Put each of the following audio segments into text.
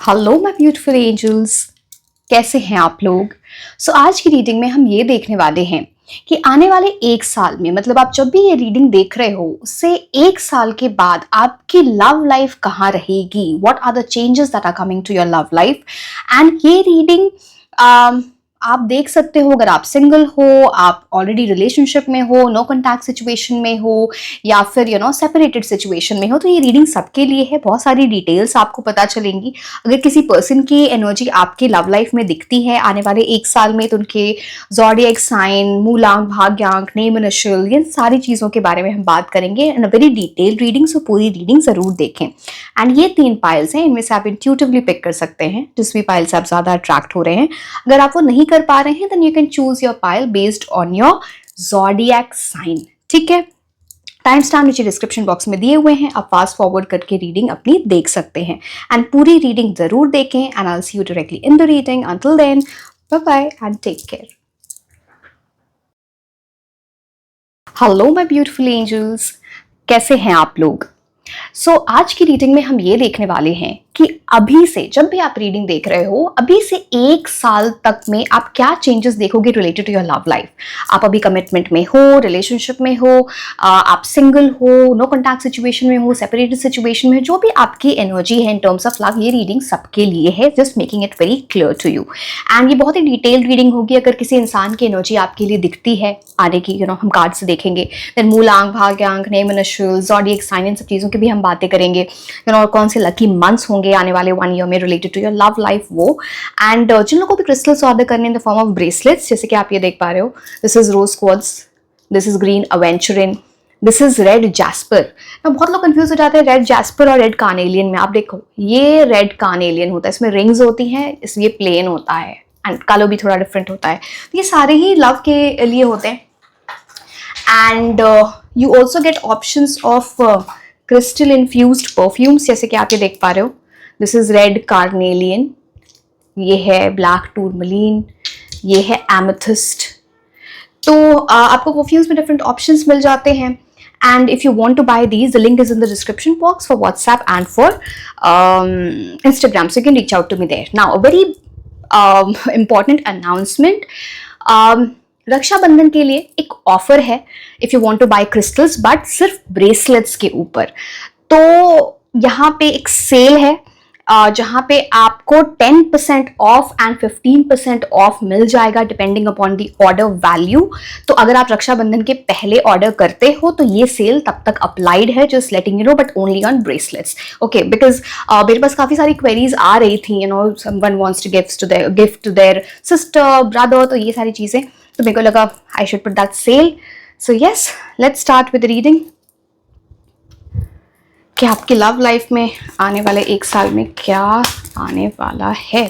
Hello my beautiful angels, कैसे हैं आप लोग। आज की रीडिंग में हम ये देखने वाले हैं कि आने वाले एक साल में, मतलब आप जब भी ये रीडिंग देख रहे हो उससे एक साल के बाद आपकी लव लाइफ कहाँ रहेगी, what are the changes that are coming to your love life. And ये रीडिंग आप देख सकते हो अगर आप सिंगल हो, आप ऑलरेडी रिलेशनशिप में हो, नो कॉन्टैक्ट सिचुएशन में हो या फिर सेपरेटेड सिचुएशन में हो, तो ये रीडिंग सबके लिए है। बहुत सारी डिटेल्स आपको पता चलेंगी। अगर किसी पर्सन की एनर्जी आपकी लव लाइफ में दिखती है आने वाले एक साल में, तो उनके ज़ोडिएक साइन, मूलांक, भाग्यांक, नेम इनिशियल, ये सारी चीज़ों के बारे में हम बात करेंगे इन अ वेरी डिटेल्ड रीडिंग। सो पूरी रीडिंग ज़रूर देखें। एंड ये 3 पाइल्स हैं, इनमें से आप इंट्यूटिवली पिक कर सकते हैं जिस भी पाइल से आप ज़्यादा अट्रैक्ट हो रहे हैं। अगर आप वो नहीं कर पा रहे हैं then you can choose your pile based on your zodiac sign. ठीक है, टाइम स्टैम्प नीचे डिस्क्रिप्शन बॉक्स में दिए हुए हैं, आप फास्ट फॉरवर्ड करके रीडिंग अपनी देख सकते हैं। एंड पूरी रीडिंग जरूर देखें। And I will see you directly in the reading. Until then, bye bye and take care. Hello my beautiful angels, कैसे हैं आप लोग। आज की रीडिंग में हम ये देखने वाले हैं कि अभी से, जब भी आप रीडिंग देख रहे हो, अभी से एक साल तक में आप क्या चेंजेस देखोगे related to your love life. आप अभी कमिटमेंट में हो, रिलेशनशिप में हो, आप सिंगल हो, नो कॉन्टैक्ट सिचुएशन में हो, सेपरेटेड सिचुएशन में, जो भी आपकी एनर्जी है इन टर्म्स ऑफ लव, ये रीडिंग सबके लिए है। Just making it very clear to you. And ये बहुत ही डिटेल्ड रीडिंग होगी। अगर किसी इंसान की एनर्जी आपके लिए दिखती है आने की, हम कार्ड से देखेंगे, देन मूलांक, भाग्यांक, नेम इनिशियल, ज़ोडिएक साइन, इन सब चीज़ों की भी हम बातें करेंगे। और कौन से लकी मंथ्स होंगे आने वाले 1 ईयर में related to your love life, वो। एंड जिन लोगों को भी क्रिस्टल्स ऑर्डर करने in the form of bracelets, जैसे कि आप ये देख पा रहे हो, this is rose quartz, this is green aventurine, this is red jasper. बहुत लोग कंफ्यूज हो जाते हैं रेड जैस्पर और रेड कार्नेलियन में। आप देखो, ये रेड कार्नेलियन होता है, इसमें रिंग्स होती हैं, इसलिए प्लेन होता है एंड कलर भी थोड़ा डिफरेंट होता है। ये सारे ही लव के लिए होते हैं। And you also get options of crystal infused perfumes, जैसे कि आप ये देख पा रहे हो, दिस इज रेड कार्नेलियन, ये है ब्लैक टूरमलीन, ये है एमेथिस्ट। तो आपको परफ्यूम्स में डिफरेंट ऑप्शंस मिल जाते हैं। And if you want to buy these, the link is in the description box for WhatsApp and for Instagram, so you can reach out to me there. Now a very important announcement. Raksha Bandhan के लिए एक offer है if you want to buy crystals, but सिर्फ bracelets के ऊपर। तो यहाँ पे एक सेल है जहाँ पे आपको 10% ऑफ एंड 15% ऑफ मिल जाएगा depending upon the order value. तो अगर आप रक्षाबंधन के पहले ऑर्डर करते हो तो ये सेल तब तक अप्लाइड है, just letting you know, but only on bracelets. Okay, because मेरे पास काफी सारी क्वेरीज आ रही थी, someone wants to gift to their sister, brother, तो ये सारी चीजें, तो मेरे को लगा I should put that sale. So yes, let's start with reading कि आपकी लव लाइफ में आने वाले एक साल में क्या आने वाला है।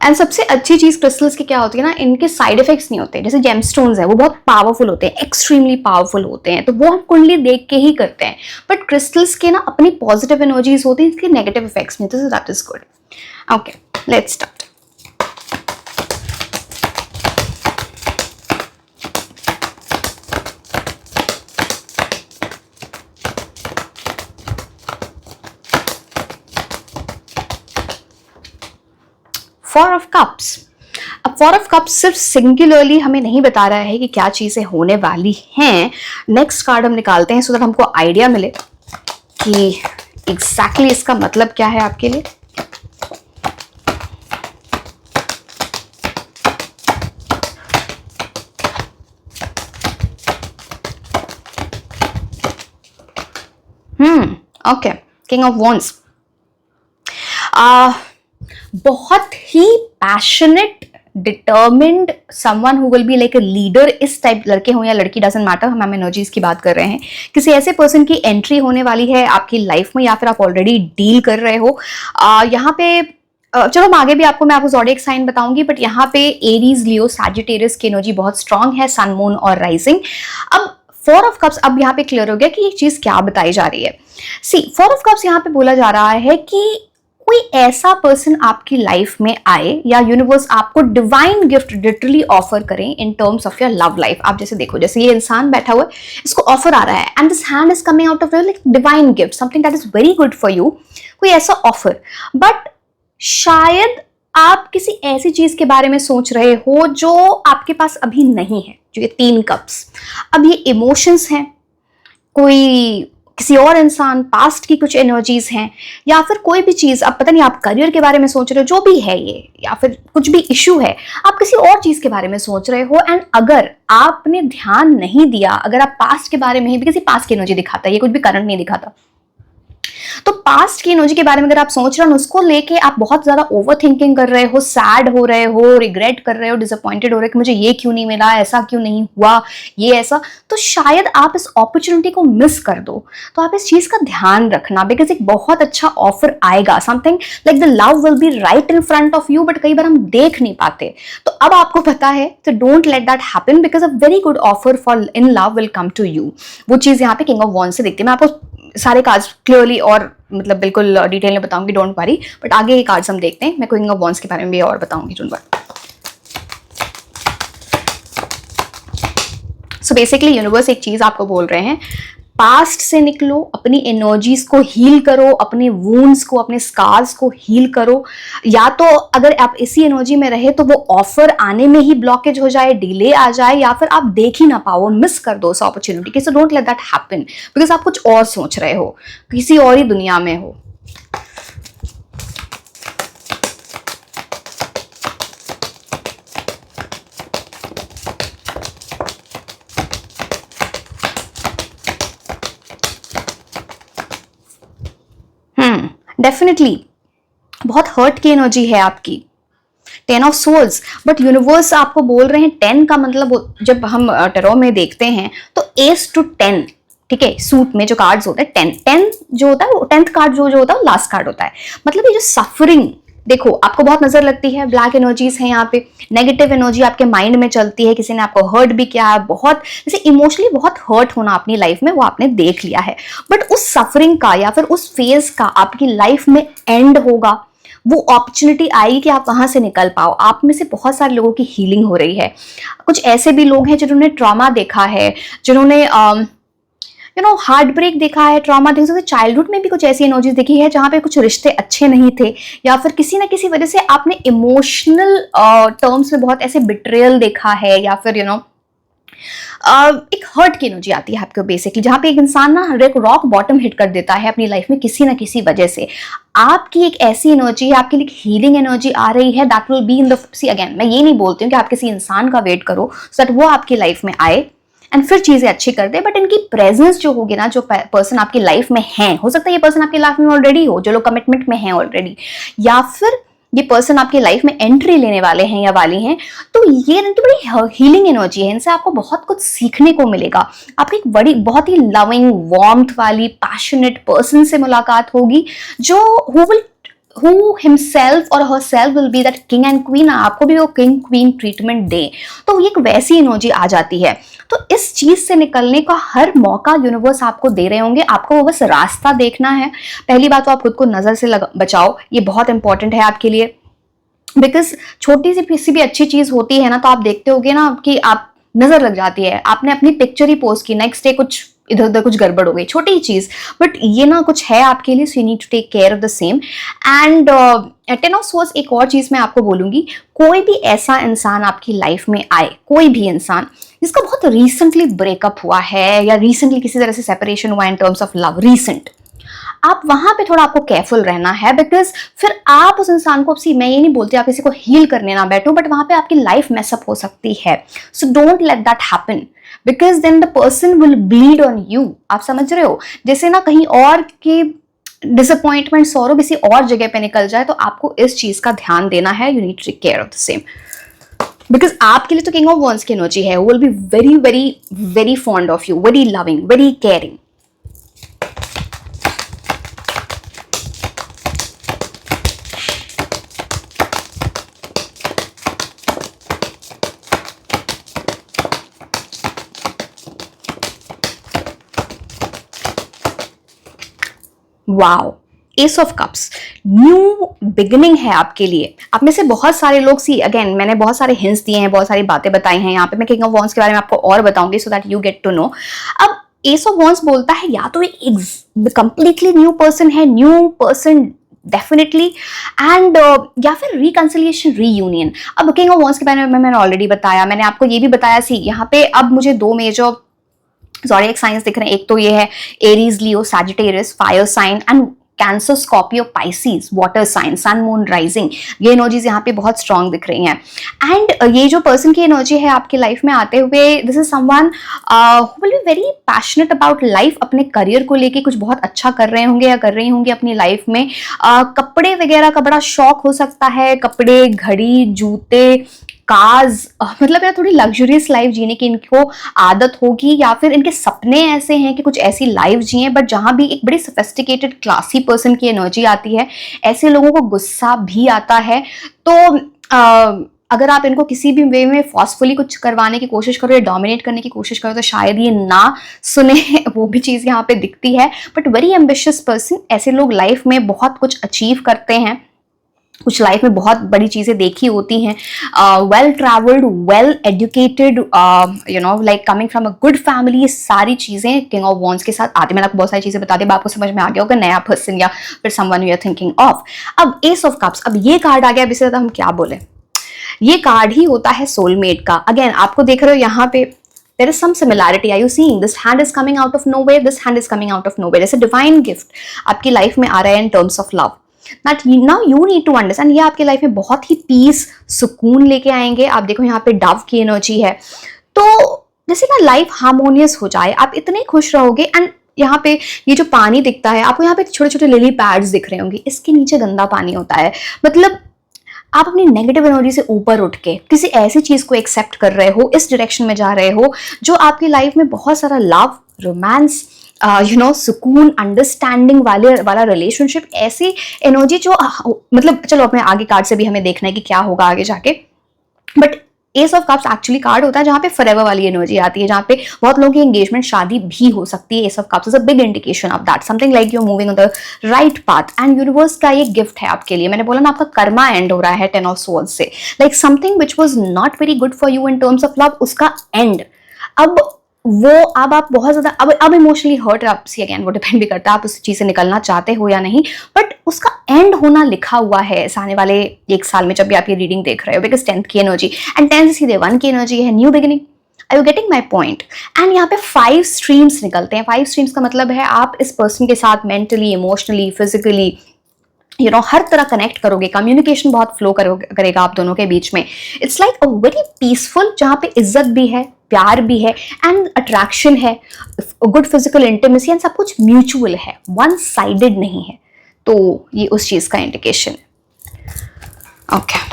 एंड सबसे अच्छी चीज क्रिस्टल्स की क्या होती है ना, इनके साइड इफेक्ट्स नहीं होते। जैसे जेमस्टोन्स है, वो बहुत पावरफुल होते हैं, एक्सट्रीमली पावरफुल होते हैं, तो वो हम कुंडली देख के ही करते हैं। बट क्रिस्टल्स के ना अपनी पॉजिटिव एनर्जीज होती हैं, इसके नेगेटिव इफेक्ट्स नहीं होते, सो that is good. Okay, let's start. Four of cups. अब फोर ऑफ कप्स सिर्फ सिंगुलरली हमें नहीं बता रहा है कि क्या चीजें होने वाली हैं। नेक्स्ट कार्ड हम निकालते हैं सो दैट हमको आइडिया मिले कि एग्जैक्टली इसका मतलब क्या है आपके लिए। Okay, king of wands. बहुत ही passionate, determined, someone who will be like a leader, इस टाइप, लड़के हो या लड़की, डजंट मैटर, हम एनर्जीज की बात कर रहे हैं। किसी ऐसे पर्सन की एंट्री होने वाली है आपकी लाइफ में, या फिर आप ऑलरेडी डील कर रहे हो। यहाँ पे चलो मैं आपको ज़ोडिएक साइन बताऊंगी, बट यहाँ पे एरीज, लियो, सैजिटेरियस की एनर्जी बहुत स्ट्रांग है, सन, मून और राइजिंग। अब फोर ऑफ कप्स, अब यहाँ पे क्लियर हो गया कि ये चीज क्या बताई जा रही है। सी, फोर ऑफ कप्स यहाँ पे बोला जा रहा है कि कोई ऐसा पर्सन आपकी लाइफ में आए या यूनिवर्स आपको डिवाइन गिफ्ट लिटरली ऑफर करें इन terms of your love life. आप जैसे देखो, जैसे ये इंसान बैठा हुआ है, इसको ऑफर आ रहा है and this hand is coming out of your like divine gift, something that is very good for you, कोई ऐसा ऑफर, बट शायद आप किसी ऐसी चीज के बारे में सोच रहे हो जो आपके पास अभी नहीं है। जो ये 3 कप्स, अब ये इमोशंस हैं, कोई किसी और इंसान, पास्ट की कुछ एनर्जीज हैं, या फिर कोई भी चीज, अब पता नहीं आप करियर के बारे में सोच रहे हो, जो भी है ये, या फिर कुछ भी इशू है, आप किसी और चीज के बारे में सोच रहे हो। एंड अगर आपने ध्यान नहीं दिया, अगर आप पास्ट के बारे में ही, किसी पास्ट की एनर्जी दिखाता है, ये कुछ भी करंट नहीं दिखाता, तो पास्ट की एनर्जी के बारे में अगर आप सोच रहे हो, उसको लेके आप बहुत ज्यादा ओवर थिंकिंग कर रहे हो, सैड हो रहे हो, रिग्रेट कर रहे हो, डिसअपॉइंटेड हो रहे हो कि मुझे ये क्यों नहीं मिला, ऐसा क्यों नहीं हुआ, ये ऐसा, तो शायद आप इस अपॉर्चुनिटी को मिस कर दो। तो आप इस चीज का ध्यान रखना, बिकॉज एक बहुत अच्छा ऑफर आएगा, something like the love will be right in front of you, but कई बार हम देख नहीं पाते। तो अब आपको पता है, तो don't let that happen, because a very good offer for in love will come to you. वो चीज यहाँ पे किंग ऑफ वॉन्ड्स से दिखती है। मैं आपको सारे कार्ड्स क्लियरली और मतलब बिल्कुल डिटेल में बताऊंगी, डोंट वरी, बट आगे ये कार्ड्स हम देखते हैं। मैं किंग ऑफ वॉन्ड्स के बारे में भी और बताऊंगी, don't worry. So basically universe एक चीज आपको बोल रहे हैं, पास्ट से निकलो, अपनी एनर्जीज को हील करो, अपने वूंड्स को, अपने स्कार्स को हील करो। या तो अगर आप इसी एनर्जी में रहे तो वो ऑफर आने में ही ब्लॉकेज हो जाए, डिले आ जाए, या फिर आप देख ही ना पाओ, मिस कर दो उस अपॉर्चुनिटी की। सो don't let that happen, because आप कुछ और सोच रहे हो, किसी और ही दुनिया में हो। डेफिनेटली बहुत हर्ट की एनर्जी है आपकी, 10 ऑफ सोल्स, बट यूनिवर्स आपको बोल रहे हैं 10 का मतलब, जब हम टेरो में देखते हैं तो एस टू 10, ठीक है, सूट में जो कार्ड्स होते हैं 10 जो होता है, वो 10th कार्ड जो होता है वो लास्ट कार्ड होता है। मतलब ये जो सफरिंग, देखो आपको बहुत नजर लगती है, ब्लैक एनर्जीज है यहाँ पे, नेगेटिव एनर्जी आपके माइंड में चलती है, किसी ने आपको हर्ट भी किया है, बहुत जैसे इमोशनली बहुत हर्ट होना अपनी लाइफ में, वो आपने देख लिया है, बट उस सफरिंग का या फिर उस फेज का आपकी लाइफ में एंड होगा। वो अपॉर्चुनिटी आएगी कि आप वहां से निकल पाओ। आप में से बहुत सारे लोगों की हीलिंग हो रही है। कुछ ऐसे भी लोग हैं जिन्होंने ट्रॉमा देखा है, जिन्होंने हार्ट ब्रेक देखा है, ट्रॉमा देखा है, चाइल्डहुड में भी कुछ ऐसी एनर्जीज देखी है जहां पे कुछ रिश्ते अच्छे नहीं थे, या फिर किसी ना किसी वजह से आपने इमोशनल टर्म्स में बहुत ऐसे बिट्रेयल देखा है, या फिर एक हर्ट की एनर्जी आती है आपको बेसिकली, जहां पे एक इंसान ना एक रॉक बॉटम हिट कर देता है अपनी लाइफ में किसी ना किसी वजह से। आपकी एक ऐसी एनर्जी है, आपके लिए हीलिंग एनर्जी आ रही है, that will be in the, see again मैं ये नहीं बोलती हूँ कि आप किसी इंसान का वेट करो सो दैट वो आपकी लाइफ में आए एंड फिर चीजें अच्छी कर दे, बट इनकी प्रेजेंस जो होगी ना, जो पर्सन आपकी लाइफ में है, हो सकता है ये पर्सन आपकी लाइफ में ऑलरेडी हो, जो लोग कमिटमेंट में है ऑलरेडी, या फिर ये पर्सन आपकी लाइफ में एंट्री लेने वाले हैं या वाली हैं, तो ये इनकी बड़ी हीलिंग एनर्जी है। इनसे आपको बहुत कुछ सीखने को मिलेगा। आपकी एक बड़ी बहुत ही लविंग वार्मथ वाली पैशनेट पर्सन से मुलाकात होगी, जो who himself or herself will be that king and queen, आपको भी वो किंग क्वीन ट्रीटमेंट दे, तो ये एक वैसी एनर्जी आ जाती है। तो इस चीज से निकलने का हर मौका यूनिवर्स आपको दे रहे होंगे, आपको वो बस रास्ता देखना है। पहली बात तो आप खुद को नजर से बचाओ, ये बहुत इंपॉर्टेंट है आपके लिए, बिकॉज छोटी सी किसी भी अच्छी चीज होती है ना, तो आप देखते होगे ना कि आप नजर लग जाती है, आपने अपनी पिक्चर ही पोस्ट की, नेक्स्ट डे कुछ इधर उधर कुछ गड़बड़ हो गई, छोटी ही चीज, बट ये ना कुछ है आपके लिए, so you need to take care of the same. And 10 of swords, एक और चीज मैं आपको बोलूंगी, कोई भी ऐसा इंसान आपकी लाइफ में आए, कोई भी इंसान जिसका बहुत रिसेंटली ब्रेकअप हुआ है या रिसेंटली किसी तरह से सेपरेशन हुआ इन टर्म्स ऑफ लव, रिसेंट, आप वहां पे थोड़ा आपको केयरफुल रहना है, बिकॉज फिर आप उस इंसान को, मैं ये नहीं बोलती आप किसी को हील करने ना बैठो, बट वहां पे आपकी लाइफ मैसअप हो सकती है। So don't let that happen, because then the person will bleed on you. आप समझ रहे हो, जैसे ना कहीं और की डिसअपॉइंटमेंट, सॉरो किसी और जगह पे निकल जाए, तो आपको इस चीज का ध्यान देना है। You need to take care of the same, because आपके लिए तो किंग ऑफ वॉन्ड्स की एनर्जी है, will be very very very fond of you, very loving, very caring. Wow, ace of cups, new beginning है आपके लिए। आप में से बहुत सारे लोग, सी अगेन मैंने बहुत सारे हिंट्स दिए हैं, बहुत सारी बातें बताई हैं, यहाँ पे मैं किंग ऑफ वॉन्ड्स के बारे में आपको और बताऊंगी so that you get to know. अब एस ऑफ वॉन्स बोलता है या तो एक कंप्लीटली न्यू पर्सन है, न्यू पर्सन डेफिनेटली, एंड या फिर रिकंसिलिएशन, रीयूनियन। अब किंग ऑफ वॉन्स के बारे में मैंने ऑलरेडी बताया, मैंने आपको ये भी बताया सी यहाँ पे अब मुझे दो मेजर ज़ोडिएक साइंस दिख रहे हैं। एक तो ये है Aries, Leo, Sagittarius, fire sign, and Cancer, Scorpio, Pisces, water sign, sun, moon, rising. ये एनर्जीज यहाँ पे बहुत स्ट्रांग दिख रही हैं। एंड ये जो पर्सन की एनर्जी है आपकी लाइफ में आते हुए, this is someone who will be very passionate about life, अपने करियर को लेके कुछ बहुत अच्छा कर रहे होंगे या कर रही होंगी अपनी लाइफ में। कपड़े वगैरह का बड़ा शौक हो सकता है, कपड़े, घड़ी, जूते, कार्स, मतलब यार थोड़ी लग्जरियस लाइफ जीने की इनको आदत होगी, या फिर इनके सपने ऐसे हैं कि कुछ ऐसी लाइफ जिए, बट जहां भी एक बड़ी सोफिस्टिकेटेड क्लासी पर्सन की एनर्जी आती है, ऐसे लोगों को गुस्सा भी आता है। तो अगर आप इनको किसी भी वे में फोर्सफुली कुछ करवाने की कोशिश करो या डोमिनेट करने की कोशिश करो तो शायद ये ना सुने, वो भी चीज़ यहाँ पे दिखती है। बट वेरी एम्बिशियस पर्सन, ऐसे लोग लाइफ में बहुत कुछ अचीव करते हैं, कुछ लाइफ में बहुत बड़ी चीज़ें देखी होती हैं, well travelled, well educated, you know like coming from a good family, ये सारी चीज़ें किंग ऑफ वॉन्ड्स के साथ आती है। मैंने आपको बहुत सारी चीज़ें बता दी, अब आपको समझ में आ गया होगा नया पर्सन या फिर someone you are thinking of. अब एस ऑफ कप्स, अब ये कार्ड आ गया, अब इससे ज़्यादा हम क्या बोले, ये कार्ड ही होता है सोलमेट का। अगेन आपको देख रहे हो यहाँ पे there is some similarity. Are you seeing this hand is coming out of nowhere, this hand is coming out of nowhere. It's a divine gift आपकी लाइफ में आ रहा है in terms of love. Now you need to understand, ये आपकी life में बहुत ही piece, सुकून लेके आएंगे। आप देखो यहाँ पे डव की एनर्जी है, तो जैसे ना लाइफ हार्मोनियस हो जाए, आप इतने खुश रहोगे। एंड यहाँ पे ये जो पानी दिखता है आपको, यहाँ पे छोटे छोटे लिली पैड्स दिख रहे होंगे, इसके नीचे गंदा पानी होता है। मतलब आप अपनी नेगेटिव एनर्जी से ऊपर उठ के किसी ऐसी चीज को एक्सेप्ट कर रहे हो, इस डायरेक्शन में जा रहे हो जो आपकी लाइफ में बहुत सारा लव, रोमांस, यू नो सुकून, अंडरस्टैंडिंग वाला रिलेशनशिप, ऐसी एनर्जी जो मतलब चलो अपने आगे कार्ड से भी हमें देखना है कि क्या होगा आगे जाके। But S of cups actually card होता है जहाँ पे फॉरएवर वाली एनर्जी आती है, जहाँ पे बहुत लोगों की एंगेजमेंट, शादी भी हो सकती है। Ace of cups is a big indication of that, something like you are moving on the right path, and universe का ये गिफ्ट है आपके लिए। मैंने बोला ना आपका कर्मा एंड हो रहा है 10 ऑफ सोल्स से, like something which was not very good for you in terms of love, उसका एंड। अब वो अब आप बहुत ज्यादा अब इमोशनली हर्ट, आप सी अगेन वो डिपेंड भी करता है आप उस चीज से निकलना चाहते हो या नहीं, बट उसका एंड होना लिखा हुआ है इस आने वाले 1 साल में, जब भी आप ये रीडिंग देख रहे हो। बिकॉज 10th की एनर्जी, एंड 10 सीधे 1 की एनर्जी है, new beginning. Are you getting my point? And यहाँ पे 5 स्ट्रीम्स निकलते हैं। 5 स्ट्रीम्स का मतलब है आप इस पर्सन के साथ mentally, emotionally, physically, you know हर तरह कनेक्ट करोगे, कम्युनिकेशन बहुत फ्लो करेगा आप दोनों के बीच में। It's like a very peaceful, जहाँ पे इज्जत भी है, प्यार भी है, एंड अट्रैक्शन है, गुड फिजिकल इंटीमेसी, एंड सब कुछ म्यूचुअल है, वन साइडेड नहीं है। तो ये उस चीज का इंडिकेशन है। ओके,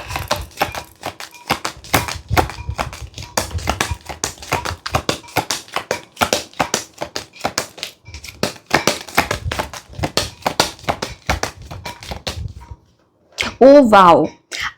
ओ वाओ,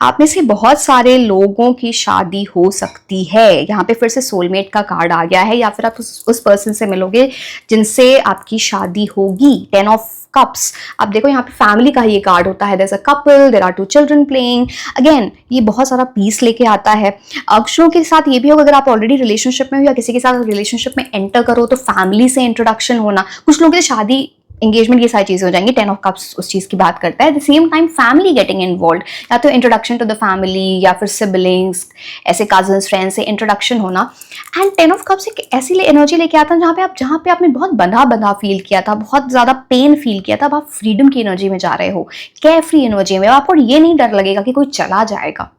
आप में से बहुत सारे लोगों की शादी हो सकती है। यहाँ पे फिर से सोलमेट का कार्ड आ गया है, या फिर आप उस पर्सन से मिलोगे जिनसे आपकी शादी होगी। 10 ऑफ कप्स, आप देखो यहाँ पे फैमिली का ये कार्ड होता है। There is a couple, there are 2 children playing. Again ये बहुत सारा पीस लेके आता है। अक्षरों के साथ ये भी होगा, अगर आप ऑलरेडी रिलेशनशिप में हो या किसी के साथ रिलेशनशिप में एंटर करो तो फैमिली से इंट्रोडक्शन होना। कुछ लोगों की शादी, एंगेजमेंट, ये सारी चीजें हो जाएंगी। 10 ऑफ कप्स उस चीज की बात करता है। Eight the same time family getting involve, या तो इंट्रोडक्शन टू द फैमिली, या फिर सिबलिंग्स, ऐसे कजन्स, फ्रेंड्स से इंट्रोडक्शन होना। एंड 10 ऑफ कप्स एक ऐसी एनर्जी लेके आता है जहाँ पे आपने बहुत बंधा फील किया था, बहुत ज्यादा पेन फील किया था। अब आप फ्रीडम की एनर्जी में जा रहे हो, केयर फ्री एनर्जी में। आपको ये नहीं डर लगेगा कि कोई चला जाएगा,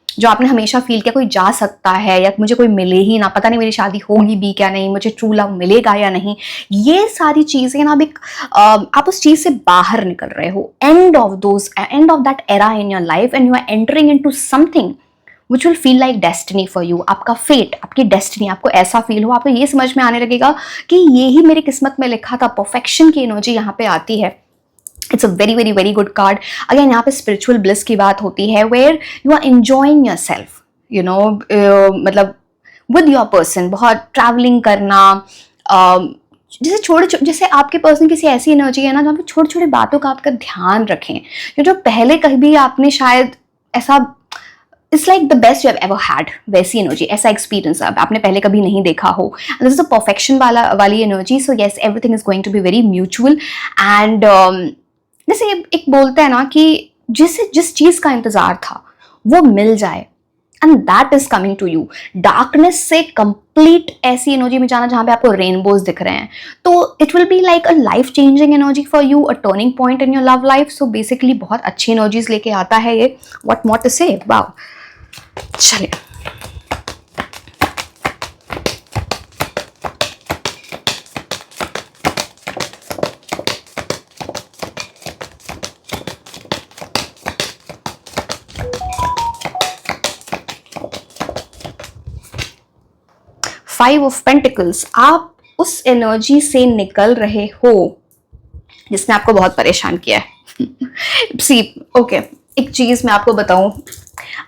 जो आपने हमेशा फील किया कोई जा सकता है, या मुझे कोई मिले ही ना, पता नहीं मेरी शादी होगी भी क्या नहीं, मुझे ट्रू लव मिलेगा या नहीं। ये सारी चीजें ना आप उस चीज से बाहर निकल रहे हो। End of that era in your life, and you are entering into something which will feel like destiny for you. आपका फेट, आपकी डेस्टिनी, आपको ऐसा फील हो, आपको ये समझ में आने लगेगा कि ये ही मेरी किस्मत में लिखा था। परफेक्शन की एनर्जी यहाँ पे आती है। It's a very very very good card. Again यहाँ पे स्पिरिचुअल ब्लिस की बात होती है, where you are enjoying yourself, you know मतलब विद योर पर्सन, बहुत ट्रैवलिंग करना। जैसे आपके पर्सन किसी ऐसी एनर्जी है ना जहाँ पे छोटी छोटी बातों का आपका ध्यान रखें, जो पहले कभी आपने शायद ऐसा it's like the best you have ever had, वैसी एनर्जी, ऐसा एक्सपीरियंस अब आपने पहले कभी नहीं देखा हो. दिस इज अ परफेक्शन वाली energy. So yes, everything is going to be very mutual. And जैसे एक बोलते हैं ना कि जिस चीज का इंतजार था वो मिल जाए, and that is coming to you. Darkness से कंप्लीट ऐसी एनर्जी में जाना जहां पे आपको रेनबोज दिख रहे हैं, तो it will be like a life changing energy for you, a turning point in your love life. So basically बहुत अच्छी एनर्जीज लेके आता है ये. व्हाट मोर टू से. वाओ. चलिए, फाइव ऑफ पेंटिकल्स. आप उस एनर्जी से निकल रहे हो जिसने आपको बहुत परेशान किया है. सी ओके, एक चीज मैं आपको बताऊं,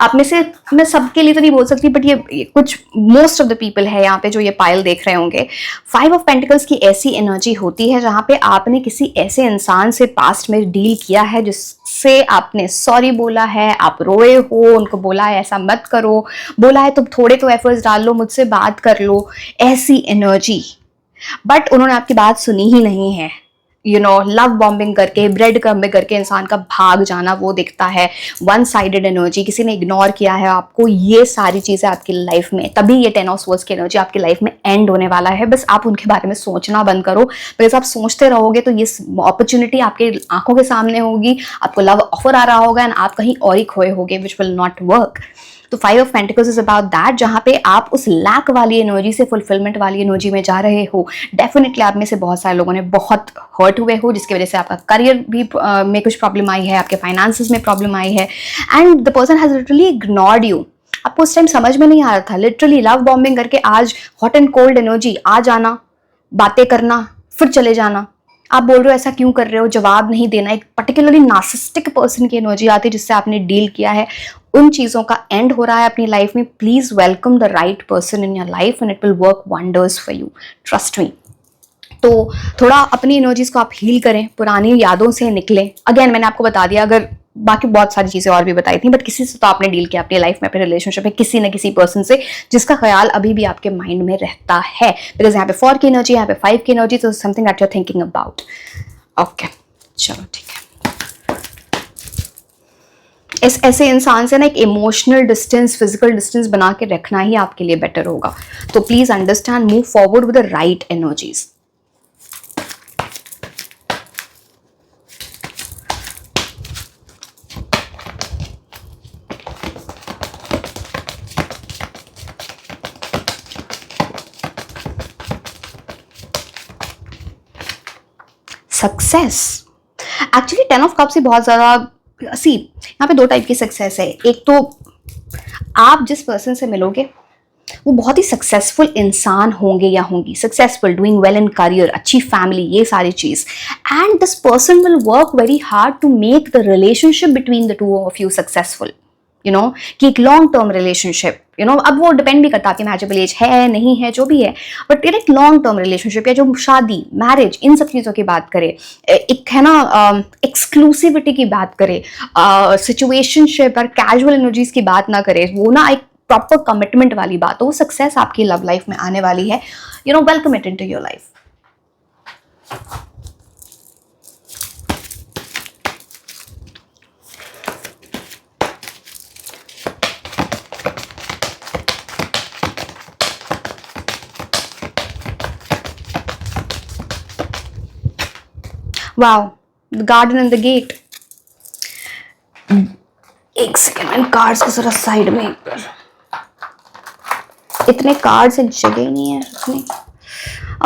आप में से मैं सबके लिए तो नहीं बोल सकती, बट ये कुछ मोस्ट ऑफ द पीपल है यहाँ पे जो ये पायल देख रहे होंगे. फाइव ऑफ पेंटिकल्स की ऐसी एनर्जी होती है जहां पे आपने किसी ऐसे इंसान से पास्ट में डील किया है जिससे आपने सॉरी बोला है, आप रोए हो, उनको बोला है ऐसा मत करो, बोला है तुम थोड़े तो एफर्ट्स डाल लो, मुझसे बात कर लो, ऐसी एनर्जी. बट उन्होंने आपकी बात सुनी ही नहीं है. लव बॉम्बिंग करके, ब्रेड क्रम्ब करके इंसान का भाग जाना वो दिखता है. वन साइडेड एनर्जी, किसी ने इग्नोर किया है आपको, ये सारी चीजें आपकी लाइफ में, तभी ये 10 ऑफ स्वर्ड्स की एनर्जी आपकी लाइफ में एंड होने वाला है. बस आप उनके बारे में सोचना बंद करो, बिकॉज आप सोचते रहोगे तो ये अपॉर्चुनिटी आपके आंखों के सामने होगी, आपको लव ऑफर आ रहा होगा एंड आप कहीं और ही खोए होगे, विच विल नॉट वर्क. तो five of pentacles is about that, जहां पे आप उस लैक वाली एनर्जी से फुलफिलमेंट वाली एनर्जी में जा रहे हो. डेफिनेटली आप में से बहुत सारे लोगों ने बहुत हर्ट हुए हो, जिसकी वजह से आपका करियर भी में कुछ प्रॉब्लम आई है, आपके फाइनेंसेस में प्रॉब्लम आई है, and the person has literally ignored you. आपको उस टाइम समझ में नहीं आ रहा था, लिटरली लव बॉम्बिंग करके आज हॉट एंड कोल्ड एनर्जी, आ जाना, बातें करना, फिर चले जाना. आप बोल रहे हो ऐसा क्यों कर रहे हो, जवाब नहीं देना. एक पर्टिकुलरली नार्सिसिस्टिक पर्सन की एनर्जी आती है जिससे आपने डील किया है. उन चीज़ों का एंड हो रहा है अपनी लाइफ में. Please welcome the right person in your life and it will work wonders for you, trust me. तो थोड़ा अपनी एनर्जीज को आप हील करें, पुरानी यादों से निकलें. अगेन मैंने आपको बता दिया, अगर बाकी बहुत सारी चीजें और भी बताई थी, बट किसी से तो आपने डील किया अपनी लाइफ में, अपने रिलेशनशिप में, किसी न किसी पर्सन से जिसका ख्याल अभी भी आपके माइंड में रहता है. बिकॉज यहाँ पे 4 की एनर्जी, यहाँ पे 5 की एनर्जी, तो something that you are thinking about. Okay, चलो ठीक है. ऐसे इंसान से ना एक इमोशनल डिस्टेंस, फिजिकल डिस्टेंस बना के रखना ही आपके लिए बेटर होगा. तो please understand, move forward with the right energies. Success. Actually 10 of cups से बहुत ज्यादा, सी यहाँ पे 2 टाइप की सक्सेस है. एक तो आप जिस पर्सन से मिलोगे वो बहुत ही सक्सेसफुल इंसान होंगे या होंगी, successful, doing well in career, अच्छी फैमिली, ये सारी चीज. And this person will work very hard to make the relationship between the two of you successful. कि एक लॉन्ग टर्म रिलेशनशिप, अब वो डिपेंड भी करता है कि मैचेबल एज है नहीं है, जो भी है, बट एक लॉन्ग टर्म रिलेशनशिप या जो शादी, मैरिज, इन सब चीज़ों की बात करें, एक है ना एक्सक्लूसिविटी की बात करें, सिचुएशनशिप और कैजुअल एनर्जीज की बात ना करें, वो ना एक प्रॉपर कमिटमेंट वाली बात हो, वो सक्सेस आपकी लव लाइफ में आने वाली है. Welcome it into your life. Wow, the garden and the gate. एक सेकेंड, कार्ड्स को जरा साइड में, इतने कार्ड्स एक जगह ही नहीं है इतने.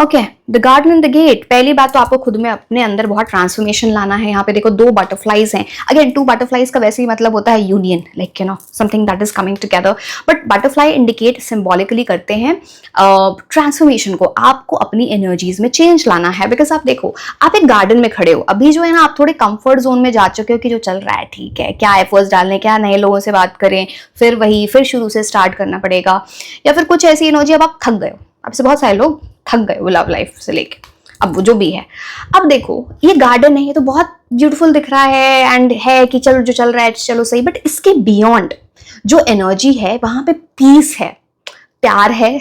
Okay, the garden and the gate. पहली बात तो आपको खुद में अपने अंदर बहुत ट्रांसफॉर्मेशन लाना है. यहाँ पे देखो 2 बटरफ्लाइज हैं. अगेन 2 बटरफ्लाइज का वैसे ही मतलब होता है union, like something that is coming together. But butterfly indicate symbolically करते हैं ट्रांसफॉर्मेशन को. आपको अपनी एनर्जीज में चेंज लाना है. बिकॉज आप देखो, आप एक गार्डन में खड़े हो, अभी जो है ना आप थोड़े कंफर्ट जोन में जा चुके हो कि जो चल रहा है ठीक है, क्या एफर्ट्स डालने, क्या नए लोगों से बात करें, फिर शुरू से स्टार्ट करना पड़ेगा, या फिर कुछ ऐसी एनर्जी, अब आप थक गए हो. आपसे बहुत सारे लोग थक गए वो लव लाइफ से लेके, अब जो भी है. अब देखो, ये गार्डन है, ये तो बहुत ब्यूटीफुल दिख रहा है एंड है कि चलो जो चल रहा है चलो सही, बट इसके बियॉन्ड जो एनर्जी है वहां पे पीस है, प्यार है,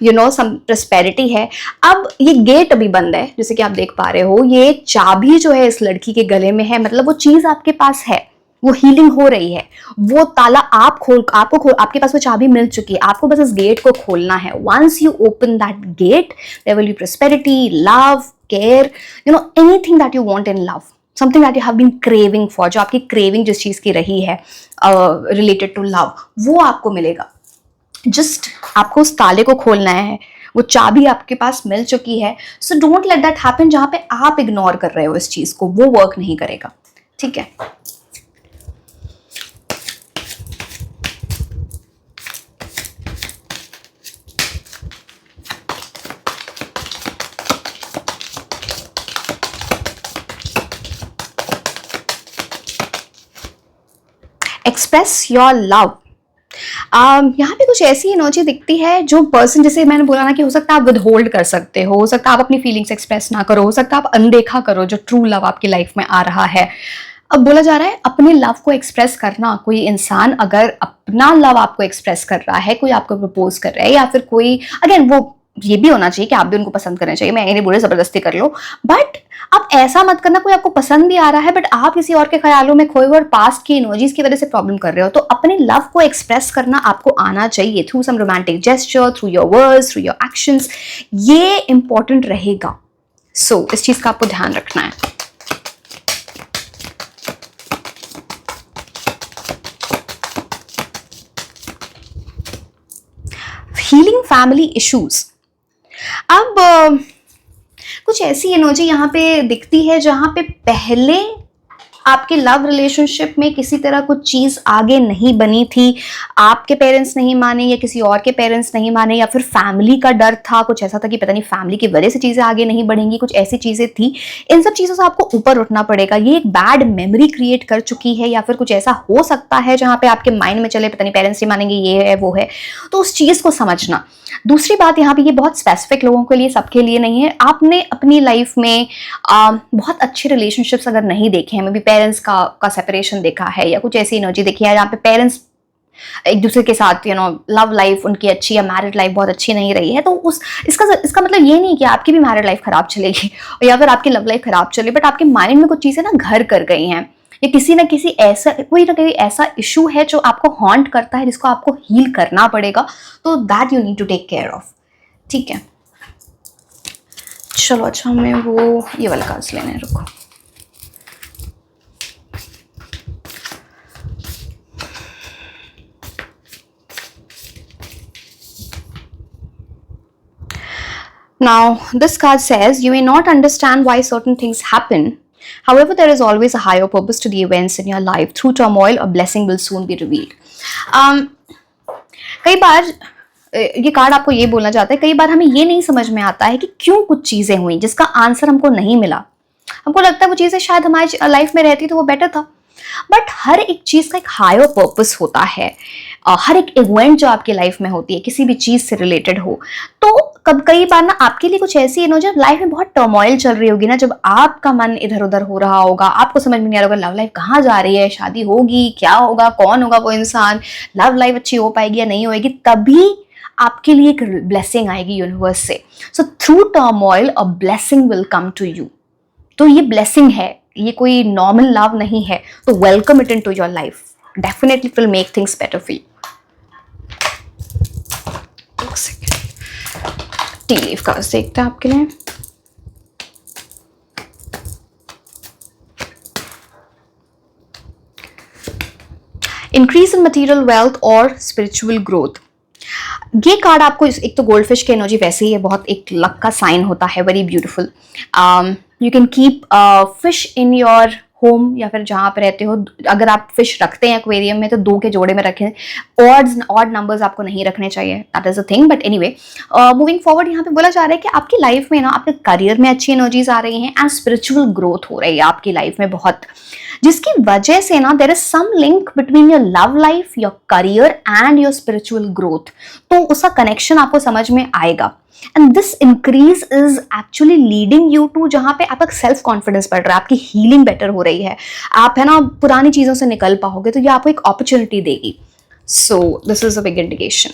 सम प्रस्पेरिटी है। अब ये गेट अभी बंद है, जैसे कि आप देख पा रहे हो, ये चाबी जो है इस लड़की के गले में है, मतलब वो चीज आपके पास है, वो हीलिंग हो रही है, वो ताला आपके पास वो चाबी मिल चुकी है, आपको बस इस गेट को खोलना है। Once you open that gate, there will be prosperity, love, care, anything that you want in love, something that you have been craving for, जो आपकी क्रेविंग जिस चीज की रही है रिलेटेड टू लव, वो आपको मिलेगा। जस्ट आपको उस ताले को खोलना है, वो चाबी आपके पास मिल चुकी है। So don't let that happen जहां पे आप इग्नोर कर रहे हो इस चीज को, वो वर्क नहीं करेगा, ठीक है। Express your love. यहाँ पे कुछ ऐसी एनर्जी दिखती है जो पर्सन, जैसे मैंने बोला ना कि हो सकता है आप विदहोल्ड कर सकते हो सकता है आप अपनी फीलिंग्स एक्सप्रेस ना करो, हो सकता है आप अनदेखा करो जो ट्रू लव आपकी लाइफ में आ रहा है। अब बोला जा रहा है अपने लव को एक्सप्रेस करना, कोई इंसान अगर अपना लव आपको एक्सप्रेस कर रहा है, कोई आपको प्रपोज कर रहा है, या फिर कोई, अगेन वो ये भी होना चाहिए कि आप भी उनको पसंद करना चाहिए, मैं ये नहीं बोल रही जबरदस्ती कर लो, बट आप ऐसा मत करना कोई आपको पसंद भी आ रहा है बट आप किसी और के ख्यालों में खोए हुए और पास्ट की इमोजीज की वजह से प्रॉब्लम कर रहे हो। तो अपने लव को एक्सप्रेस करना आपको आना चाहिए through some romantic gesture, through your words, through your actions, ये इंपॉर्टेंट रहेगा। सो इस चीज का आपको ध्यान रखना है। Healing family issues. अब कुछ ऐसी एनर्जी यहाँ पे दिखती है जहां पे पहले आपके लव रिलेशनशिप में किसी तरह कुछ चीज आगे नहीं बनी थी, आपके पेरेंट्स नहीं माने या किसी और के पेरेंट्स नहीं माने, या फिर फैमिली का डर था, कुछ ऐसा था कि पता नहीं फैमिली की वजह से चीजें आगे नहीं बढ़ेंगी, कुछ ऐसी चीजें थी। इन सब चीजों से आपको ऊपर उठना पड़ेगा। ये एक बैड मेमोरी क्रिएट कर चुकी है, या फिर कुछ ऐसा हो सकता है जहां पे आपके माइंड में चले पता नहीं पेरेंट्स नहीं मानेंगे, ये है वो है, तो उस चीज को समझना। दूसरी बात यहाँ पे, ये बहुत स्पेसिफिक लोगों के लिए, सबके लिए नहीं है। आपने अपनी लाइफ में बहुत अच्छे रिलेशनशिप्स अगर नहीं देखे हैं, मे बी पेरेंट्स का सेपरेशन देखा है, या कुछ ऐसी एनर्जी देखी है जहाँ पे पेरेंट्स एक दूसरे के साथ लव लाइफ उनकी अच्छी या मैरिड लाइफ बहुत अच्छी नहीं रही है, तो इसका मतलब ये नहीं कि आपकी भी मैरिड लाइफ खराब चलेगी या फिर आपकी लव लाइफ खराब चले, बट आपके माइंड में कुछ चीजें ना घर कर गई हैं, या किसी ना किसी ऐसा कोई ना कोई ऐसा इशू है जो आपको हॉन्ट करता है, जिसको आपको हील करना पड़ेगा। तो that you need to take care of, ठीक है। चलो अच्छा, हमें वो ये वाला कार्ड्स लेने हैं, रुको। Now, this card says, you may not understand why certain things happen. However, there is always a higher purpose to the events in your life. Through turmoil, a blessing will soon be revealed. कई बार ये card आपको ये बोलना चाहता है, कई बार हमें ये नहीं समझ में आता है कि क्यों कुछ चीजें हुई जिसका आंसर हमको नहीं मिला। हमको लगता है वो चीजें शायद हमारी लाइफ में रहती तो वो बेटर था, बट हर एक चीज का एक हायर पर्पस होता है। हर एक इवेंट जो आपकी लाइफ में होती है, किसी भी चीज से रिलेटेड हो, तो कई बार ना आपके लिए कुछ ऐसी जब लाइफ में बहुत टर्मोइल चल रही होगी ना, जब आपका मन इधर उधर हो रहा होगा, आपको समझ में नहीं आ रहा होगा लव लाइफ कहाँ जा रही है, शादी होगी, क्या होगा, कौन होगा वो इंसान, लव लाइफ अच्छी हो पाएगी या नहीं होगी, तभी आपके लिए एक ब्लेसिंग आएगी यूनिवर्स से। So through turmoil a blessing will come to you. तो ये ब्लेसिंग है, ये कोई नॉर्मल लव नहीं है, तो welcome it into your life, definitely will make things better for you. एक सेकंड, टी लीफ कार्ड्स देखते हैं आपके लिए। इंक्रीज इन मटेरियल वेल्थ और स्पिरिचुअल ग्रोथ। ये कार्ड आपको, एक तो गोल्ड फिश की एनर्जी वैसे ही है, बहुत एक लक का साइन होता है, very beautiful. You can keep fish in your home, या फिर जहाँ पे रहते हो अगर आप फिश रखते हैं एक्वेरियम में तो 2 के जोड़े में रखें, ऑड नंबर्स आपको नहीं रखने चाहिए, that is a thing. But anyway, moving forward, यहाँ पे बोला जा रहा है कि आपकी लाइफ में ना, आपके करियर में अच्छी एनर्जीज आ रही हैं एंड स्पिरिचुअल ग्रोथ हो रही है आपकी लाइफ में बहुत, जिसकी वजह से ना there is some link between your love life, your career and your spiritual growth. तो उसका कनेक्शन आपको समझ में आएगा, and this increase is actually leading you to जहां पे आपका सेल्फ कॉन्फिडेंस बढ़ रहा है, आपकी हीलिंग बेटर हो रही है, आप है ना पुरानी चीजों से निकल पाओगे, तो ये आपको एक अपॉर्चुनिटी देगी। So this is a big indication.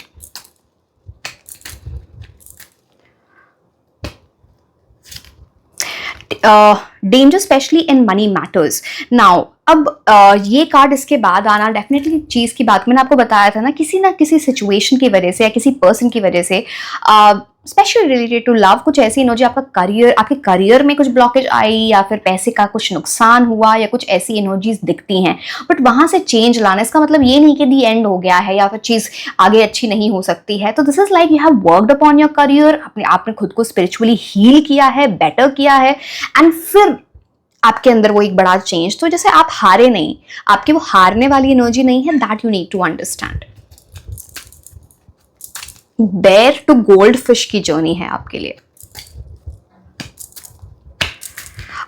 Danger specially in money matters. Now अब ये कार्ड इसके बाद आना डेफिनेटली चीज की बात मैंने आपको बताया था ना किसी सिचुएशन की वजह से या किसी पर्सन की वजह से स्पेशली रिलेटेड टू लव कुछ ऐसी एनर्जी आपके करियर में कुछ ब्लॉकेज आई या फिर पैसे का कुछ नुकसान हुआ या कुछ ऐसी एनर्जीज दिखती हैं. बट वहां से चेंज लाना, इसका मतलब ये नहीं कि दी एंड हो गया है या फिर चीज आगे अच्छी नहीं हो सकती है. तो this is like you have worked upon your career, आपने खुद को स्पिरिचुअली हील किया है, बेटर किया है, एंड फिर आपके अंदर वो एक बड़ा चेंज. तो जैसे आप हारे नहीं, आपकी वो हारने वाली एनर्जी नहीं है. That you need to understand. Bear to goldfish की जर्नी है आपके लिए.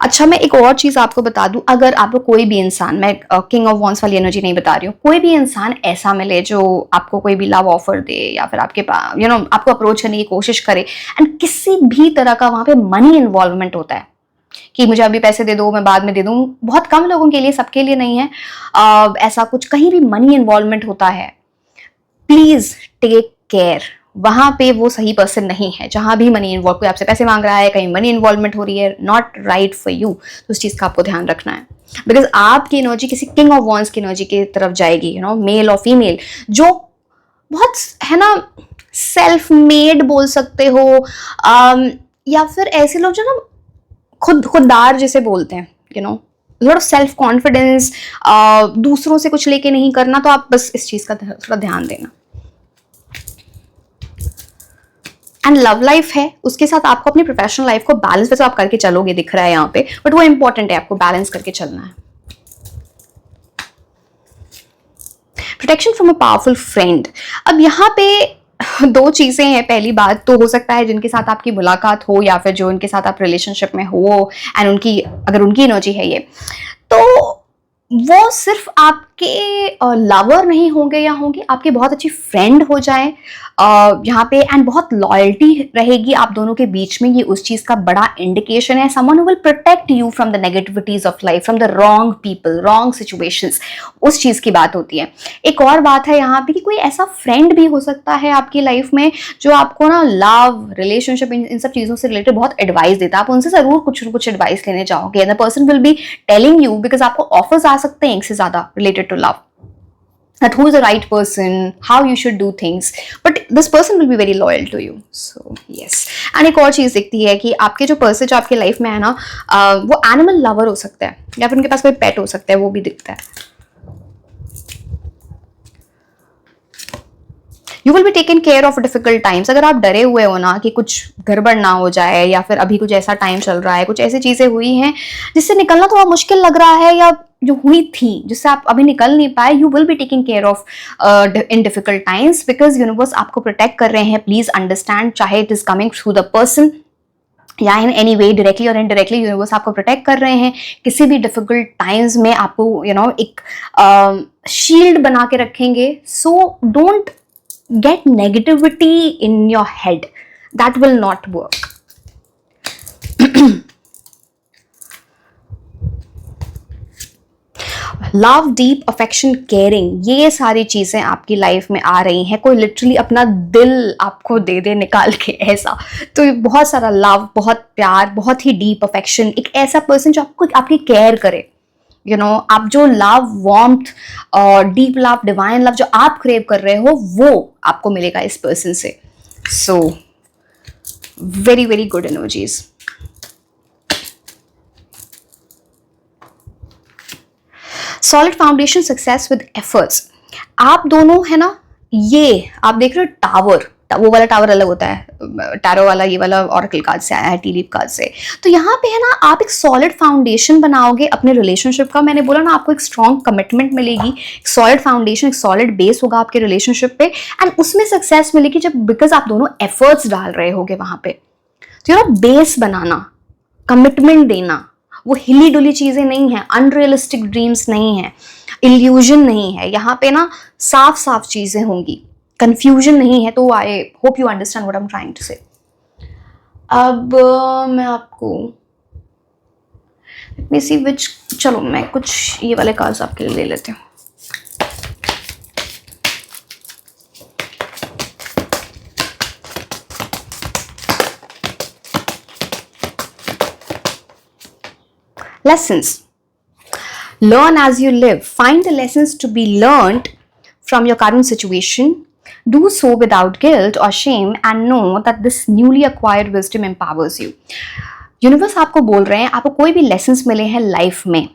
अच्छा, मैं एक और चीज आपको बता दूं, अगर आपको कोई भी इंसान, मैं किंग ऑफ वॉन्ड्स वाली एनर्जी नहीं बता रही हूँ, कोई भी इंसान ऐसा मिले जो आपको कोई भी लव ऑफर दे या फिर आपके पास आपको अप्रोच करने की कोशिश करे एंड किसी भी तरह का वहां पे मनी इन्वॉल्वमेंट होता है कि मुझे अभी पैसे दे दो, मैं बाद में दे दूं. बहुत कम लोगों के लिए, सबके लिए नहीं है. ऐसा कुछ कहीं भी मनी इन्वॉल्वमेंट होता है, प्लीज टेक केयर. वहां पे वो सही पर्सन नहीं है. जहां भी मनी इन्वॉल्व, कोई आपसे पैसे मांग रहा है, कहीं मनी इन्वॉल्वमेंट हो रही है, नॉट राइट फॉर यू. तो उस चीज का आपको ध्यान रखना है, बिकॉज आपकी एनर्जी किसी किंग ऑफ वॉन्ड्स की एनर्जी की तरफ जाएगी, मेल और फीमेल, जो बहुत है ना सेल्फ मेड बोल सकते हो, या फिर ऐसे लोग जो ना खुददार जिसे बोलते हैं, थोड़ा सेल्फ कॉन्फिडेंस, दूसरों से कुछ लेके नहीं करना. तो आप बस इस चीज का थोड़ा ध्यान देना. एंड लव लाइफ है, उसके साथ आपको अपनी प्रोफेशनल लाइफ को बैलेंस वैसे आप करके चलोगे, दिख रहा है यहाँ पे, बट वो इंपॉर्टेंट है, आपको बैलेंस करके चलना है. Protection from a powerful friend. अब यहाँ पे दो चीजें हैं. पहली बात तो हो सकता है जिनके साथ आपकी मुलाकात हो या फिर जो उनके साथ आप रिलेशनशिप में हो एंड अगर उनकी एनर्जी है ये, तो वो सिर्फ आपके लवर नहीं होंगे या होंगे, आपके बहुत अच्छी फ्रेंड हो जाए यहाँ पे, एंड बहुत लॉयल्टी रहेगी आप दोनों के बीच में. ये उस चीज का बड़ा इंडिकेशन है. Someone who will protect you from the negativities of life, from the wrong people, wrong situations. उस चीज की बात होती है. एक और बात है यहाँ पे कि कोई ऐसा फ्रेंड भी हो सकता है आपकी लाइफ में जो आपको ना लव, रिलेशनशिप, इन सब चीजों से रिलेटेड बहुत एडवाइस देता है. आप उनसे जरूर कुछ न कुछ एडवाइस लेने जाओगे. The person will be telling you, because आपको ऑफर्स आ सकते हैं एक से ज्यादा related to love, that who is the right person, how you should do things, but this person will be very loyal to you. So yes. and एक और चीज दिखती है कि आपके जो पर्सन जो आपके लाइफ में है ना, वो एनिमल लवर हो सकता है या फिर उनके पास कोई पेट हो सकता है, वो भी दिखता है. You will B taken care of difficult times. अगर आप डरे हुए हो ना कि कुछ गड़बड़ ना हो जाए या फिर अभी कुछ ऐसा टाइम चल रहा है, कुछ ऐसी चीजें हुई हैं जिससे निकलना थोड़ा मुश्किल लग रहा है, या जो हुई थी जिससे आप अभी निकल नहीं पाए, you will be taking care of in difficult times, because universe आपको प्रोटेक्ट कर रहे हैं. प्लीज अंडरस्टैंड, चाहे it is coming through the person या इन एनी वे, डायरेक्टली और इनडायरेक्टली, यूनिवर्स आपको प्रोटेक्ट कर रहे हैं. किसी भी डिफिकल्ट टाइम्स में आपको एक शील्ड बना के रखेंगे. So don't get negativity in your head. That will not work. Love, deep affection, caring, ये सारी चीजें आपकी लाइफ में आ रही हैं. कोई लिटरली अपना दिल आपको दे दे निकाल के ऐसा. तो बहुत सारा लव, बहुत प्यार, बहुत ही डीप अफेक्शन, एक ऐसा पर्सन जो आपकी केयर करे. आप जो लव, वार्मथ और डीप लव, डिवाइन लव जो आप क्रेव कर रहे हो, वो आपको मिलेगा इस पर्सन से. So very very good energies. Solid foundation, success with efforts. आप दोनों है ना, ये आप देख रहे हो टावर, वो वाला टावर अलग होता है, टैरो वाला, ये वाला ऑरेकल कार्ड से आया है, टी लीफ कार्ड से. तो यहाँ पे है ना, आप एक सॉलिड फाउंडेशन बनाओगे अपने रिलेशनशिप का. मैंने बोला ना, आपको एक स्ट्रॉन्ग कमिटमेंट मिलेगी, एक सॉलिड फाउंडेशन, एक सॉलिड बेस होगा आपके रिलेशनशिप पे, एंड उसमें सक्सेस मिलेगी जब, बिकॉज आप दोनों एफर्ट्स डाल रहे होगे वहां पे. तो बेस बनाना, कमिटमेंट देना, वो हिली डुली चीजें नहीं है, अनरियलिस्टिक ड्रीम्स नहीं है, इल्यूजन नहीं है. यहाँ पे ना साफ साफ चीजें होंगी, कंफ्यूजन नहीं है. तो I hope you understand what I am trying to say. अब मैं आपको लेट मी सी विच, चलो मैं कुछ ये वाले कार्ड्स आपके लिए ले लेती हूँ. Lessons. Learn as you live. Find the lessons to be learned from your current situation. Do so without guilt or shame and know that this newly acquired wisdom empowers you. Universe आपको बोल रहे हैं, आपको कोई भी lessons मिले हैं life में,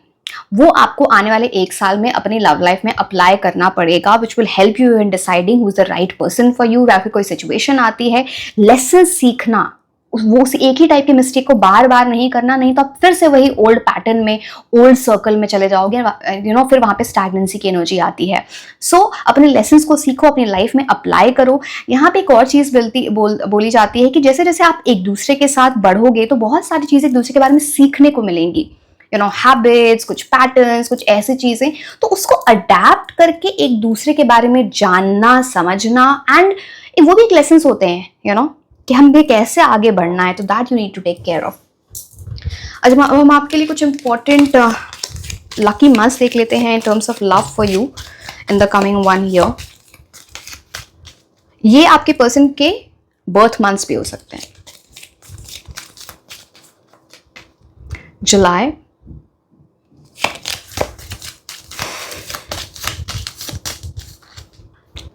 वो आपको आने वाले 1 साल में अपनी लव लाइफ में अप्लाई करना पड़ेगा, which will help you in deciding who is the right person for you. या फिर कोई सिचुएशन आती है, लेसन सीखना, वो एक ही टाइप की मिस्टेक को बार बार नहीं करना, नहीं तो आप फिर से वही ओल्ड पैटर्न में, ओल्ड सर्कल में चले जाओगे, फिर वहां पे स्टैग्नेंसी की एनर्जी आती है। सो अपने लेसन्स को सीखो, अपनी लाइफ में अप्लाई करो। यहाँ पे एक और चीज बोली जाती है कि जैसे जैसे आप एक दूसरे के साथ बढ़ोगे तो बहुत सारी चीजें एक दूसरे के बारे में सीखने को मिलेंगी, हैबिट्स, कुछ पैटर्न्स, कुछ ऐसी चीजें, तो उसको अडेप्ट करके एक दूसरे के बारे में जानना, समझना, एंड वो भी एक लेसन्स होते हैं, कि हम भी कैसे आगे बढ़ना है, तो that you need to take care of. आज हम आपके लिए कुछ इंपॉर्टेंट लकी मंथ्स देख लेते हैं इन terms of love for you in the coming 1 year. ये आपके पर्सन के बर्थ मंथ्स भी हो सकते हैं। जुलाई,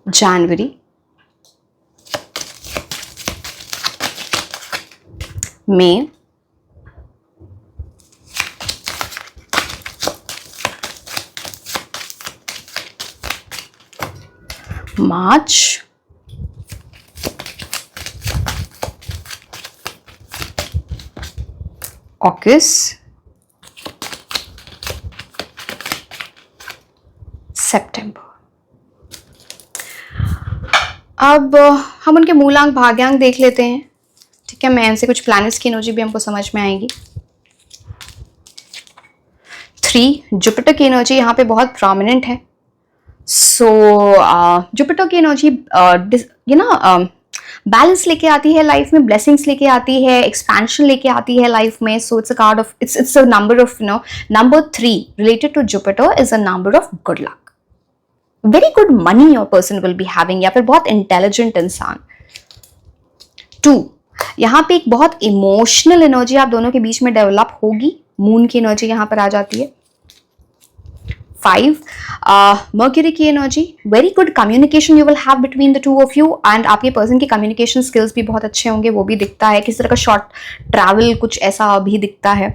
जनवरी, मई, मार्च, अगस्त, सितंबर। अब हम उनके मूलांक भाग्यांक देख लेते हैं। ठीक है, मैं इनसे कुछ प्लैनेट्स की एनर्जी भी हमको समझ में आएगी। 3, जुपिटर की एनर्जी यहाँ पे बहुत प्रोमिनेंट है। सो जुपिटर की एनर्जी बैलेंस लेके आती है लाइफ में, ब्लेसिंग्स लेके आती है, एक्सपेंशन लेके आती है लाइफ में। So it's a card of, it's a number of, number 3 related to Jupiter is a number of good luck, very good money your person will be having, या फिर बहुत इंटेलिजेंट इंसान। 2, यहाँ पे एक बहुत इमोशनल एनर्जी आप दोनों के बीच में डेवलप होगी, मून की एनर्जी यहाँ पर आ जाती है। 5, मर्क्यूरी की energy, very good communication you will have between the two of you, and आपके पर्सन के कम्युनिकेशन स्किल्स भी बहुत अच्छे होंगे, वो भी दिखता है। किसी तरह का शॉर्ट ट्रैवल कुछ ऐसा भी दिखता है।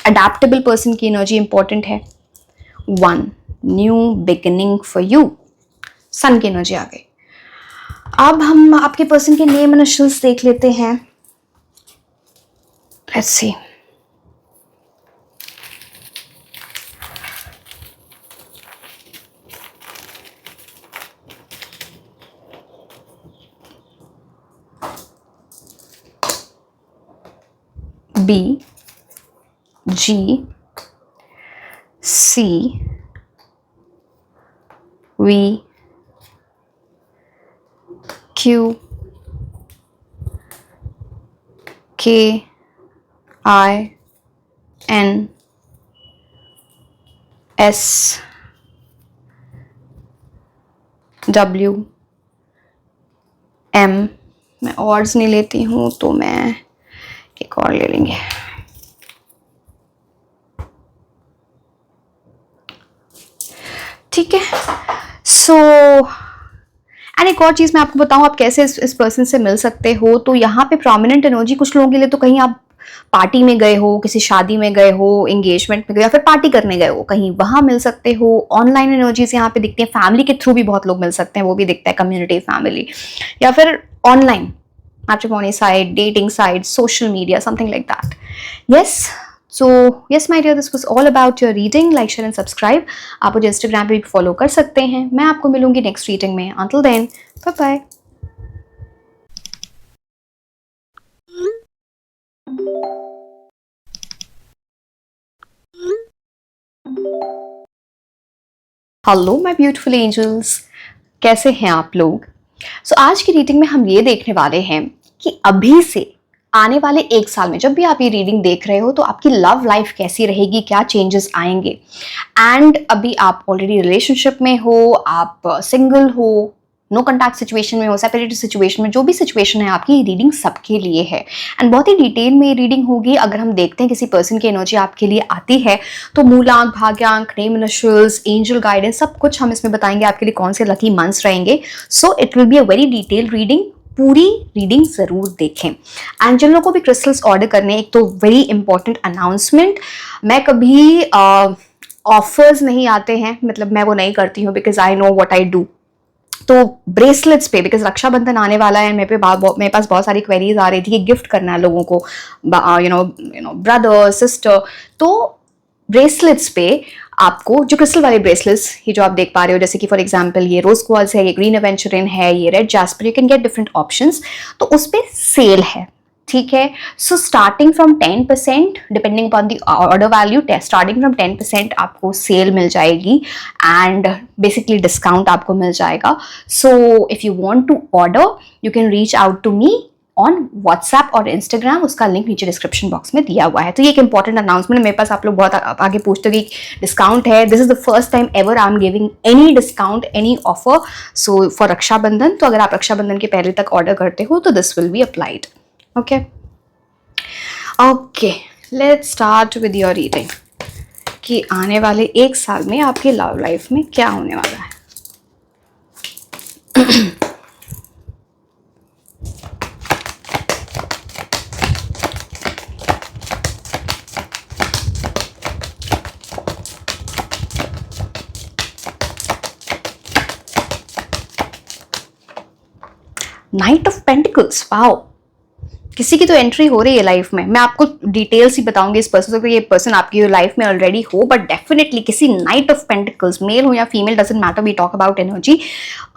अडेप्टेबल पर्सन की एनर्जी इंपॉर्टेंट है। 1, न्यू बिगिनिंग फॉर यू, सन की एनर्जी आ गई। अब हम आपके पर्सन के नेम इनिशियल्स देख लेते हैं। Let's see. B, G, C, V, Q, K, I, N, S, W, M। मैं ऑर्ड्स नहीं लेती हूँ तो मैं एक और ले लेंगे। ठीक है, सो एंड एक और चीज मैं आपको बताऊं आप कैसे इस पर्सन से मिल सकते हो। तो यहाँ पे प्रोमिनेंट एनर्जी कुछ लोगों के लिए तो कहीं आप पार्टी में गए हो, किसी शादी में गए हो, एंगेजमेंट में गए, या फिर पार्टी करने गए हो, कहीं वहां मिल सकते हो। ऑनलाइन एनर्जीज यहाँ पे दिखती है, फैमिली के थ्रू भी बहुत लोग मिल सकते हैं, वो भी दिखता है, कम्युनिटी, फैमिली, या फिर online matrimony site, dating site, social media, something like that. Yes, so yes my dear, this was all about your reading. Like, share and subscribe. आप मुझे Instagram पे भी फॉलो कर सकते हैं। मैं आपको मिलूंगी नेक्स्ट रीडिंग में। Until then, bye bye. Hello my beautiful angels, कैसे हैं आप लोग? सो आज की रीडिंग में हम ये देखने वाले हैं कि अभी से आने वाले 1 साल में जब भी आप ये रीडिंग देख रहे हो तो आपकी लव लाइफ कैसी रहेगी, क्या चेंजेस आएंगे। एंड अभी आप ऑलरेडी रिलेशनशिप में हो, आप सिंगल हो, नो कॉन्टैक्ट सिचुएशन में हो, सेपरेटेड सिचुएशन में, जो भी सिचुएशन है आपकी, ये रीडिंग सबके लिए है एंड बहुत ही डिटेल में ये रीडिंग होगी। अगर हम देखते हैं किसी पर्सन की एनर्जी आपके लिए आती है तो मूलांक, भाग्यांक, नेम इनिशियल्स, एंजल गाइडेंस, सब कुछ हम इसमें बताएंगे आपके लिए कौन से लकी मंथ्स रहेंगे। So it will be a very detail reading. पूरी रीडिंग जरूर देखें। एंड जिन लोगों को भी क्रिस्टल्स ऑर्डर करने, एक तो वेरी इंपॉर्टेंट अनाउंसमेंट, मैं कभी ऑफर्स नहीं आते हैं, मतलब मैं वो नहीं करती हूँ, because I know what I do. तो ब्रेसलेट्स पे, बिकॉज रक्षाबंधन आने वाला है, मेरे पास बहुत सारी क्वेरीज आ रही थी कि गिफ्ट करना है लोगों को, यू नो ब्रदर सिस्टर, तो ब्रेसलेट्स पे आपको जो क्रिस्टल वाले ब्रेसलेट्स, ये जो आप देख पा रहे हो, जैसे कि फॉर एग्जांपल ये रोज क्वार्ट्ज है, ये ग्रीन एवेंचुरिन है, ये red jasper, you can get different options, तो उस पे सेल है, ठीक है। So starting from 10%, depending upon the order value, starting from 10% आपको सेल मिल जाएगी एंड बेसिकली डिस्काउंट आपको मिल जाएगा। So if you want to order, you can reach out to me on WhatsApp और इंस्टाग्राम, उसका लिंक नीचे डिस्क्रिप्शन बॉक्स में दिया हुआ है। तो ये एक इंपॉर्टेंट अनाउंसमेंट है। मेरे पास आप लोग बहुत आगे पूछते हो कि डिस्काउंट है, this is the first time ever I am giving any discount, any offer, so for Rakshabandhan. तो अगर आप रक्षाबंधन के पहले तक ऑर्डर करते हो तो this will be applied. Okay okay, let's start with your reading कि आने वाले एक साल में आपकी लव लाइफ में क्या होने वाला है। नाइट ऑफ पेंटिकल्स, वाओ, किसी की तो एंट्री हो रही है लाइफ में। मैं आपको डिटेल्स ही बताऊंगी इस पर्सन को, ये पर्सन आपकी लाइफ में ऑलरेडी हो, बट डेफिनेटली किसी नाइट ऑफ पेंटिकल्स, मेल हो या female, doesn't matter, we talk about energy.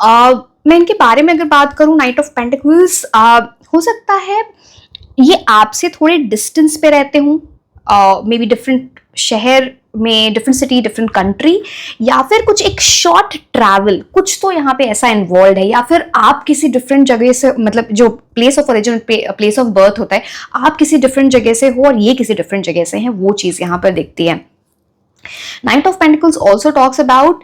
मैं इनके बारे में अगर बात करूं, नाइट ऑफ पेंटिकल्स, हो सकता है ये आपसे थोड़े डिस्टेंस पे रहते हों, मे बी डिफरेंट शहर में, डिफरेंट सिटी, डिफरेंट कंट्री, या फिर कुछ एक शॉर्ट ट्रैवल, कुछ तो यहाँ पे ऐसा इन्वॉल्व है, या फिर आप किसी डिफरेंट जगह से, मतलब जो place of origin, place of birth होता है, आप किसी डिफरेंट जगह से हो और ये किसी डिफरेंट जगह से हैं, वो चीज यहाँ पर दिखती है। Night of pentacles also talks about,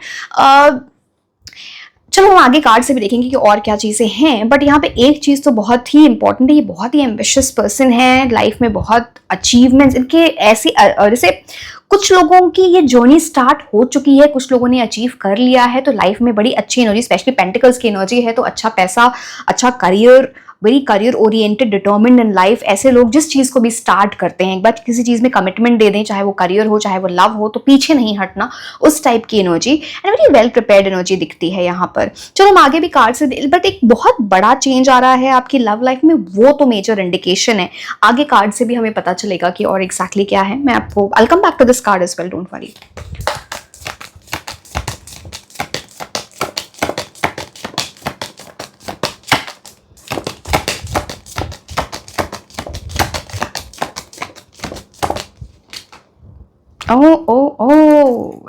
चलो हम आगे कार्ड से भी देखेंगे कि और क्या चीज़ें हैं, बट यहाँ पे एक चीज़ तो बहुत ही इंपॉर्टेंट है, ये बहुत ही एम्बिशियस पर्सन है, लाइफ में बहुत अचीवमेंट्स इनके ऐसी, जैसे कुछ लोगों की ये जर्नी स्टार्ट हो चुकी है, कुछ लोगों ने अचीव कर लिया है, तो लाइफ में बड़ी अच्छी एनर्जी, स्पेशली पेंटिकल्स की एनर्जी है, तो अच्छा पैसा, अच्छा career, very career oriented, determined in life. ऐसे लोग जिस चीज़ को भी स्टार्ट करते हैं, एक बार किसी चीज़ में कमिटमेंट दे दें, चाहे वो करियर हो, चाहे वो लव हो, तो पीछे नहीं हटना, उस टाइप की energy and very well prepared energy दिखती है यहाँ पर। चलो हम आगे भी कार्ड से, बट एक बहुत बड़ा चेंज आ रहा है आपकी लव लाइफ में, वो तो मेजर इंडिकेशन है। आगे कार्ड से भी हमें पता चलेगा कि और एग्जैक्टली क्या है। मैं आपको, I will come back to this card as well, don't worry. Oh,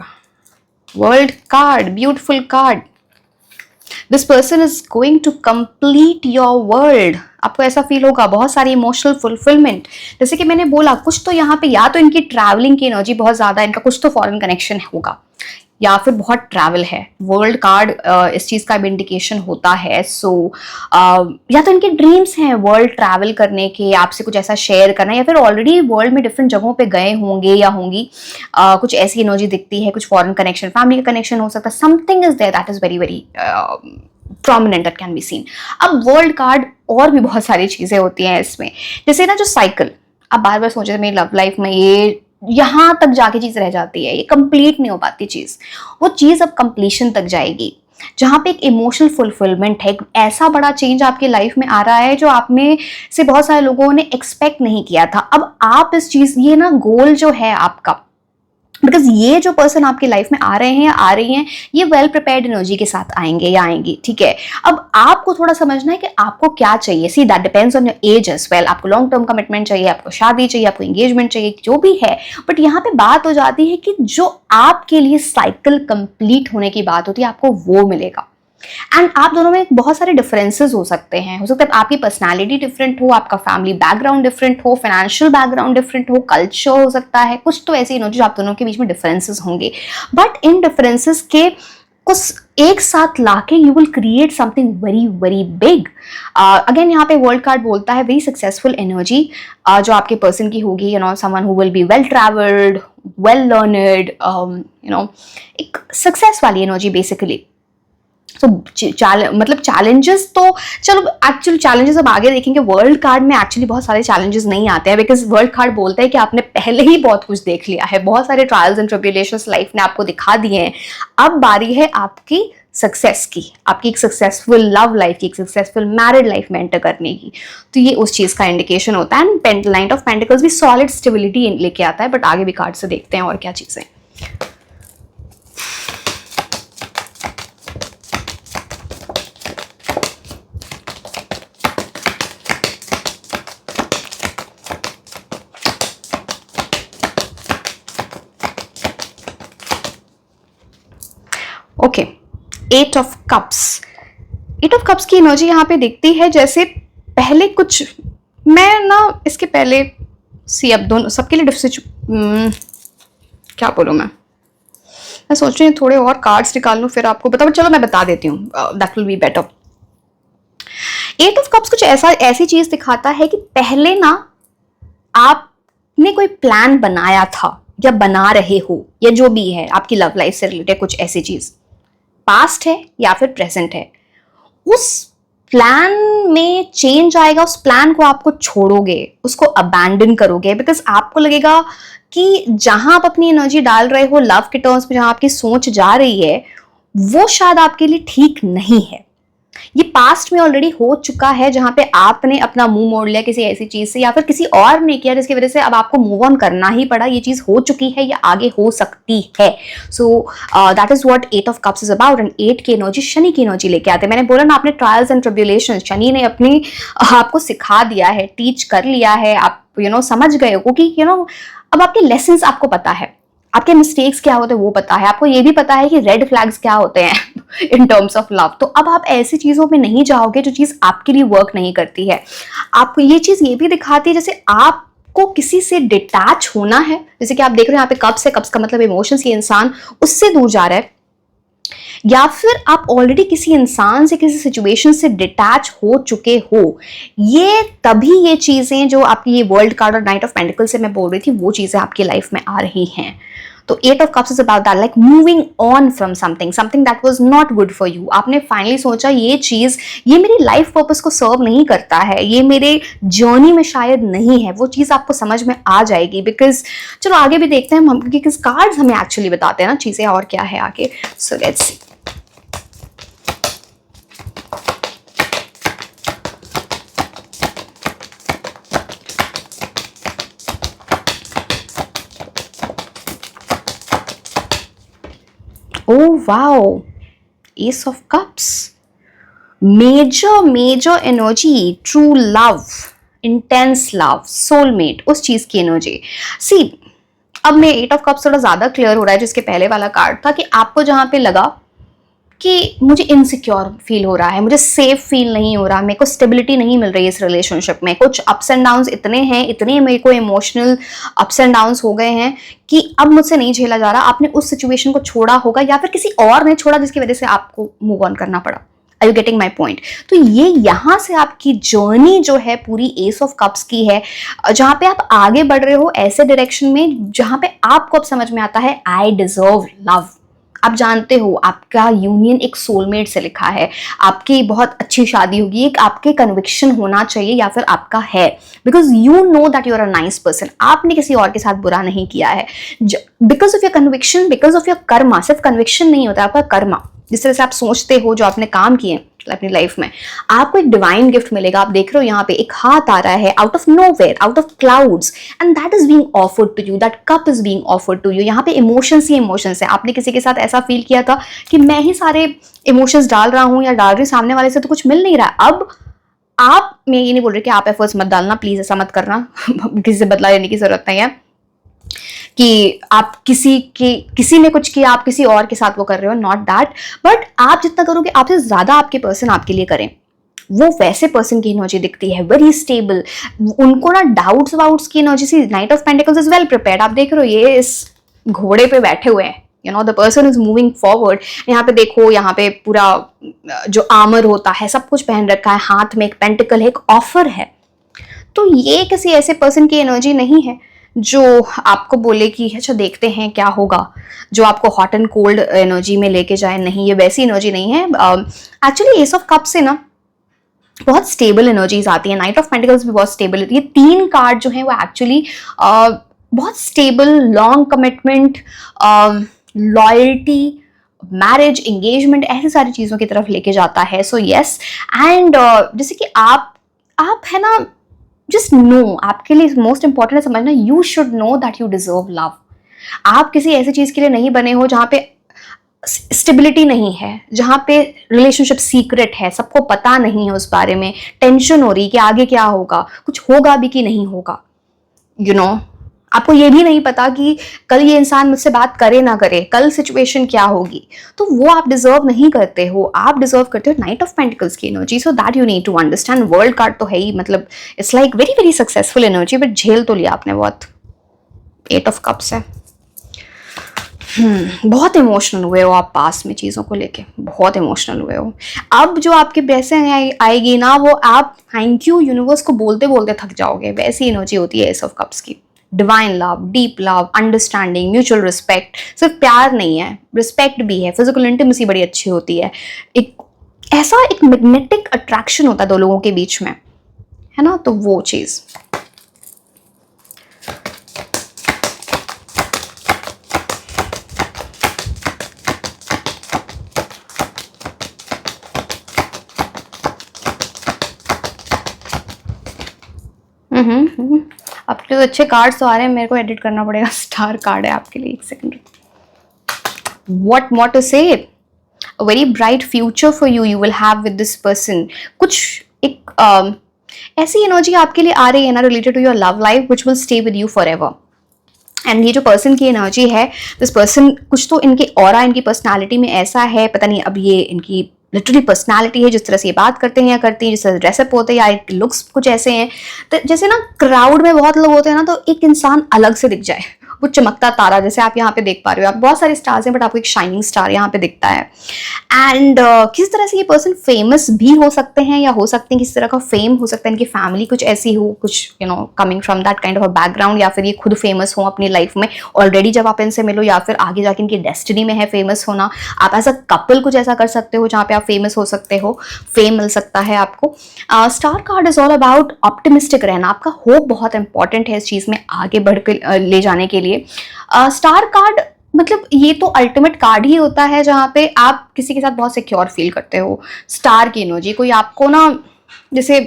world card, beautiful card. This person is going to complete your world. आपको ऐसा फील होगा, बहुत सारी इमोशनल फुलफिलमेंट, जैसे कि मैंने बोला, कुछ तो यहाँ पे या तो इनकी ट्रैवलिंग की एनर्जी बहुत ज्यादा है, इनका कुछ तो फॉरेन कनेक्शन होगा, या फिर बहुत ट्रैवल है। वर्ल्ड कार्ड इस चीज का भी इंडिकेशन होता है। सो या तो इनके ड्रीम्स हैं वर्ल्ड ट्रैवल करने के, आपसे कुछ ऐसा शेयर करना, या फिर ऑलरेडी वर्ल्ड में डिफरेंट जगहों पे गए होंगे या होंगी, कुछ ऐसी एनर्जी दिखती है, कुछ फॉरेन कनेक्शन, फैमिली का कनेक्शन हो सकता है, something is there that is very very prominent, that can be seen. अब वर्ल्ड कार्ड और भी बहुत सारी चीजें होती हैं इसमें, जैसे ना जो साइकिल, आप बार बार सोच रहे मेरी लव लाइफ में ये यहां तक जाके चीज रह जाती है, ये कंप्लीट नहीं हो पाती चीज, वो चीज अब कंप्लीशन तक जाएगी, जहां पे एक इमोशनल फुलफिलमेंट है, एक ऐसा बड़ा चेंज आपकी लाइफ में आ रहा है जो आप में से बहुत सारे लोगों ने एक्सपेक्ट नहीं किया था। अब आप इस चीज, ये ना गोल जो है आपका, बिकॉज ये जो पर्सन आपकी लाइफ में आ रहे हैं या आ रही हैं, ये वेल प्रिपेयर्ड एनर्जी के साथ आएंगे या आएंगी, ठीक है। अब आपको थोड़ा समझना है कि आपको क्या चाहिए। See that depends on your age as well. आपको लॉन्ग टर्म कमिटमेंट चाहिए, आपको शादी चाहिए, आपको एंगेजमेंट चाहिए, जो भी है, बट यहाँ पे बात हो जाती है कि जो आपके लिए साइकिल कंप्लीट होने की बात होती है, आपको वो मिलेगा। एंड आप दोनों में बहुत सारे डिफरेंसेस हो सकते हैं, हो सकता है आपकी पर्सनालिटी डिफरेंट हो, आपका फैमिली बैकग्राउंड डिफरेंट हो, फाइनेंशियल बैकग्राउंड डिफरेंट हो, कल्चर हो सकता है, कुछ तो ऐसी एनर्जी आप दोनों के बीच में डिफरेंसेस होंगे, बट इन डिफरेंसेस के कुछ एक साथ लाके you will create something very very big. Again यहाँ पे वर्ल्ड कार्ड बोलता है वेरी सक्सेसफुल एनर्जी जो आपके पर्सन की होगी, you know someone who will be well travelled, well learned, you know एक सक्सेस वाली एनर्जी बेसिकली। तो मतलब चैलेंजेस तो चलो एक्चुअली चैलेंजेस अब आगे देखेंगे। वर्ल्ड कार्ड में एक्चुअली बहुत सारे चैलेंजेस नहीं आते हैं, बिकॉज वर्ल्ड कार्ड बोलता है कि आपने पहले ही बहुत कुछ देख लिया है, बहुत सारे ट्रायल्स एंड ट्रिब्यूलेशंस लाइफ ने आपको दिखा दिए हैं। अब बारी है आपकी सक्सेस की, आपकी एक सक्सेसफुल लव लाइफ की, एक सक्सेसफुल मैरिड लाइफ में एंटर करने की। तो ये उस चीज का इंडिकेशन होता है। एंड नाइट ऑफ पेंटिकल्स भी सॉलिड स्टेबिलिटी लेके आता है, बट आगे भी कार्ड से देखते हैं और क्या चीजें। Okay, eight of cups. Eight of cups की एनर्जी यहाँ पे दिखती है जैसे पहले कुछ, मैं ना इसके पहले सी अब दोनों सबके लिए क्या बोलूँ मैं सोच रही हूँ थोड़े और कार्ड्स निकाल लूँ फिर आपको बता, चलो मैं बता देती हूँ, that will be better. Eight of cups कुछ ऐसी चीज दिखाता है कि पहले ना आपने कोई प्लान बनाया था या बना रहे हो, या जो भी है आपकी लव लाइफ से रिलेटेड कुछ ऐसी चीज, पास्ट है या फिर प्रेजेंट है, उस प्लान में चेंज आएगा, उस प्लान को आपको छोड़ोगे, उसको अबैंडन करोगे, बिकॉज आपको लगेगा कि जहां आप अपनी एनर्जी डाल रहे हो लव के टर्म्स में, जहां आपकी सोच जा रही है वो शायद आपके लिए ठीक नहीं है। ये पास्ट में ऑलरेडी हो चुका है, जहां पे आपने अपना मुंह मोड़ लिया किसी ऐसी चीज से, या फिर किसी और ने किया जिसकी वजह से अब आपको मूव ऑन करना ही पड़ा। ये चीज हो चुकी है या आगे हो सकती है। So that is what eight of cups is about. And eight की एनर्जी शनि की एनर्जी लेके आते हैं। मैंने बोला ना, आपने ट्रायल्स एंड ट्रिब्यूलेशन, शनि ने अपनी आपको सिखा दिया है, टीच कर लिया है, आप समझ गए हो, क्योंकि अब आपके लेसन आपको पता है, आपके मिस्टेक्स क्या होते हैं वो पता है, आपको ये भी पता है कि रेड फ्लैग्स क्या होते हैं इन टर्म्स ऑफ लव। तो अब आप ऐसी चीजों में नहीं जाओगे जो चीज आपके लिए वर्क नहीं करती है। आपको ये चीज ये भी दिखाती है जैसे आपको किसी से डिटैच होना है, जैसे कि आप देख रहे हो यहाँ पे कप्स है, कप्स का मतलब इमोशंस, ये इंसान उससे दूर जा रहा है, या फिर आप ऑलरेडी किसी इंसान से, किसी सिचुएशन से डिटैच हो चुके हो। ये तभी ये चीजें जो आपकी ये वर्ल्ड कार्ड और नाइट ऑफ पेंटिकल से मैं बोल रही थी, वो चीजें आपकी लाइफ में आ रही हैं। तो eight of cups is about that, like moving on from something that was not good for you. आपने फाइनली सोचा ये चीज, ये मेरी लाइफ पर्पस को सर्व नहीं करता है, ये मेरे जर्नी में शायद नहीं है, वो चीज आपको समझ में आ जाएगी। बिकॉज चलो आगे भी देखते हैं हम, क्योंकि कार्ड्स हमें एक्चुअली बताते हैं ना चीजें और क्या है आगे। सो let's C. Oh wow, Ace of Cups, major energy, true love, intense love, soulmate, उस चीज की एनर्जी। सी अब मैं एट ऑफ कप्स थोड़ा ज्यादा क्लियर हो रहा है जिसके पहले वाला कार्ड था, कि आपको जहां पे लगा कि मुझे इनसिक्योर फील हो रहा है, मुझे सेफ फील नहीं हो रहा, मेरे को स्टेबिलिटी नहीं मिल रही है इस रिलेशनशिप में, कुछ अप्स एंड डाउन्स इतने हैं, इतने मेरे को इमोशनल अप्स एंड डाउन्स हो गए हैं कि अब मुझसे नहीं झेला जा रहा। आपने उस सिचुएशन को छोड़ा होगा, या फिर किसी और ने छोड़ा जिसकी वजह से आपको मूव ऑन करना पड़ा। Are you getting my point? तो ये यहाँ से आपकी जर्नी जो है पूरी एस ऑफ कप्स की है, जहां पे आप आगे बढ़ रहे हो ऐसे डायरेक्शन में जहां पे आपको अब समझ में आता है आई डिजर्व लव। आप जानते हो आपका यूनियन एक सोलमेट से लिखा है, आपकी बहुत अच्छी शादी होगी, एक आपके कन्विक्शन होना चाहिए या फिर आपका है, because you know that you are a nice person. आपने किसी और के साथ बुरा नहीं किया है, because of your conviction, because of your karma. सिर्फ कन्विक्शन नहीं होता, आपका कर्मा, जिस तरह से आप सोचते हो, जो आपने काम किए अपनी लाइफ में, आपको एक डिवाइन गिफ्ट मिलेगा। आप देख रहे हो यहाँ पे एक हाथ आ रहा है out of nowhere, out of clouds, and that is being offered to you, that cup is being offered to you. यहाँ पे इमोशंस ही इमोशंस है। आपने किसी के साथ ऐसा फील किया था कि मैं ही सारे इमोशंस डाल रहा हूं या डाल रही, सामने वाले से तो कुछ मिल नहीं रहा है। अब आप, मैं ये नहीं बोल रही कि आप एफर्ट्स मत डालना, प्लीज ऐसा मत करना किसी से बदला लेने की जरूरत नहीं है कि आप किसी ने कुछ किया, आप किसी और के साथ वो कर रहे हो, नॉट दैट। बट आप जितना करोगे, आपसे ज्यादा आपके पर्सन आपके लिए करें, वो वैसे पर्सन की एनर्जी दिखती है, वेरी स्टेबल। उनको ना डाउट्स वाउट्स की energy see, knight of pentacles is well prepared. आप देख रहे हो ये इस घोड़े पे बैठे हुए हैं, you know the person is moving forward. यहाँ पे देखो, यहाँ पे पूरा जो आर्मर होता है सब कुछ पहन रखा है, हाथ में एक पेंटिकल है, एक ऑफर है। तो ये किसी ऐसे पर्सन की एनर्जी नहीं है जो आपको बोले कि अच्छा देखते हैं क्या होगा, जो आपको हॉट एंड कोल्ड एनर्जी में लेके जाए। नहीं, ये वैसी एनर्जी नहीं है। एक्चुअली एस ऑफ कप से ना बहुत स्टेबल एनर्जीज आती है, नाइट ऑफ पेंटिकल्स भी बहुत स्टेबल होती है। 3 कार्ड जो है वो एक्चुअली बहुत stable, long commitment, loyalty, marriage, engagement, ऐसी सारी चीजों की तरफ लेके जाता है। सो यस, एंड जैसे कि आप है ना, जस्ट नो, आपके लिए मोस्ट इंपॉर्टेंट है समझना, you should no that you deserve love. आप किसी ऐसी चीज के लिए नहीं बने हो जहां पे स्टेबिलिटी नहीं है, जहां पे रिलेशनशिप सीक्रेट है, सबको पता नहीं है उस बारे में, टेंशन हो रही कि आगे क्या होगा, कुछ होगा भी कि नहीं होगा। यू नो आपको ये भी नहीं पता कि कल ये इंसान मुझसे बात करे ना करे, कल सिचुएशन क्या होगी। तो वो आप डिजर्व नहीं करते हो। आप डिजर्व करते हो नाइट ऑफ पेंटिकल्स की energy. So that you need to understand. World card तो है ही, मतलब it's like very very successful energy, but झेल तो लिया आपने बहुत। 8 ऑफ कप्स है। बहुत इमोशनल हुए हो आप पास में, चीज़ों को लेके बहुत इमोशनल हुए हो। अब जो आपके पैसे आएगी ना, वो आप थैंक यू यूनिवर्स को बोलते बोलते थक जाओगे। वैसी एनर्जी होती है एस ऑफ कप्स की। Divine love, deep love, understanding, mutual respect. सिर्फ प्यार नहीं है, रिस्पेक्ट भी है। फिजिकल इंटीमेसी बड़ी अच्छी होती है। एक ऐसा एक मैग्नेटिक अट्रैक्शन होता है 2 लोगों के बीच में, है ना। तो वो चीज़। आपके तो अच्छे कार्ड्स तो आ रहे हैं, मेरे को एडिट करना पड़ेगा। स्टार कार्ड है आपके लिए, 1 सेकंड। व्हाट मोर टू से, a very bright future for you you will have with this person. कुछ एक ऐसी एनर्जी आपके लिए आ रही है ना, related to your love life, which will stay with you forever. And ये जो पर्सन की एनर्जी है, दिस पर्सन, कुछ तो इनके ऑरा, इनकी पर्सनालिटी में ऐसा है, पता नहीं अब ये इनकी लिटरली पर्सनालिटी है, जिस तरह से ये बात करते हैं या करती हैं, जिस तरह ड्रेसअप होते हैं या लुक्स कुछ ऐसे हैं। तो जैसे ना क्राउड में बहुत लोग होते हैं ना, तो एक इंसान अलग से दिख जाए, वो चमकता तारा, जैसे आप यहाँ पे देख पा रहे हो। आप बहुत सारे स्टार्स हैं, बट आपको एक शाइनिंग स्टार यहाँ पे दिखता है। एंड किस तरह से ये पर्सन फेमस भी हो सकते हैं, या हो सकते हैं किस तरह का फेम हो सकता है, इनकी फैमिली कुछ ऐसी हो, कुछ you know coming from that kind of a background, या फिर ये खुद फेमस हो अपनी लाइफ में ऑलरेडी जब आप इनसे मिलो, या फिर आगे जाके इनकी डेस्टिनी में है फेमस होना। आप एज अ कपल कुछ ऐसा कर सकते हो जहाँ पे आप फेमस हो सकते हो, फेम मिल सकता है आपको। Star card is all about optimistic रहना। आपका होप बहुत इंपॉर्टेंट है इस चीज में आगे बढ़ कर ले जाने के लिए। स्टार कार्ड मतलब ये तो अल्टीमेट कार्ड ही होता है जहाँ पे आप किसी के साथ बहुत सिक्योर फील करते हो। स्टार की एनर्जी, कोई आपको ना, जैसे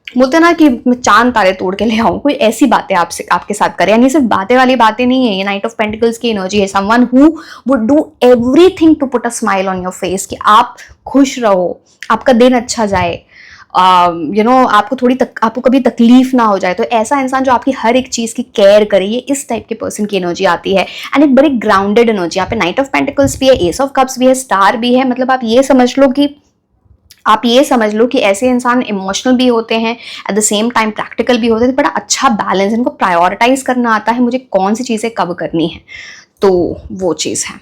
बोलते हैं ना कि मैं चांद तारे तोड़ के ले आऊं, कोई ऐसी बातें आपसे आपके साथ करे। यानी सिर्फ बातें वाली बातें नहीं है, ये नाइट ऑफ पेंटिकल्स की एनर्जी है। Someone who would do everything to put a smile on your face, कि आप खुश रहो, आपका दिन अच्छा जाए, यू नो आपको कभी तकलीफ ना हो जाए। तो ऐसा इंसान जो आपकी हर एक चीज की केयर करे, ये इस टाइप के पर्सन की एनर्जी आती है। एंड एक बड़ी ग्राउंडेड एनर्जी। यहाँ पे नाइट ऑफ पेंटिकल्स भी है, एस ऑफ कप्स भी है, स्टार भी है। मतलब आप ये समझ लो कि ऐसे इंसान इमोशनल भी होते हैं, eight the same time practical भी होते हैं। बड़ा अच्छा बैलेंस, इनको प्रायोरिटाइज करना आता है, मुझे कौन सी चीजें कब करनी है, तो वो चीज है।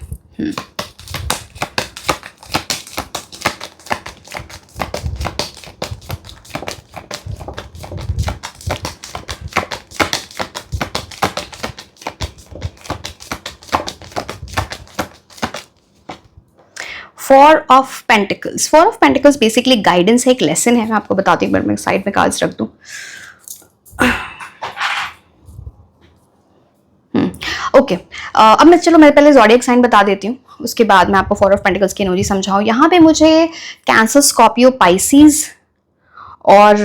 4 of pentacles. 4 of pentacles basically guidance है, एक लेसन है। मैं आपको बताती हूँ, मैं साइड में कार्ड्स रख दूँ। ओके, अब मैं चलो मैं पहले ज़ोडिएक साइन बता देती हूँ, उसके बाद मैं आपको 4 ऑफ पेंटिकल्स की एनर्जी समझाऊँ। यहाँ पे मुझे कैंसर, स्कॉर्पियो, पाइसिस और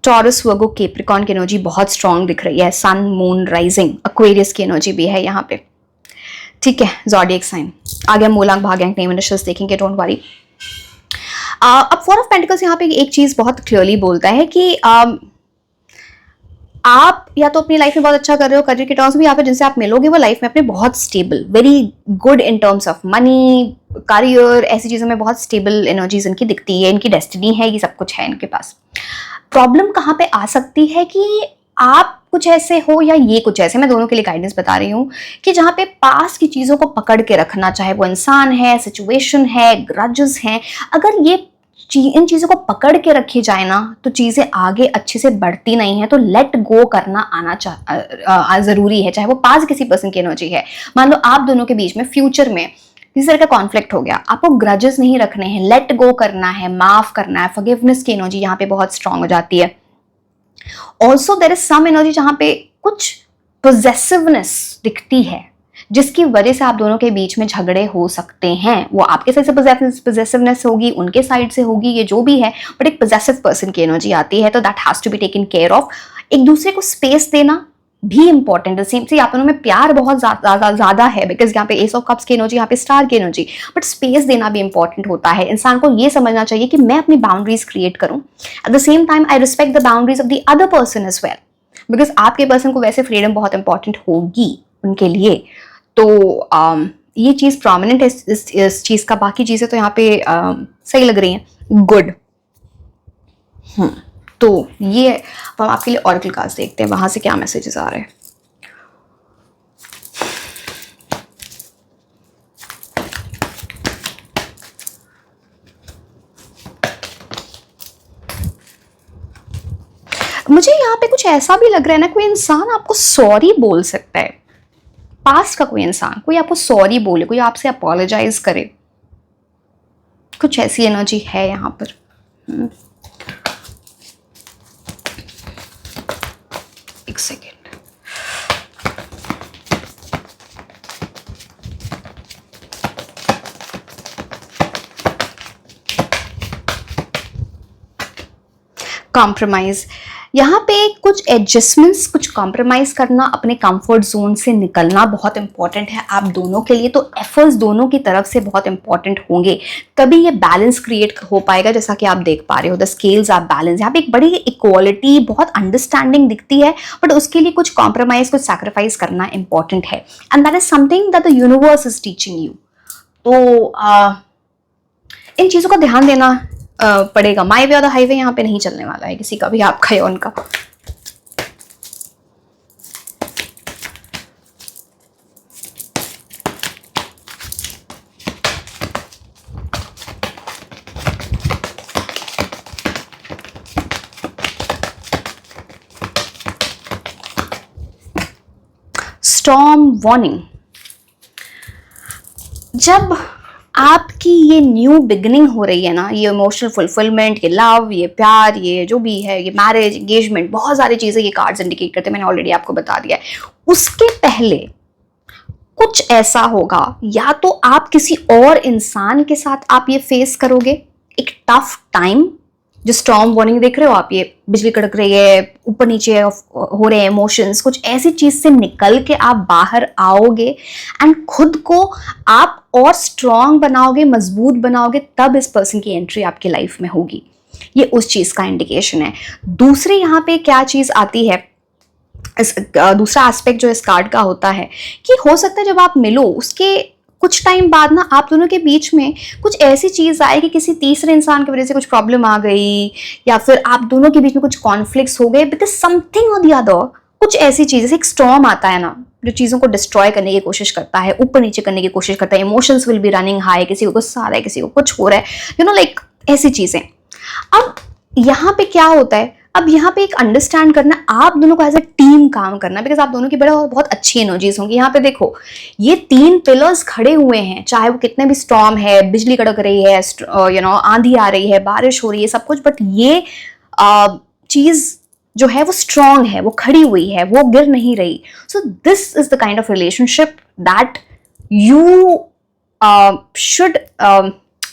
टॉरस, वर्गो, कैप्रिकॉर्न की एनर्जी बहुत स्ट्रांग दिख रही है। सन, मून, राइजिंग, एक्वेरियस की एनर्जी भी है यहाँ पे। ठीक है, ज़ोडिएक साइन आ गया। मूलांक, भाग्यांक, नेम इनिशियल्स देखेंगे, डोंट वरी। अब 4 ऑफ पेंटिकल्स यहाँ पे एक चीज बहुत क्लियरली बोलता है कि आप या तो अपनी लाइफ में बहुत अच्छा कर रहे हो, करियर के टर्म्स में, या फिर जिनसे आप मिलोगे वो लाइफ में अपने बहुत stable, very good in terms of money, career, ऐसी चीजों में बहुत स्टेबल एनर्जीज इनकी दिखती है। इनकी डेस्टिनी है, ये सब कुछ है इनके पास। प्रॉब्लम कहाँ पे आ सकती है कि आप कुछ ऐसे हो या ये कुछ ऐसे, मैं दोनों के लिए गाइडेंस बता रही हूँ कि जहाँ पे पास की चीजों को पकड़ के रखना, चाहे वो इंसान है, सिचुएशन है, ग्रजेस हैं, अगर ये इन चीजों को पकड़ के रखी जाए ना तो चीजें आगे अच्छे से बढ़ती नहीं है। तो लेट गो करना आना जरूरी है, चाहे वो पास किसी पर्सन की एनर्जी है। मान लो आप दोनों के बीच में फ्यूचर में किसी तरह का कॉन्फ्लिक्ट हो गया, आपको ग्रजेस नहीं रखने हैं, लेट गो करना है, माफ करना है, फॉरगिवनेस की एनर्जी यहाँ पे बहुत स्ट्रांग हो जाती है। Also there is some energy जहां पे कुछ पोजेसिवनेस दिखती है, जिसकी वजह से आप दोनों के बीच में झगड़े हो सकते हैं। वो आपके साइड से पोजेसिवनेस होगी, उनके साइड से होगी, ये जो भी है, बट एक पोजेसिव पर्सन की एनर्जी आती है, तो that has to be taken care of. एक दूसरे को स्पेस देना भी इंपॉर्टेंट है। सेम से आप दोनों में प्यार बहुत ज्यादा है, बिकॉज यहाँ पे एस ऑफ कप्स की एनर्जी, यहाँ पे स्टार की एनर्जी, बट स्पेस देना भी इंपॉर्टेंट होता है। इंसान को ये समझना चाहिए कि मैं अपनी बाउंड्रीज क्रिएट करूं, at the same time I respect the boundaries of the other person as well, because आपके पर्सन को वैसे फ्रीडम बहुत इंपॉर्टेंट होगी उनके लिए। तो ये चीज प्रोमिनेंट है इस चीज का। बाकी चीजें तो यहाँ पे सही लग रही हैं, गुड। तो ये हम आपके लिए ऑरेकल कार्ड्स देखते हैं, वहां से क्या मैसेजेस आ रहे हैं। मुझे यहाँ पे कुछ ऐसा भी लग रहा है ना, कोई इंसान आपको सॉरी बोल सकता है, पास का कोई इंसान, कोई आपको सॉरी बोले, कोई आपसे अपोलोजाइज करे, कुछ ऐसी एनर्जी है यहाँ पर। एक सेकेंड, कॉम्प्रोमाइज, यहाँ पे कुछ एडजस्टमेंट्स, कुछ कॉम्प्रोमाइज करना, अपने कंफर्ट जोन से निकलना बहुत इंपॉर्टेंट है आप दोनों के लिए। तो एफर्ट्स दोनों की तरफ से बहुत इंपॉर्टेंट होंगे, तभी ये बैलेंस क्रिएट हो पाएगा। जैसा कि आप देख पा रहे हो, द स्केल्स आर बैलेंस। यहाँ पे एक बड़ी इक्वालिटी, बहुत अंडरस्टैंडिंग दिखती है, बट उसके लिए कुछ कॉम्प्रोमाइज, कुछ सैक्रिफाइस करना इंपॉर्टेंट है, and that is something that the universe is teaching you. तो इन चीजों का ध्यान देना पड़ेगा। माई वे और द हाईवे यहाँ पे नहीं चलने वाला है किसी का भी, आपका या उनका। स्टॉर्म वार्निंग, जब आपकी ये न्यू बिगिनिंग हो रही है ना, ये इमोशनल फुलफिलमेंट, ये लव, ये प्यार, ये जो भी है, ये मैरिज, एंगेजमेंट, बहुत सारी चीजें ये कार्ड्स इंडिकेट करते हैं, मैंने ऑलरेडी आपको बता दिया है। उसके पहले कुछ ऐसा होगा, या तो आप किसी और इंसान के साथ आप ये फेस करोगे, एक टफ टाइम, जो स्टॉर्म वार्निंग देख रहे हो आप, ये बिजली कड़क रही है, ऊपर नीचे हो रहे हैं इमोशंस, कुछ ऐसी चीज से निकल के आप बाहर आओगे एंड खुद को आप और स्ट्रांग बनाओगे, मजबूत बनाओगे, तब इस पर्सन की एंट्री आपकी लाइफ में होगी। ये उस चीज का इंडिकेशन है। दूसरी यहाँ पे क्या चीज आती है, दूसरा एस्पेक्ट जो इस कार्ड का होता है कि हो सकता है जब आप मिलो उसके कुछ टाइम बाद ना आप दोनों के बीच में कुछ ऐसी चीज आए कि किसी तीसरे इंसान की वजह से कुछ प्रॉब्लम आ गई, या फिर आप दोनों के बीच में कुछ कॉन्फ्लिक्ट्स हो गए बिकॉज समथिंग और द अदर। कुछ ऐसी चीज, जैसे एक स्टॉर्म आता है ना, जो चीजों को डिस्ट्रॉय करने की कोशिश करता है, ऊपर नीचे करने की कोशिश करता है, emotions will B running high, किसी को गुस्सा आ रहा है, किसी को कुछ हो रहा है, यू नो लाइक ऐसी चीजें। अब यहाँ पे क्या होता है, अब यहाँ पे एक अंडरस्टैंड करना, आप दोनों को एज ए टीम काम करना, बिकॉज आप दोनों की बड़ा बहुत अच्छी एनर्जीज होंगी। यहाँ पे देखो, ये 3 पिलर्स खड़े हुए हैं, चाहे वो कितने भी स्टॉर्म है, बिजली कड़क रही है, यू नो आंधी आ रही है, बारिश हो रही है, सब कुछ, बट ये चीज जो है वो स्ट्रांग है, वो खड़ी हुई है, वो गिर नहीं रही। So this is the kind of relationship that you should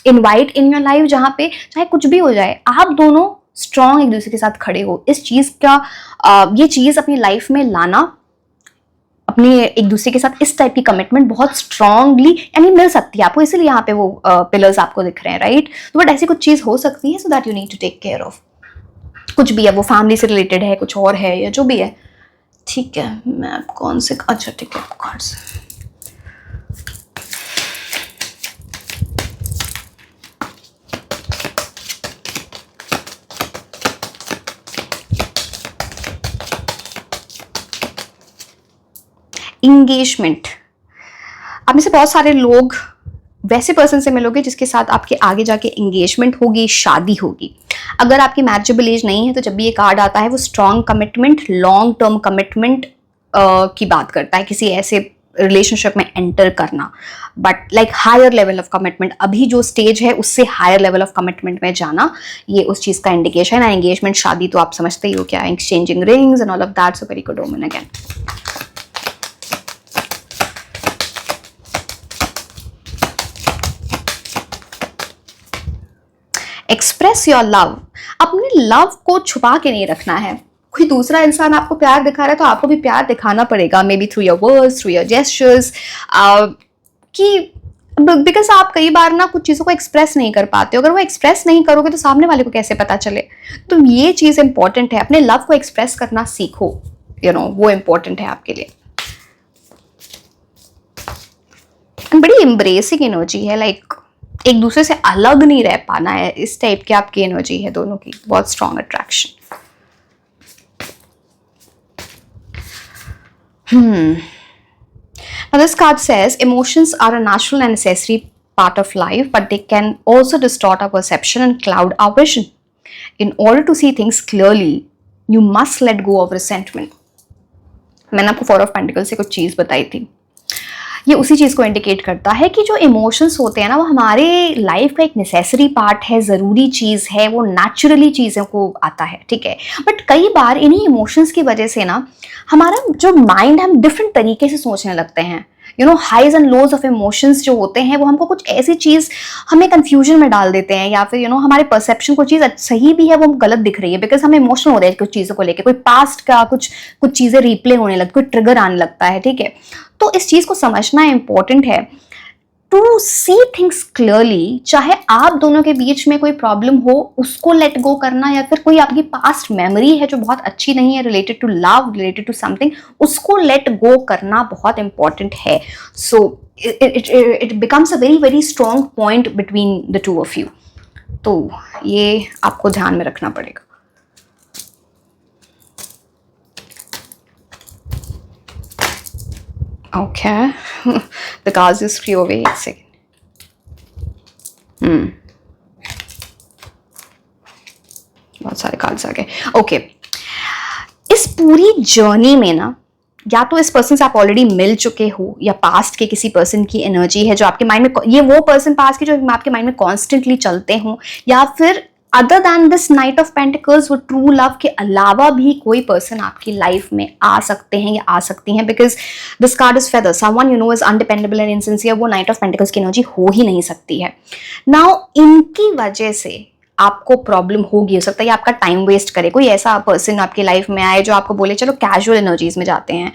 invite in your life, जहां पे चाहे कुछ भी हो जाए, आप दोनों स्ट्रांग एक दूसरे के साथ खड़े हो। इस चीज का ये चीज अपनी लाइफ में लाना, अपने एक दूसरे के साथ इस टाइप की कमिटमेंट बहुत स्ट्रांगली यानी मिल सकती है आपको, इसीलिए यहाँ पे वो पिलर्स आपको दिख रहे हैं, राइट। तो बट ऐसी कुछ चीज हो सकती है, so that you need to take care of. कुछ भी है, वो फैमिली से रिलेटेड है, कुछ और है, या जो भी है, ठीक है। मैं कौन से, अच्छा ठीक है, कार्ड्स इंगेजमेंट, आप में से बहुत सारे लोग वैसे पर्सन से मिलोगे जिसके साथ आपके आगे जाके एंगेजमेंट होगी, शादी होगी। अगर आपकी मैरिजेबल एज नहीं है तो जब भी ये कार्ड आता है वो strong commitment, long term commitment की बात करता है, किसी ऐसे रिलेशनशिप में एंटर करना, but like higher level of commitment, अभी जो स्टेज है उससे हायर लेवल ऑफ कमिटमेंट में जाना, ये उस चीज का इंडिकेशन है। एंगेजमेंट, शादी तो आप समझते ही हो क्या है, exchanging rings and all of that, so very good omen again. Express your love, अपने लव को छुपा के नहीं रखना है। कोई दूसरा इंसान आपको प्यार दिखा रहा है तो आपको भी प्यार दिखाना पड़ेगा, may be through your words, through your gestures, कि बिकॉज आप कई बार ना कुछ चीज़ों को एक्सप्रेस नहीं कर पाते हो। अगर वो एक्सप्रेस नहीं करोगे तो सामने वाले को कैसे पता चले? तो ये चीज़ इंपॉर्टेंट है, अपने लव को एक्सप्रेस करना सीखो, यू नो, वो इंपॉर्टेंट है आपके लिए। बड़ी एम्ब्रेसिंग एनर्जी है, लाइक एक दूसरे से अलग नहीं रह पाना है, इस टाइप की आपकी एनर्जी है दोनों की, बहुत strong attraction. Now this card says emotions are a natural and necessary part of life, but they can also distort our perception and cloud our vision. In order to see things clearly, you must let go of resentment. मैंने आपको four of pentacles से कुछ चीज बताई थी, ये उसी चीज को इंडिकेट करता है कि जो इमोशंस होते हैं ना वो हमारे लाइफ का एक नेसेसरी पार्ट है, जरूरी चीज है, वो नेचुरली चीजों को आता है, ठीक है। बट कई बार इन्हीं इमोशंस की वजह से ना हमारा जो माइंड, हम डिफरेंट तरीके से सोचने लगते हैं, you know, highs and lows of emotions जो होते हैं वो हमको कुछ ऐसी चीज हमें कंफ्यूजन में डाल देते हैं, या फिर यू नो हमारे परसेप्शन को चीज सही भी है वो गलत दिख रही है, बिकॉज हम इमोशनल हो रहे हैं कुछ चीजों को लेकर, कोई पास्ट का कुछ चीजें रिप्ले होने लगती, कोई ट्रिगर आने लगता है, ठीक है। तो इस चीज को समझना इंपॉर्टेंट है, टू सी थिंग्स क्लियरली। चाहे आप दोनों के बीच में कोई प्रॉब्लम हो, उसको लेट गो करना, या फिर कोई आपकी पास्ट मेमोरी है जो बहुत अच्छी नहीं है, related to love, related to something, उसको लेट गो करना बहुत इंपॉर्टेंट है। So it becomes a very very strong point between the two of you. तो ये आपको ध्यान में रखना पड़ेगा। Okay, the cards just flew away. एक सेकेंड, बहुत सारे कार्ड्स आ गए। ओके, इस पूरी जर्नी में ना, या तो इस पर्सन से आप ऑलरेडी मिल चुके हो, या पास्ट के किसी पर्सन की एनर्जी है जो आपके माइंड में, ये वो पर्सन पास्ट के जो आपके माइंड में कॉन्स्टेंटली चलते हो, या फिर other than this night of pentacles, वो ट्रू लव के अलावा भी कोई पर्सन आपकी लाइफ में आ सकते हैं या आ सकती हैं, because this card is feather, someone you know is undependable and insincere, वो नाइट ऑफ पेंटिकल्स की एनर्जी हो ही नहीं सकती है। नाउ इनकी वजह से आपको प्रॉब्लम होगी, हो सकता है आपका टाइम वेस्ट करे, कोई ऐसा पर्सन आपकी लाइफ में आए जो आपको बोले चलो कैजुअल एनर्जीज में जाते हैं,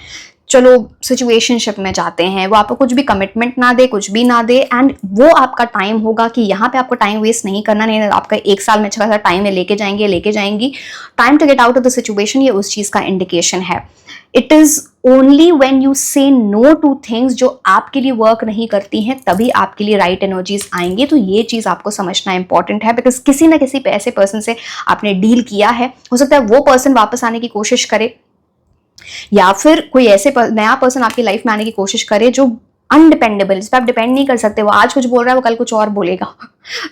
चलो सिचुएशनशिप में जाते हैं, वो आपको कुछ भी कमिटमेंट ना दे, कुछ भी ना दे, एंड वो आपका टाइम होगा कि यहाँ पे आपको टाइम वेस्ट नहीं करना, नहीं आपका एक साल में अच्छा खासा टाइम है, लेके जाएंगी time to get out of the situation, ये उस चीज का इंडिकेशन है। It is only when you say no to things जो आपके लिए वर्क नहीं करती हैं, तभी आपके लिए राइट एनर्जीज आएंगी। तो ये चीज आपको समझना इंपॉर्टेंट है, बिकॉज किसी ना किसी ऐसे पर्सन से आपने डील किया है, हो सकता है वो पर्सन वापस आने की कोशिश करे, या फिर कोई ऐसे नया पर्सन आपकी लाइफ में आने की कोशिश करे जो अनडिपेंडेबल, जिस पर आप डिपेंड नहीं कर सकते, वो आज कुछ बोल रहा है वो कल कुछ और बोलेगा।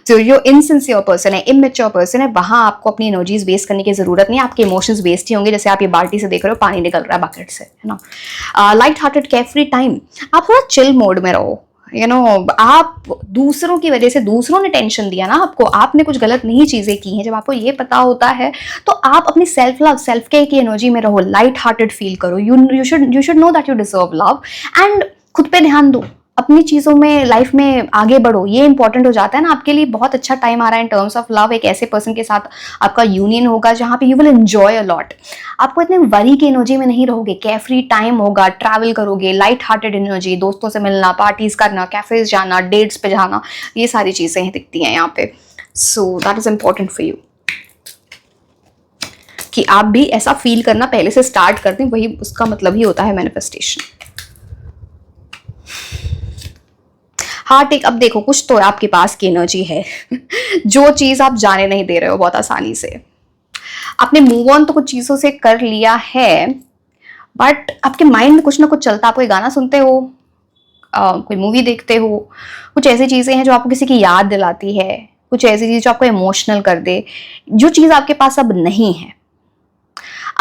तो जो इनसिंसियर पर्सन है, इमेच्योर पर्सन है, वहां आपको अपनी एनर्जीज वेस्ट करने की जरूरत नहीं, आपके इमोशंस वेस्ट ही होंगे। जैसे आप ये बाल्टी से देख रहे हो, पानी निकल रहा है बकेट से, है ना। लाइट हार्टेड केयरफ्री टाइम, आप थोड़ा चिल मोड में रहो, यू नो, आप दूसरों की वजह से, दूसरों ने टेंशन दिया ना आपको, आपने कुछ गलत नहीं चीजें की हैं, जब आपको ये पता होता है तो आप अपनी सेल्फ लव, सेल्फ केयर की एनर्जी में रहो, लाइट हार्टेड फील करो, you should no that you deserve love, and खुद पे ध्यान दो, अपनी चीजों में, लाइफ में आगे बढ़ो, ये इंपॉर्टेंट हो जाता है ना। आपके लिए बहुत अच्छा टाइम आ रहा है इन टर्म्स ऑफ लव, एक ऐसे पर्सन के साथ आपका यूनियन होगा जहां पे you will enjoy a lot, आपको इतने वरी की एनर्जी में नहीं रहोगे, केयरफ्री टाइम होगा, ट्रैवल करोगे, लाइट हार्टेड एनर्जी, दोस्तों से मिलना, पार्टीज करना, कैफेज जाना, डेट्स पे जाना, ये सारी चीजें दिखती हैं यहाँ पे। सो that is important for you कि आप भी ऐसा फील करना पहले से स्टार्ट कर दें, वही उसका मतलब ही होता है मैनिफेस्टेशन। हार्ट एक, अब देखो कुछ तो आपके पास की एनर्जी है जो चीज आप जाने नहीं दे रहे हो बहुत आसानी से, आपने मूव ऑन तो कुछ चीजों से कर लिया है, बट आपके माइंड में कुछ ना कुछ चलता है। आप कोई गाना सुनते हो, कोई मूवी देखते हो, कुछ ऐसी चीजें हैं जो आपको किसी की याद दिलाती है, कुछ ऐसी चीज जो आपको इमोशनल कर दे, जो चीज आपके पास अब नहीं है।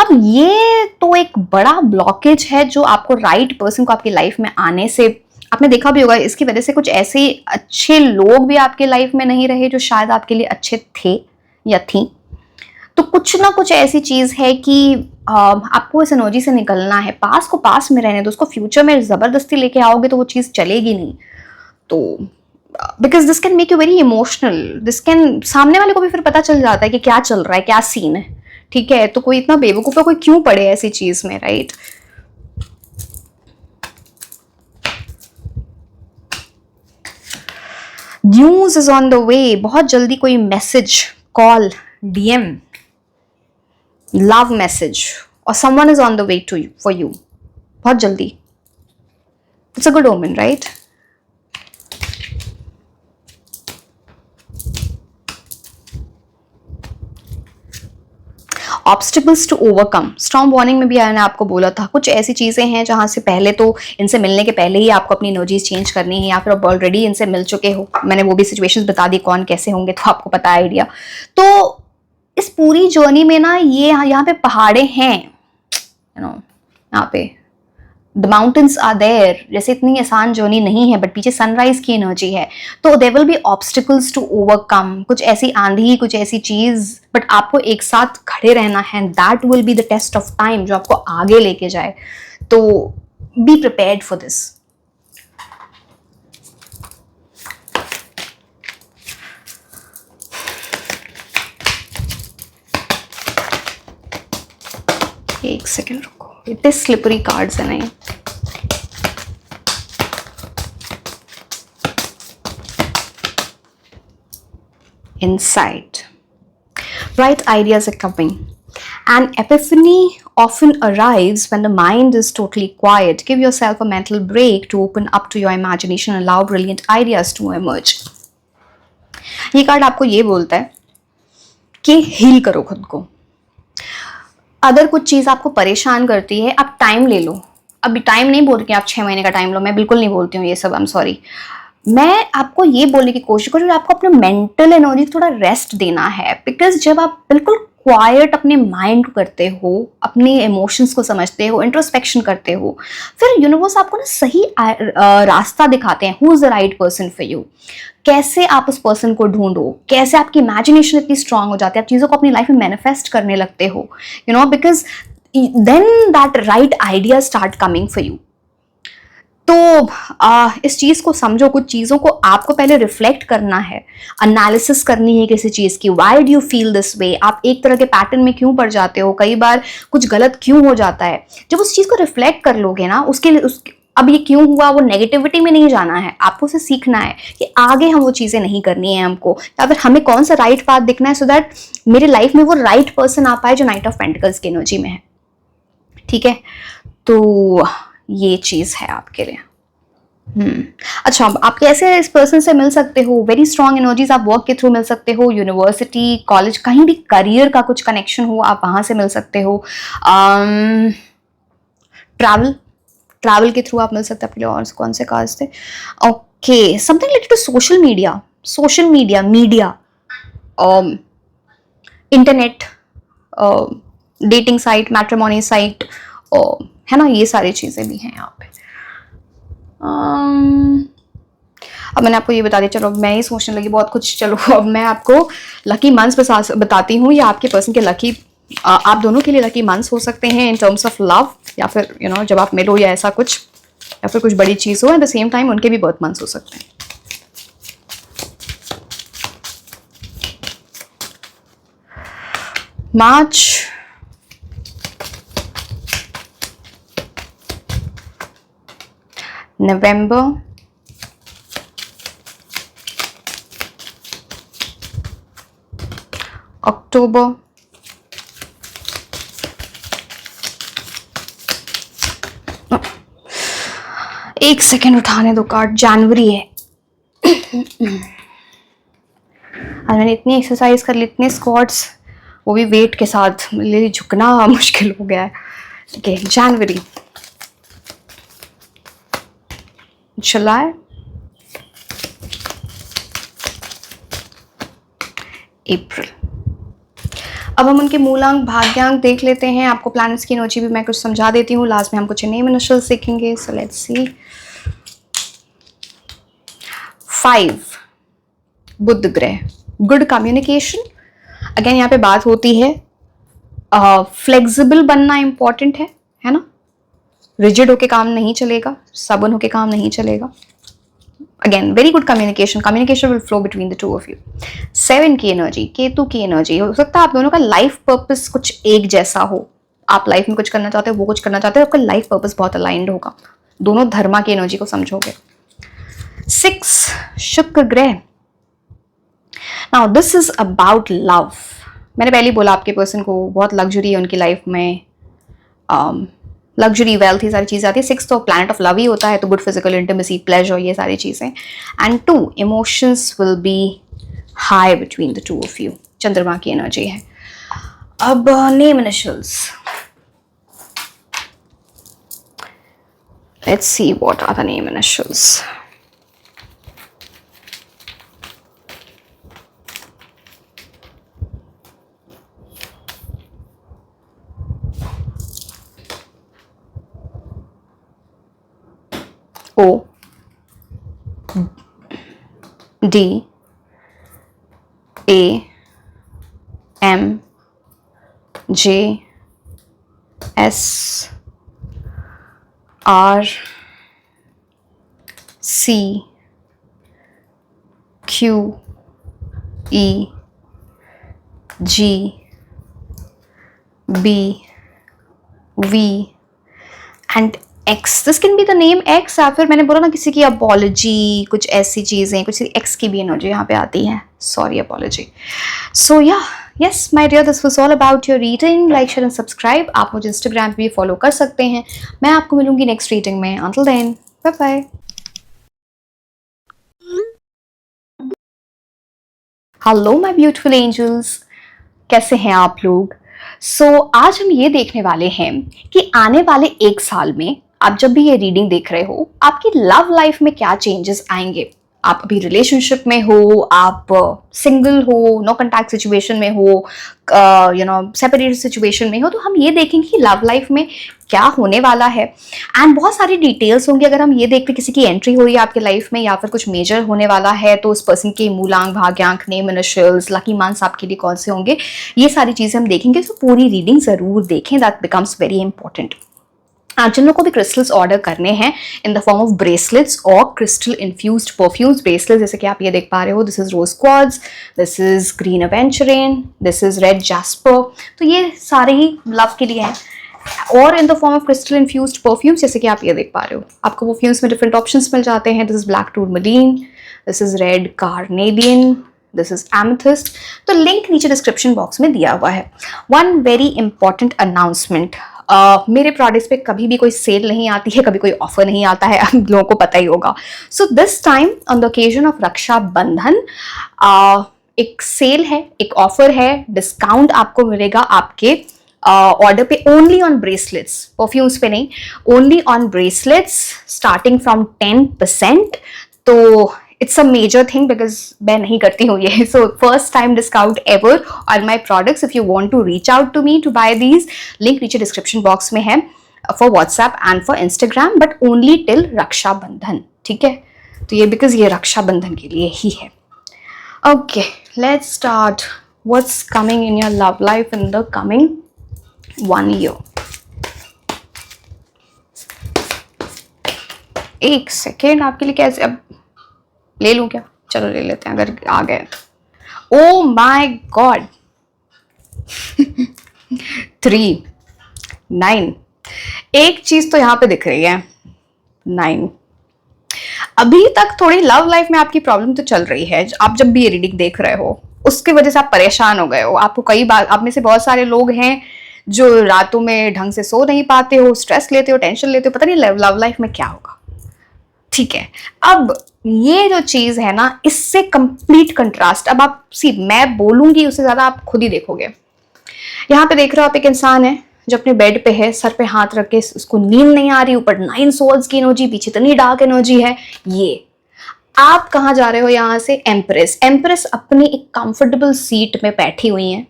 अब ये तो एक बड़ा ब्लॉकेज है जो आपको राइट पर्सन को आपकी लाइफ में आने से, आपने देखा भी होगा, इसकी वजह से कुछ ऐसे अच्छे लोग भी आपके लाइफ में नहीं रहे जो शायद आपके लिए अच्छे थे या थी। तो कुछ ना कुछ ऐसी चीज है कि आपको इस एनर्जी से निकलना है। पास को पास में रहने दो, उसको फ्यूचर में जबरदस्ती लेके आओगे तो वो चीज चलेगी नहीं। तो because this can make you very emotional, this can, सामने वाले को भी फिर पता चल जाता है कि क्या चल रहा है, क्या सीन है। ठीक है, तो कोई इतना बेवकूफ है, कोई क्यों पड़े ऐसी चीज में, right? News is on the way, बहुत जल्दी कोई message, call, DM, love message और someone is on the way to you, for you, बहुत जल्दी। It's a good omen, right? Obstacles to overcome, storm warning में भी मैंने आपको बोला था, कुछ ऐसी चीजें हैं जहां से पहले तो इनसे मिलने के पहले ही आपको अपनी एनर्जीज चेंज करनी है, या फिर आप ऑलरेडी इनसे मिल चुके हो। मैंने वो भी सिचुएशंस बता दी कौन कैसे होंगे, तो आपको पता है आइडिया। तो इस पूरी जर्नी में ना, ये यहाँ पे पहाड़े हैं, यहाँ पे द माउंटेन्स आर देयर, जैसे इतनी आसान जर्नी नहीं है, बट पीछे सनराइज की एनर्जी है। तो there will be obstacles to overcome, कुछ ऐसी आंधी, कुछ ऐसी चीज, बट आपको एक साथ खड़े रहना है। That will be the test of time जो आपको आगे लेके जाए। तो बी प्रिपेयर्ड फॉर दिस। एक सेकेंड रुको, इतने स्लिपरी कार्ड्स हैं नहीं। Insight. Bright ideas are coming. An epiphany often arrives when the mind is totally quiet. Give yourself a mental break to open up to your imagination and allow brilliant ideas to emerge. ये card आपको ये बोलता है कि heal करो खुद को। अगर कुछ चीज़ आपको परेशान करती है, आप टाइम ले लो। अभी टाइम नहीं बोल रही आप 6 महीने का टाइम लो, मैं बिल्कुल नहीं बोलती हूँ ये सब, आई एम सॉरी। मैं आपको ये बोलने की कोशिश करूँ, आपको अपने मेंटल एनर्जी को थोड़ा रेस्ट देना है। बिकॉज जब आप बिल्कुल क्वाइट अपने माइंड को करते हो, अपने इमोशंस को समझते हो, इंट्रोस्पेक्शन करते हो, फिर यूनिवर्स आपको ना सही रास्ता दिखाते हैं। Who is the right person for you, कैसे आप उस पर्सन को ढूंढो, कैसे आपकी इमेजिनेशन इतनी स्ट्रांग हो जाती है, आप चीज़ों को अपनी लाइफ में मैनिफेस्ट करने लगते हो, because then that right idea start coming for you. तो इस चीज़ को समझो, कुछ चीज़ों को आपको पहले रिफ्लेक्ट करना है, एनालिसिस करनी है किसी चीज़ की। Why do you feel this way, आप एक तरह के पैटर्न में क्यों पड़ जाते हो, कई बार कुछ गलत क्यों हो जाता है। जब उस चीज़ को रिफ्लेक्ट कर लोगे ना, उसके लिए अब ये क्यों हुआ, वो नेगेटिविटी में नहीं जाना है, आपको उसे सीखना है कि आगे हम वो चीज़ें नहीं करनी है हमको, या फिर हमें कौन सा राइट पाथ दिखना है, सो दैट मेरे लाइफ में वो राइट पर्सन आ पाए जो नाइट ऑफ पेंटिकल्स की एनर्जी में है। ठीक है, तो ये चीज़ है आपके लिए। अच्छा, आप कैसे इस पर्सन से मिल सकते हो? वेरी स्ट्रॉन्ग एनर्जीज आप वर्क के थ्रू मिल सकते हो, यूनिवर्सिटी, कॉलेज, कहीं भी करियर का कुछ कनेक्शन हो, आप वहाँ से मिल सकते हो। ट्रैवल के थ्रू आप मिल सकते हैं। आपके लिए और कौन से कार्ड्स थे? Okay, something related to social media, internet, dating site, matrimony site, है ना, ये सारी चीज़ें भी हैं यहाँ पे। अब मैंने आपको ये बता दिया, चलो मैं ही सोचने लगी बहुत कुछ। चलो अब मैं आपको लकी मंथ्स बताती हूँ, या आपके पर्सन के लकी, आप दोनों के लिए लकी मंथ्स हो सकते हैं इन टर्म्स ऑफ लव, या फिर जब आप मिलो या ऐसा कुछ, या फिर कुछ बड़ी चीज़ हो। एट द सेम टाइम उनके भी बर्थ मंथ्स हो सकते हैं। मार्च, नवंबर, अक्टूबर, एक सेकेंड उठाने दो कार्ड, जनवरी है। आज मैंने इतनी एक्सरसाइज कर ली, इतने स्क्वाट्स, वो भी वेट के साथ, मेरे लिए झुकना मुश्किल हो गया है। ओके, जनवरी, जुलाई, अप्रैल। अब हम उनके मूलांक भाग्यांक देख लेते हैं। आपको प्लैनेट्स की एनर्जी भी मैं कुछ समझा देती हूँ। लास्ट में हम कुछ नेम इनिशियल्स सीखेंगे। सो लेट्स सी। 5 बुध ग्रह, गुड कम्युनिकेशन। अगेन यहाँ पे बात होती है फ्लेक्सिबल बनना इंपॉर्टेंट है ना। रिजिड होके काम नहीं चलेगा, सबन होके काम नहीं चलेगा। Again very good communication, communication will flow between the two of you. 7 की एनर्जी, केतु की एनर्जी। हो सकता है आप दोनों का लाइफ पर्पस कुछ एक जैसा हो। आप लाइफ में कुछ करना चाहते हो, वो कुछ करना चाहते हो, आपका लाइफ पर्पस बहुत अलाइंड होगा। दोनों धर्मा की एनर्जी को समझोगे। 6 शुक्र ग्रह। Now this is about love. मैंने पहले बोला आपके पर्सन को बहुत लग्जरी है उनकी लाइफ में, लग्जरी, वेल्थ, ये सारी चीज़ें आती है। 6 तो प्लैनेट ऑफ लव ही होता है, तो गुड फिजिकल इंटिमेसी, प्लेजर, ये सारी चीज़ें। And 2 emotions will be high between the two of you. चंद्रमा की एनर्जी है। अब name initials, let's see what are the name initials. O D A M J S R C Q E G B V and x. This can be the name x, या फिर मैंने बोला ना किसी की apology, कुछ ऐसी चीज़ें, कुछ एक्स की भी एनर्जी यहाँ पे आती है। Sorry, apology. So yeah yes my dear, this was all about your reading. Like, share and subscribe. आप मुझे इंस्टाग्राम पे भी फॉलो कर सकते हैं। मैं आपको मिलूंगी नेक्स्ट रीडिंग में। Until then, bye bye. Hello my beautiful angels, कैसे हैं आप लोग। आज हम ये देखने वाले हैं कि आने वाले 1 साल में आप जब भी ये रीडिंग देख रहे हो, आपकी लव लाइफ में क्या चेंजेस आएंगे। आप अभी रिलेशनशिप में हो, आप सिंगल हो, नो कॉन्टैक्ट सिचुएशन में हो, सेपरेटेड सिचुएशन में हो, तो हम ये देखेंगे कि लव लाइफ में क्या होने वाला है। एंड बहुत सारी डिटेल्स होंगी। अगर हम ये देखते किसी की एंट्री हो रही है आपके लाइफ में, या फिर कुछ मेजर होने वाला है, तो उस पर्सन के मूलांक, भाग्यांक, नेम इनिशियल्स, लकी मंथ्स आपके लिए कौन से होंगे, ये सारी चीजें हम देखेंगे। तो पूरी रीडिंग जरूर देखें, दैट बिकम्स वेरी इंपॉर्टेंट। जिन लोगों को भी क्रिस्टल्स ऑर्डर करने हैं in the form of bracelets और क्रिस्टल इन्फ्यूज्ड परफ्यूम्स ब्रेसलेट्स, जैसे कि आप ये देख पा रहे हो, this is rose quartz, this is green aventurine, this is red jasper. तो ये सारे ही लव के लिए हैं। और in the form of crystal infused perfumes, जैसे कि आप ये देख पा रहे हो, आपको परफ्यूम्स में डिफरेंट ऑप्शंस मिल जाते हैं। This is black tourmaline, this is red carnelian, this is amethyst. तो लिंक नीचे डिस्क्रिप्शन बॉक्स में दिया हुआ है। वन वेरी इंपॉर्टेंट अनाउंसमेंट, मेरे प्रोडक्ट्स पे कभी भी कोई सेल नहीं आती है, कभी कोई ऑफर नहीं आता है, आप लोगों को पता ही होगा। So this time on the occasion of Rakshabandhan एक सेल है, एक ऑफर है, डिस्काउंट आपको मिलेगा आपके ऑर्डर पे, ओनली ऑन ब्रेसलेट्स, परफ्यूम्स पे नहीं, only on bracelets, starting from 10%। तो it's a major thing because मैं नहीं करती हूँ ये। So first time discount ever on my products. If you want to reach out to me to buy these, link नीचे description box में है for WhatsApp and for Instagram, but only till Rakshabandhan, ठीक है। तो ये बिकॉज ये रक्षाबंधन के लिए ही है। Okay, let's start. What's coming in your love life in the coming 1 year। एक सेकेंड, आपके लिए कैसे, अब ले लूं क्या? चलो ले लेते हैं अगर आ गए। Oh my God 3 9। एक चीज तो यहां पे दिख रही है, 9। अभी तक थोड़ी लव लाइफ में आपकी प्रॉब्लम तो चल रही है। आप जब भी ये रीडिंग देख रहे हो, उसकी वजह से आप परेशान हो गए हो। आपको कई बार, आप में से बहुत सारे लोग हैं जो रातों में ढंग से सो नहीं पाते हो, स्ट्रेस लेते हो, टेंशन लेते हो, पता नहीं लव लाइफ में क्या होगा, ठीक है। अब ये जो चीज है ना, इससे कंप्लीट कंट्रास्ट। अब आप मैं बोलूंगी उससे ज्यादा आप खुद ही देखोगे। यहाँ पे देख रहे हो आप, एक इंसान है जो अपने बेड पे है, सर पे हाथ रख के, उसको नींद नहीं आ रही, ऊपर 9 सोल्स की एनर्जी, पीछे इतनी डार्क एनर्जी है। ये आप कहाँ जा रहे हो यहाँ से? एम्प्रेस। एम्प्रेस अपनी एक कंफर्टेबल सीट में बैठी हुई है,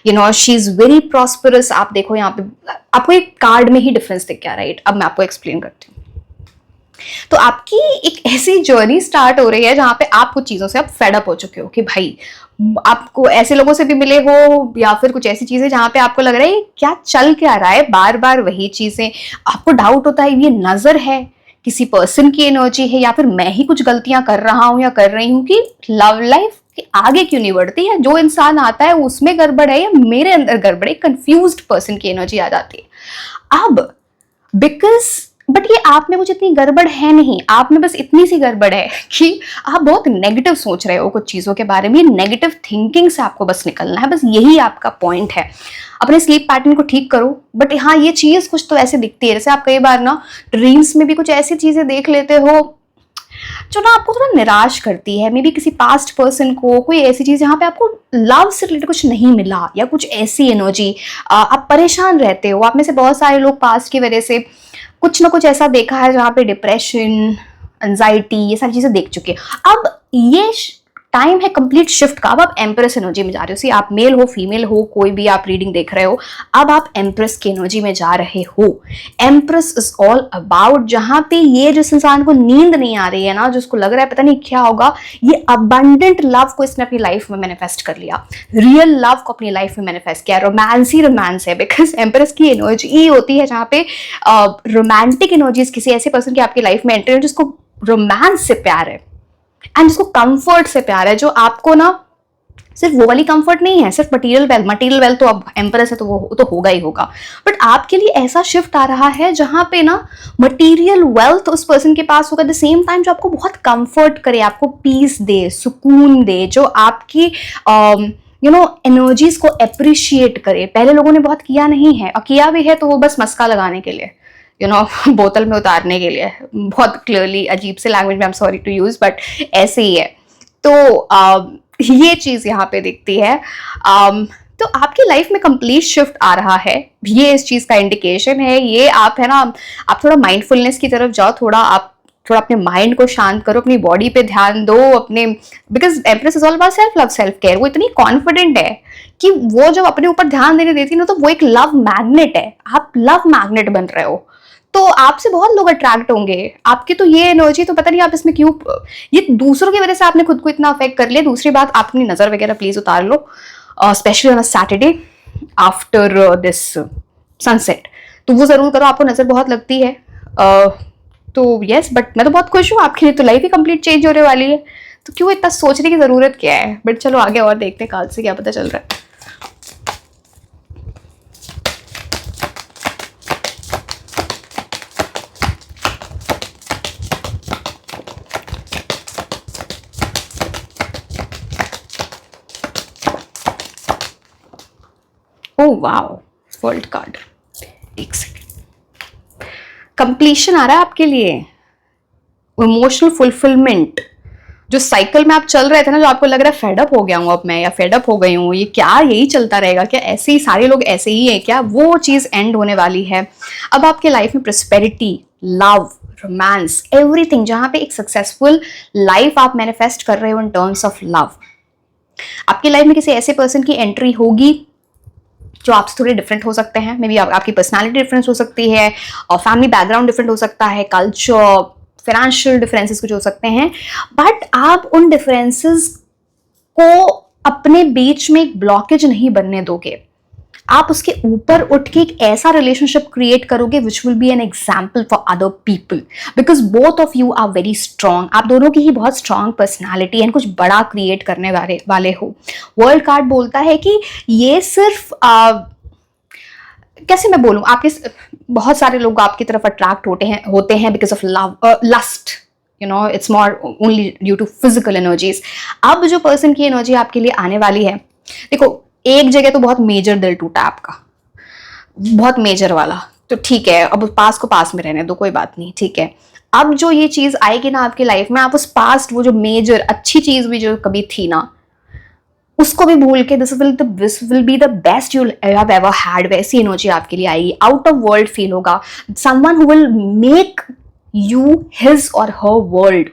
you know, she is very prosperous. आप देखो यहाँ पे आपको एक कार्ड में ही डिफरेंस दिख गया, राइट? अब मैं आपको एक्सप्लेन करती हूँ। तो आपकी एक ऐसी जर्नी स्टार्ट हो रही है जहां पे आप कुछ चीजों से आप फेड अप हो चुके हो कि भाई आपको ऐसे लोगों से भी मिले हो, या फिर कुछ ऐसी चीजें जहां पे आपको लग रहा है क्या चल क्या रहा है, बार बार वही चीजें। आपको डाउट होता है ये नजर है, किसी पर्सन की एनर्जी है, या फिर मैं ही कुछ गलतियां कर रहा हूं या कर रही हूं कि लव लाइफ के आगे क्यों नहीं बढ़ती है, जो इंसान आता है उसमें गड़बड़ है या मेरे अंदर गड़बड़ है। कंफ्यूज्ड पर्सन की एनर्जी आ जाती है। अब बिकॉज बट ये आप में कुछ इतनी गड़बड़ है नहीं, आप में बस इतनी सी गड़बड़ है कि आप बहुत नेगेटिव सोच रहे हो कुछ चीजों के बारे में। नेगेटिव थिंकिंग से आपको बस निकलना है, बस यही आपका पॉइंट है। अपने स्लीप पैटर्न को ठीक करो। बट हाँ, ये चीज कुछ तो ऐसे दिखती है, जैसे आप कई बार ना ड्रीम्स में भी कुछ ऐसी चीजें देख लेते हो जो ना आपको थोड़ा निराश करती है। मे बी किसी पास्ट पर्सन को, कोई ऐसी चीज जहाँ पे आपको लव से रिलेटेड कुछ नहीं मिला, या कुछ ऐसी एनर्जी, आप परेशान रहते हो। आप में से बहुत सारे लोग पास्ट की वजह से कुछ ना कुछ ऐसा देखा है जहाँ पे डिप्रेशन, एंजाइटी, ये सारी चीजें देख चुके हैं। अब ये टाइम है कंप्लीट शिफ्ट का। अब आप एम्प्रेस एनर्जी में जा रहे हो। सी आप मेल हो, फीमेल हो, कोई भी आप रीडिंग देख रहे हो, अब आप एम्प्रेस की एनर्जी में जा रहे हो। एम्प्रेस इज ऑल अबाउट, जहां पे ये जिस इंसान को नींद नहीं आ रही है ना, जिसको लग रहा है पता नहीं क्या होगा, ये अबंडेंट लव को इसने अपनी लाइफ में मैनिफेस्ट कर लिया, रियल लव को अपनी लाइफ में मैनिफेस्ट किया। रोमांस ही रोमांस है, बिकॉज एम्प्रेस की एनर्जी होती है जहां पे रोमांटिक एनर्जीज किसी ऐसे पर्सन की आपकी लाइफ में एंटर है जिसको रोमांस से प्यार है एंड जिसको कंफर्ट से प्यार है, जो आपको ना सिर्फ वो वाली कंफर्ट नहीं है, सिर्फ मटेरियल वेल्थ तो अब एम्प्रेस है तो वो तो होगा ही होगा। बट आपके लिए ऐसा शिफ्ट आ रहा है जहां पे ना मटेरियल वेल्थ उस पर्सन के पास होगा, द सेम टाइम जो आपको बहुत कंफर्ट करे, आपको पीस दे, सुकून दे, जो आपकी यू नो एनर्जीज को अप्रिशिएट करे। पहले लोगों ने बहुत किया नहीं है, और किया भी है तो वो बस मस्का लगाने के लिए, यू नो, बोतल में उतारने के लिए। बहुत क्लियरली अजीब से लैंग्वेज में, I am sorry to use, but ऐसे ही है। तो ये चीज यहाँ पे दिखती है। तो आपकी लाइफ में कंप्लीट शिफ्ट आ रहा है, ये इस चीज का इंडिकेशन है। ये आप है ना, आप थोड़ा माइंडफुलनेस की तरफ जाओ, थोड़ा अपने माइंड को शांत करो, अपनी बॉडी पे ध्यान दो, अपने, because empress is all about self love, self care. वो इतनी कॉन्फिडेंट है कि वो जब अपने ऊपर ध्यान देने देती है ना, तो वो एक लव मैग्नेट है। आप लव मैग्नेट बन रहे हो, तो आपसे बहुत लोग अट्रैक्ट होंगे। आपकी तो ये एनर्जी, तो पता नहीं आप इसमें क्यों, ये दूसरों की वजह से आपने खुद को इतना अफेक्ट कर लिया। दूसरी बात, आप अपनी नजर वगैरह प्लीज उतार लो, specially on a Saturday after this sunset, तो वो जरूर करो। आपको नजर बहुत लगती है। तो यस, बट मैं तो बहुत खुश हूँ, आपके लिए तो लाइफ ही कंप्लीट चेंज होने वाली है, तो क्यों इतना सोचने की जरूरत क्या है। बट चलो आगे और देखते हैं काल से क्या पता चल रहा है। Oh wow, world card. एक सेकेंड, कंप्लीशन आ रहा है आपके लिए, इमोशनल फुलफिलमेंट। जो साइकिल में आप चल रहे थे ना, जो आपको लग रहा है फेड अप हो गया हूं अब मैं, या फेड अप हो गई हूँ, ये क्या यही चलता रहेगा क्या, ऐसे ही सारे लोग ऐसे ही हैं क्या, वो चीज एंड होने वाली है। अब आपके लाइफ में प्रोस्पेरिटी, लव, रोमांस, एवरीथिंग, जहां पे एक सक्सेसफुल लाइफ आप मैनिफेस्ट कर रहे हो इन टर्म्स ऑफ लव। आपकी लाइफ में किसी ऐसे पर्सन की एंट्री होगी जो आपसे थोड़े डिफरेंट हो सकते हैं। मे बी आपकी पर्सनालिटी डिफरेंस हो सकती है, और फैमिली बैकग्राउंड डिफरेंट हो सकता है, कल्चर, फाइनेंशियल डिफरेंसेस कुछ हो सकते हैं। बट आप उन डिफरेंसेस को अपने बीच में एक ब्लॉकेज नहीं बनने दोगे। आप उसके ऊपर उठ के एक ऐसा रिलेशनशिप क्रिएट करोगे which will be an example for other people, because both of you are very strong. आप दोनों की ही बहुत स्ट्रांग पर्सनैलिटी एंड कुछ बड़ा क्रिएट करने वाले हो। वर्ल्ड कार्ड बोलता है कि ये सिर्फ कैसे मैं बोलूं, आपके बहुत सारे लोग आपकी तरफ अट्रैक्ट होते हैं because of love, lust, you know, it's more only due to physical energies. अब जो पर्सन की एनर्जी आपके लिए आने वाली है, देखो एक जगह तो बहुत मेजर दिल टूटा आपका, बहुत मेजर वाला, तो ठीक है, अब पास को पास में रहने दो, कोई बात नहीं, ठीक है। अब जो ये चीज आएगी ना आपकी लाइफ में, आप उस पास्ट, वो जो मेजर अच्छी चीज भी जो कभी थी ना, उसको भी भूल के this will be the best you have ever had, वैसी एनर्जी आपके लिए आएगी। आउट ऑफ वर्ल्ड फील होगा, someone who will make you his और हर वर्ल्ड,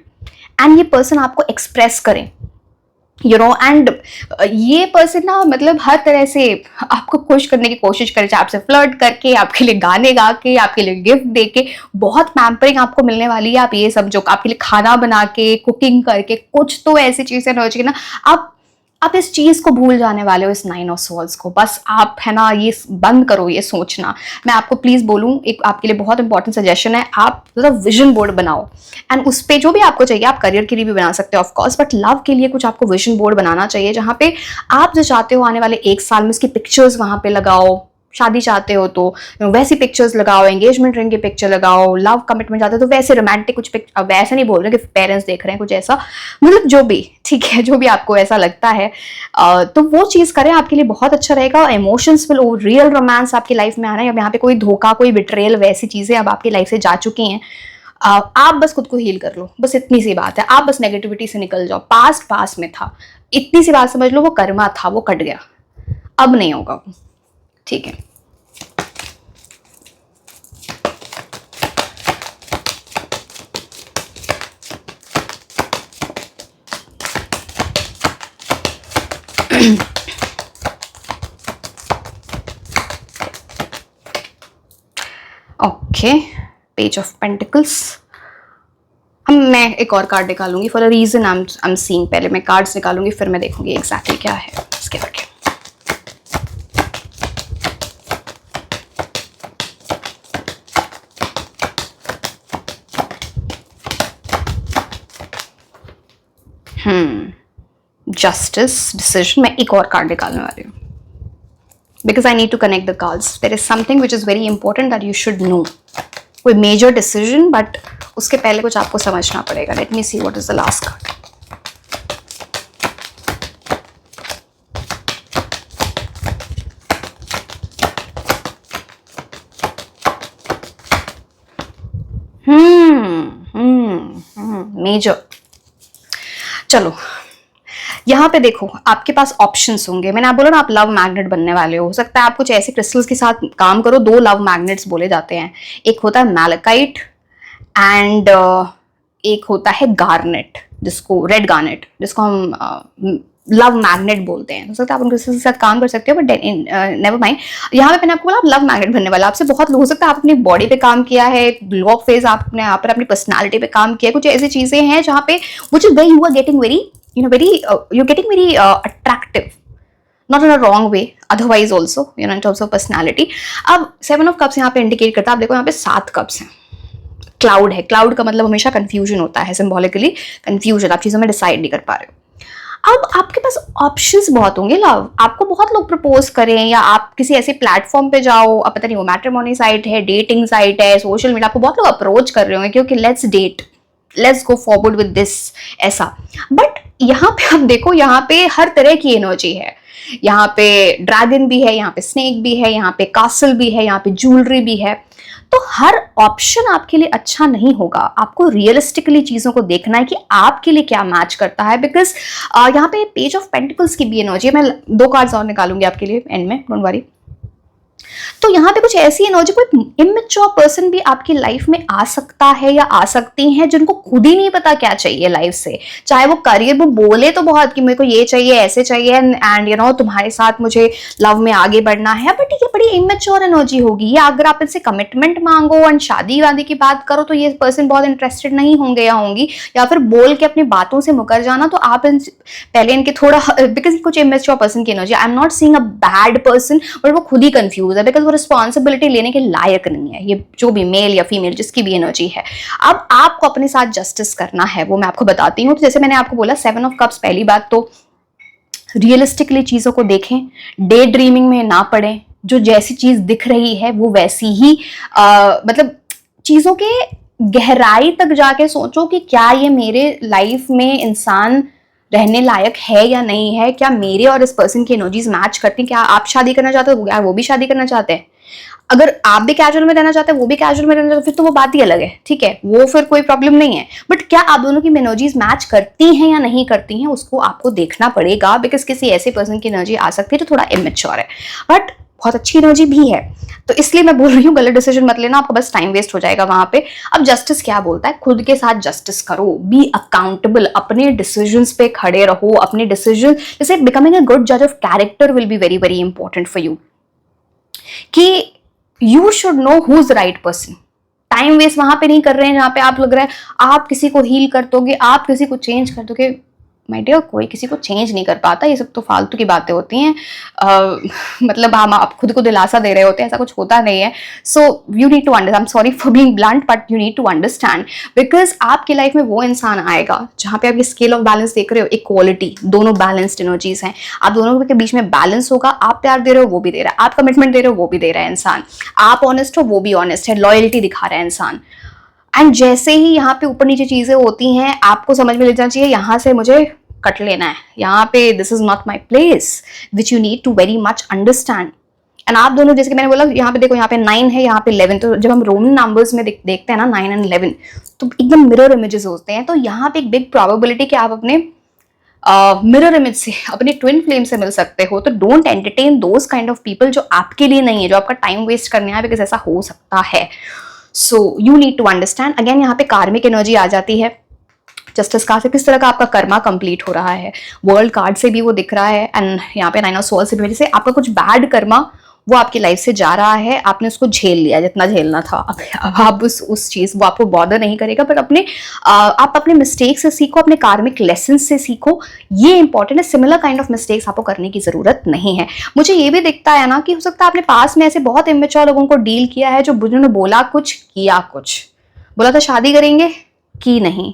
एंड ये पर्सन आपको एक्सप्रेस करें, यू नो, एंड ये पर्सन ना मतलब हर तरह से आपको खुश करने की कोशिश करे, चाहे आपसे फ्लर्ट करके, आपके लिए गाने गा के, आपके लिए गिफ्ट दे के, बहुत पैम्परिंग आपको मिलने वाली है। आप ये समझो, आपके लिए खाना बना के, कुकिंग करके, कुछ तो ऐसी चीजें हो चाहिए ना, आप इस चीज को भूल जाने वाले हो, इस 9 ऑफ सॉर्ड्स को। बस आप है ना ये बंद करो ये सोचना। मैं आपको प्लीज बोलूं, एक आपके लिए बहुत इंपॉर्टेंट सजेशन है, आप विजन बोर्ड बनाओ, एंड उस पे जो भी आपको चाहिए, आप करियर के लिए भी बना सकते हो ऑफ कोर्स, बट लव के लिए कुछ आपको विजन बोर्ड बनाना चाहिए, जहां पे आप जो चाहते हो आने वाले 1 साल में उसकी पिक्चर्स वहां पे लगाओ। शादी चाहते हो तो वैसी पिक्चर्स लगाओ, एंगेजमेंट रिंग की पिक्चर लगाओ, लव कमिटमेंट चाहते हो तो वैसे रोमांटिक कुछ पिक्चर, वैसे नहीं बोल रहे कि पेरेंट्स देख रहे हैं कुछ ऐसा, मतलब जो भी ठीक है, जो भी आपको ऐसा लगता है तो वो चीज करें, आपके लिए बहुत अच्छा रहेगा। इमोशंस विल, रियल रोमांस आपकी लाइफ में आना है। अब यहाँ पे कोई धोखा, कोई बिट्रेयल, वैसी चीजें अब आपकी लाइफ से जा चुकी हैं। आप बस खुद को हील कर लो, बस इतनी सी बात है। आप बस नेगेटिविटी से निकल जाओ, पास्ट में था, इतनी सी बात समझ लो, वो कर्मा था, वो कट गया, अब नहीं होगा, ठीक है। Okay, page of pentacles. अब मैं एक और कार्ड निकालूंगी for a reason I am seeing. पहले मैं कार्ड्स निकालूंगी, फिर मैं देखूंगी एग्जैक्टली क्या है इसके आगे। Justice, decision. मैं एक और कार्ड निकालने वाली हूँ because I need to connect the cards. There is something which is very important that you should know. कोई major decision, but उसके पहले कुछ आपको समझना पड़ेगा। Let me see what is the last card. Major. चलो यहाँ पे देखो, आपके पास ऑप्शंस होंगे। मैंने आप बोला ना, आप लव मैग्नेट बनने वाले हो सकता है आप कुछ ऐसे क्रिस्टल्स के साथ काम करो। 2 लव मैग्नेट्स बोले जाते हैं, एक होता है मैलेकाइट एंड एक होता है गार्नेट, जिसको रेड गार्नेट, जिसको हम लव मैग्नेट बोलते हैं। हो सकता है आप उन क्रिस्टल्स के साथ काम कर सकते हो, बट नेवर माइंड। यहाँ पे मैंने आपको बोला आप लव मैग्नेट बनने वाला। आपसे बहुत लोग, हो सकता है आप अपनी बॉडी पे काम किया है, ग्लो अप फेज आपने यहाँ पर अपनी पर्सनालिटी पे काम किया है। कुछ ऐसी चीजें हैं जहाँ पे which is where you are getting very you're getting very attractive, not in a wrong way, otherwise also in terms of personality. अब 7 of cups यहाँ पे इंडिकेट करता है, आप देखो यहाँ पे 7 कप्स हैं। क्लाउड है, क्लाउड का मतलब हमेशा कंफ्यूजन होता है, सिंबॉलिकली कंफ्यूजन, आप चीजों में डिसाइड नहीं कर पा रहे हो। अब आपके पास ऑप्शंस बहुत होंगे लव, आपको बहुत लोग प्रपोज करें, या आप किसी ऐसे प्लेटफॉर्म पे जाओ, अब पता नहीं वो मैट्रिमोनी साइट है, डेटिंग साइट है, सोशल मीडिया, आपको बहुत लोग अप्रोच कर रहे होंगे क्योंकि let's date, let's go forward with this, ऐसा। बट यहाँ पे आप देखो, यहाँ पे हर तरह की एनर्जी है। यहाँ पे ड्रैगन भी है, यहाँ पे स्नेक भी है, यहाँ पे कासल भी है, यहाँ पे ज्वेलरी भी है। तो हर ऑप्शन आपके लिए अच्छा नहीं होगा। आपको रियलिस्टिकली चीजों को देखना है कि आपके लिए क्या मैच करता है। बिकॉज यहाँ पे पेज ऑफ पेंटिकल्स की भी एनर्जी है। मैं 2 कार्ड्स और निकालूंगी आपके लिए एंड में, डोंट वरी। तो यहाँ पे कुछ ऐसी एनर्जी, कोई इमेच्योर पर्सन भी आपकी लाइफ में आ सकता है या आ सकती हैं, जिनको खुद ही नहीं पता क्या चाहिए लाइफ से। चाहे वो करियर, वो बोले तो बहुत कि मेरे को ये चाहिए, ऐसे चाहिए, एंड तुम्हारे साथ मुझे लव में आगे बढ़ना है, बट ये बड़ी इमेच्योर एनर्जी होगी। या अगर आप इनसे कमिटमेंट मांगो एंड शादी वादी की बात करो तो ये पर्सन बहुत इंटरेस्टेड नहीं होंगे या होंगी, या फिर बोल के अपनी बातों से मुकर जाना। तो आप पहले इनके थोड़ा, बिकॉज कुछ इमेच्योर पर्सन की energy, I am not seeing a bad person, but वो खुद ही कंफ्यूज है, बिकॉज वो रिस्पॉन्सिबिलिटी लेने के लायक नहीं है। ये जो भी मेल या फीमेल जिसकी भी एनर्जी है, अब आपको अपने साथ जस्टिस करना है, वो मैं आपको बताती हूँ। तो जैसे मैंने आपको बोला 7 ऑफ कप्स, पहली बात तो रियलिस्टिकली चीजों को देखें, डे ड्रीमिंग में ना पड़े। जो जैसी चीज दिख रही है वो वैसी ही मतलब चीजों के गहराई तक जाके सोचो कि क्या ये मेरे लाइफ में इंसान रहने लायक है या नहीं है, क्या मेरे और इस पर्सन की एनर्जीज मैच करती हैं, क्या आप शादी करना चाहते हो, क्या वो भी शादी करना चाहते हैं। अगर आप भी कैजुअल में रहना चाहते हैं, वो भी कैजुअल में रहना चाहते हैं, फिर तो वो बात ही अलग है, ठीक है, वो फिर कोई प्रॉब्लम नहीं है। बट क्या आप दोनों की एनर्जीज मैच करती हैं या नहीं करती हैं, उसको आपको देखना पड़ेगा, बिकॉज किसी ऐसे पर्सन की एनर्जी आ सकती है जो थोड़ा इमेच्योर है, बट बहुत अच्छी एनर्जी भी है। तो इसलिए मैं बोल रही हूँ गलत डिसीजन मत लेना, आपका बस टाइम वेस्ट हो जाएगा वहां पे। अब जस्टिस क्या बोलता है, खुद के साथ जस्टिस करो, बी अकाउंटेबल, अपने डिसीजंस पे खड़े रहो, अपने डिसीजन, जैसे बिकमिंग अ गुड जज of character will be very very important for you, कि you should know who is the right person. Time waste वहां पे नहीं कर रहे हैं जहां पे आप लग रहा है आप किसी को हील कर दोगे, आप किसी को चेंज कर दोगे। माय डियर, कोई किसी को चेंज नहीं कर पाता, ये सब तो फालतू की बातें होती हैं। मतलब हम आप खुद को दिलासा दे रहे होते हैं, ऐसा कुछ होता नहीं है। So you need to understand, I am sorry for being blunt, but you need to understand, because आपकी लाइफ में वो इंसान आएगा जहां पे आप ये स्केल ऑफ बैलेंस देख रहे हो, इक्वालिटी, दोनों बैलेंस्ड एनर्जीज हैं, आप दोनों के बीच में बैलेंस होगा। आप प्यार दे रहे हो, वो भी दे रहा है, आप कमिटमेंट दे रहे हो, वो भी दे रहा है इंसान, आप ऑनेस्ट हो, वो भी ऑनेस्ट है, लॉयल्टी दिखा रहा है इंसान। एंड जैसे ही यहाँ पे ऊपर नीचे चीजें होती हैं, आपको समझ में ले जाना चाहिए यहाँ से मुझे कट लेना है, यहाँ पे this is not my place, which you need to very much understand. And आप दोनों, जैसे कि मैंने बोला, यहाँ पे देखो, यहाँ पे 9 है, यहाँ पे 11, तो जब हम रोमन नंबर्स में देखते हैं ना 9 एंड 11, तो एकदम मिरर इमेजेस होते हैं। तो यहाँ पे एक बिग प्रोबेबिलिटी कि आप अपने मिरर इमेज से, अपने ट्विन फ्लेम से मिल सकते हो। तो don't entertain those kind of people जो आपके लिए नहीं है, जो आपका टाइम वेस्ट करने आए, बिकॉज ऐसा हो सकता है। So you need to understand. Again यहाँ पे कार्मिक एनर्जी आ जाती है, जस्टिस कार्ड से किस तरह का आपका कर्मा कंप्लीट हो रहा है, वर्ल्ड कार्ड से भी वो दिख रहा है, एंड यहाँ पे 9 ऑफ सोल्स से वजह से आपका कुछ बैड कर्मा वो आपकी लाइफ से जा रहा है, आपने उसको झेल लिया जितना झेलना था। अब आप उस चीज, वो आपको बॉदर नहीं करेगा, पर आप अपने मिस्टेक से सीखो, अपने कार्मिक लेसन से सीखो, ये इंपॉर्टेंट है। सिमिलर काइंड ऑफ मिस्टेक्स आपको करने की जरूरत नहीं है। मुझे ये भी दिखता है ना कि हो सकता है आपने पास में ऐसे बहुत इमेच्योर लोगों को डील किया है, जो जिन्होंने बोला कुछ किया कुछ, बोला था शादी करेंगे की नहीं,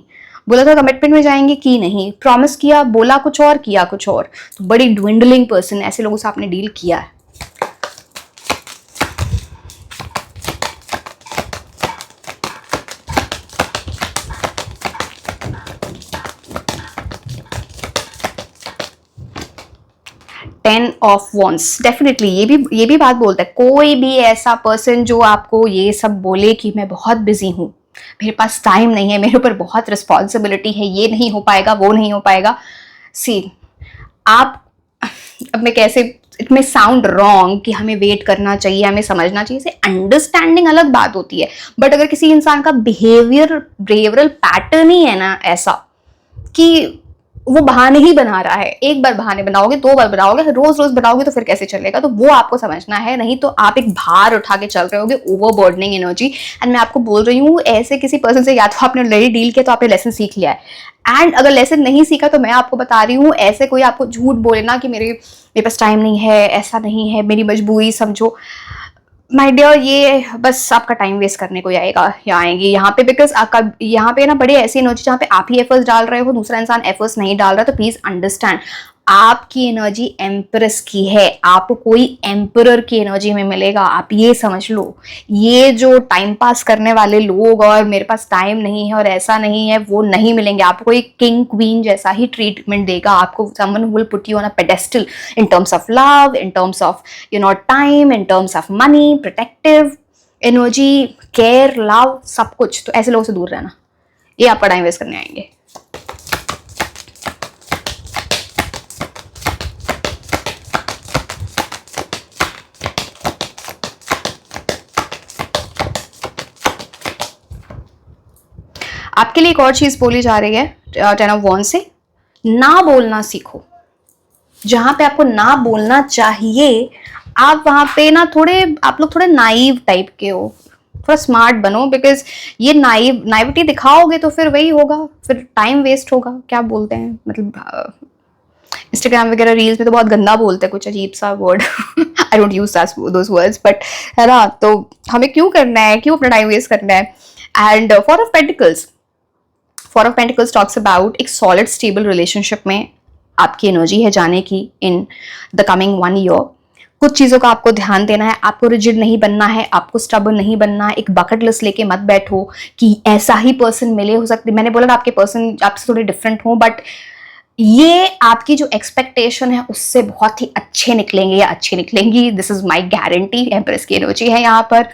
बोला था कमिटमेंट में जाएंगे की नहीं, प्रॉमिस किया, बोला कुछ और किया कुछ और। तो बड़ी ड्विंडलिंग पर्सन, ऐसे लोगों से आपने डील किया है। टेन ऑफ वॉन्ड्स, डेफिनेटली ये भी बात बोलता है, कोई भी ऐसा पर्सन जो आपको ये सब बोले कि मैं बहुत बिजी हूं, मेरे पास टाइम नहीं है, मेरे ऊपर बहुत रिस्पॉन्सिबिलिटी है, ये नहीं हो पाएगा, वो नहीं हो पाएगा। सी, आप, अब मैं कैसे, इट मे साउंड रॉन्ग कि हमें वेट करना चाहिए, हमें समझना चाहिए, से अंडरस्टैंडिंग अलग बात होती है। बट अगर किसी इंसान का बिहेवियरल पैटर्न ही है ना ऐसा कि वो बहाने ही बना रहा है, एक बार बहाने बनाओगे, 2 बार बनाओगे, रोज रोज बनाओगे, तो फिर कैसे चलेगा। तो वो आपको समझना है, नहीं तो आप एक भार उठा के चल रहे होगे, ओवरबर्डनिंग एनर्जी। एंड मैं आपको बोल रही हूँ, ऐसे किसी पर्सन से या तो आपने ऑलरेडी डील किया, तो आपने लेसन सीख लिया है। एंड अगर लेसन नहीं सीखा, तो मैं आपको बता रही हूँ, ऐसे कोई आपको झूठ बोले ना कि मेरे पास टाइम नहीं है, ऐसा नहीं है, मेरी मजबूरी समझो, माय डियर, ये बस आपका टाइम वेस्ट करने को आएगा या आएंगी यहाँ पे। बिकॉज आपका यहाँ पे ना बड़े ऐसी एनर्जी जहाँ पे आप ही एफर्ट्स डाल रहे हो, दूसरा इंसान एफर्ट्स नहीं डाल रहा। तो प्लीज अंडरस्टैंड, आपकी एनर्जी एम्प्रेस की है, आपको कोई एम्परर की एनर्जी में मिलेगा, आप ये समझ लो। ये जो टाइम पास करने वाले लोग और मेरे पास टाइम नहीं है और ऐसा नहीं है, वो नहीं मिलेंगे आपको। एक किंग क्वीन जैसा ही ट्रीटमेंट देगा आपको, someone who will put you on a pedestal in terms of love, in terms of time, in terms of money, protective energy, care, love, सब कुछ। तो ऐसे लोगों से दूर रहना, ये आपका टाइम वेस्ट करने आएंगे। आपके लिए एक और चीज बोली जा रही है 10 ऑफ वॉन्ड्स से, ना बोलना सीखो। जहां पे आपको ना बोलना चाहिए, आप वहां पे ना आप लोग थोड़े नाइव टाइप के हो, थोड़ा स्मार्ट बनो। बिकॉज ये नाइविटी दिखाओगे तो फिर वही होगा, फिर टाइम वेस्ट होगा। क्या बोलते हैं, मतलब इंस्टाग्राम वगैरह रील्स में तो बहुत गंदा बोलते हैं, कुछ अजीब सा word, I don't use those words, but है ना। तो हमें क्यों करना है, क्यों अपना टाइम वेस्ट करना है। And four of pentacles talks about एक सॉलिड स्टेबल रिलेशनशिप में आपकी एनर्जी है जाने की इन द कमिंग 1 ईयर। कुछ चीजों का आपको ध्यान देना है, आपको रिजिड नहीं बनना है, आपको स्टबर्न नहीं बनना है। एक बकेट लिस्ट लेके मत बैठो कि ऐसा ही पर्सन मिले, हो सकती, मैंने बोला ना आपके पर्सन आपसे थोड़े डिफरेंट हो, बट ये आपकी जो एक्सपेक्टेशन है उससे बहुत ही अच्छे निकलेंगे या अच्छी निकलेंगी, this is my guarantee. Empress की एनर्जी है यहाँ पर।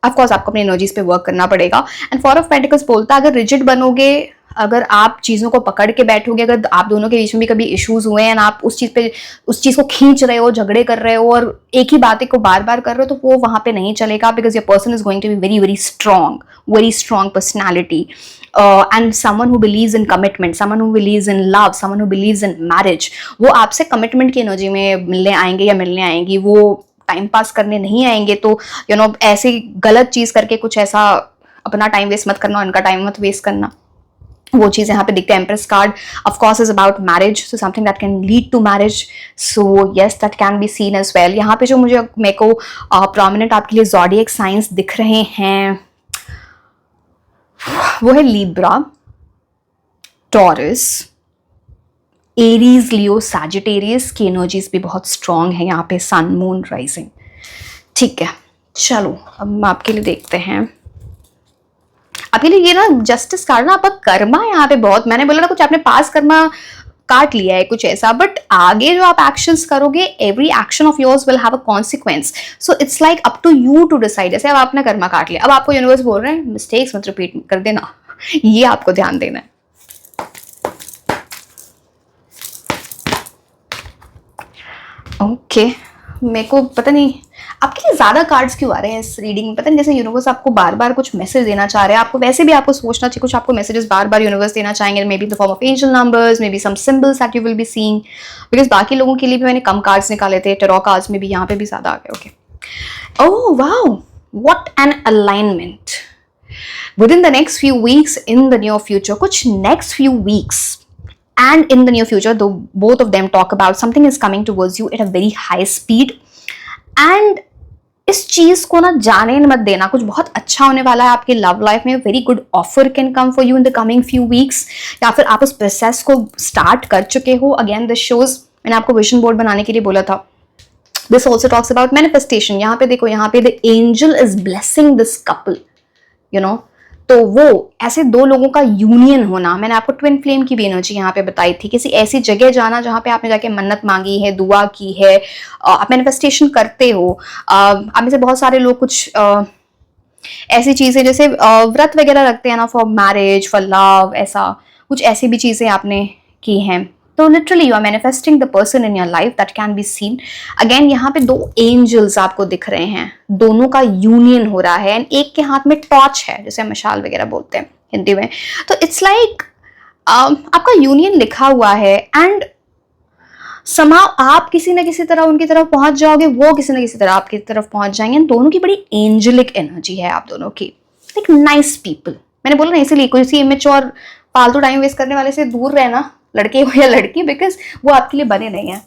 ऑफकोर्स आपको अपनी एनर्जीज पे वर्क करना पड़ेगा। एंड फोर ऑफ पेंटिकल्स बोलता है अगर रिजिड बनोगे, अगर आप चीज़ों को पकड़ के बैठोगे, अगर आप दोनों के बीच में भी कभी इश्यूज हुए हैं, आप उस चीज़ को खींच रहे हो, झगड़े कर रहे हो और एक ही बातें को बार बार कर रहे हो, तो वो वहाँ पे नहीं चलेगा, because your person is going to be very strong personality, and someone who believes in commitment, someone who believes in love, someone who believes in marriage, वो आपसे कमिटमेंट की एनर्जी में मिलने आएंगे या मिलने आएंगी, वो टाइम पास करने नहीं आएंगे। तो ऐसे गलत चीज करके कुछ ऐसा अपना टाइम वेस्ट मत करना, उनका टाइम मत वेस्ट करना। वो चीज यहाँ पे दिखते हैं। Empress card of course is about marriage, so something that can lead to marriage, so yes that can be seen as well. यहाँ पे जो मेरे को प्रोमिनेंट आपके लिए ज़ोडिएक साइंस दिख रहे हैं वो है Libra, taurus, Aries, Leo, Sagittarius की एनर्जीज भी बहुत स्ट्रांग है यहाँ पे, सन, मून, राइजिंग। ठीक है, चलो अब हम आपके लिए देखते हैं। आपके लिए ये ना जस्टिस कार्ड ना, आपका कर्मा है यहाँ पे बहुत। मैंने बोला ना कुछ आपने पास कर्मा काट लिया है कुछ ऐसा, बट आगे जो आप एक्शंस करोगे, every action of yours will have a consequence, so it's like up to you to decide. जैसे अब आपने कर्मा काट लिया, अब आपको यूनिवर्स बोल रहे हैं मिस्टेक्स मत रिपीट कर देना, ये आपको ध्यान देना है। ओके, मेरे को पता नहीं आपके लिए ज्यादा कार्ड्स क्यों आ रहे हैं इस रीडिंग में, पता नहीं, जैसे यूनिवर्स आपको बार बार कुछ मैसेज देना चाह रहे हैं। आपको वैसे भी आपको सोचना चाहिए, कुछ आपको मैसेजेस बार बार यूनिवर्स देना चाहेंगे, maybe the form of angel numbers, maybe some symbols that you will be seeing, because बाकी लोगों के लिए भी मैंने कम कार्ड्स निकाले थे, टेरो कार्ड्स में भी, यहाँ पे भी ज्यादा आ गए। Okay, oh wow, what an alignment with in the next few weeks, in the near future, कुछ next few weeks and in the near future, though both of them talk about something is coming towards you at a very high speed, and इस चीज को ना जाने मत देना, कुछ बहुत अच्छा होने वाला है आपकी लव लाइफ में। Very good offer can come for you in the coming few weeks, या फिर आप उस प्रोसेस को स्टार्ट कर चुके हो। अगेन दिस शोज, मैंने आपको विजन बोर्ड बनाने के लिए बोला था, this also talks about manifestation. यहाँ पे देखो, यहाँ पे the angel is blessing this couple, तो वो ऐसे दो लोगों का यूनियन होना। मैंने आपको ट्विन फ्लेम की भी एनर्जी यहाँ पे बताई थी, किसी ऐसी जगह जाना जहाँ पे आपने जाके मन्नत मांगी है, दुआ की है, आप मैनिफेस्टेशन करते हो। आप में से बहुत सारे लोग कुछ ऐसी चीजें जैसे व्रत वगैरह रखते हैं ना, फॉर मैरिज, फॉर लव, ऐसा कुछ ऐसी भी चीजें आपने की हैं। तो literally you are manifesting the person in your life, that can be seen. Again यहाँ पे दो एंजल्स आपको दिख रहे हैं, दोनों का यूनियन हो रहा है, एंड एक के हाथ में टॉर्च है, जैसे मशाल वगैरह बोलते हैं हिंदी में। तो इट्स लाइक आपका यूनियन लिखा हुआ है, एंड समाउ आप किसी न किसी तरह उनकी तरफ पहुंच जाओगे, वो किसी न किसी तरह आपकी तरफ पहुंच जाएंगे। दोनों की बड़ी एंजेलिक एनर्जी है आप दोनों की, लाइक नाइस पीपल। मैंने बोला ना, इसीलिए कोई सी इमेच्योर फालतू टाइम वेस्ट करने वाले से दूर रहना, लड़के हो या लड़की, बिकॉज वो आपके लिए बने नहीं है।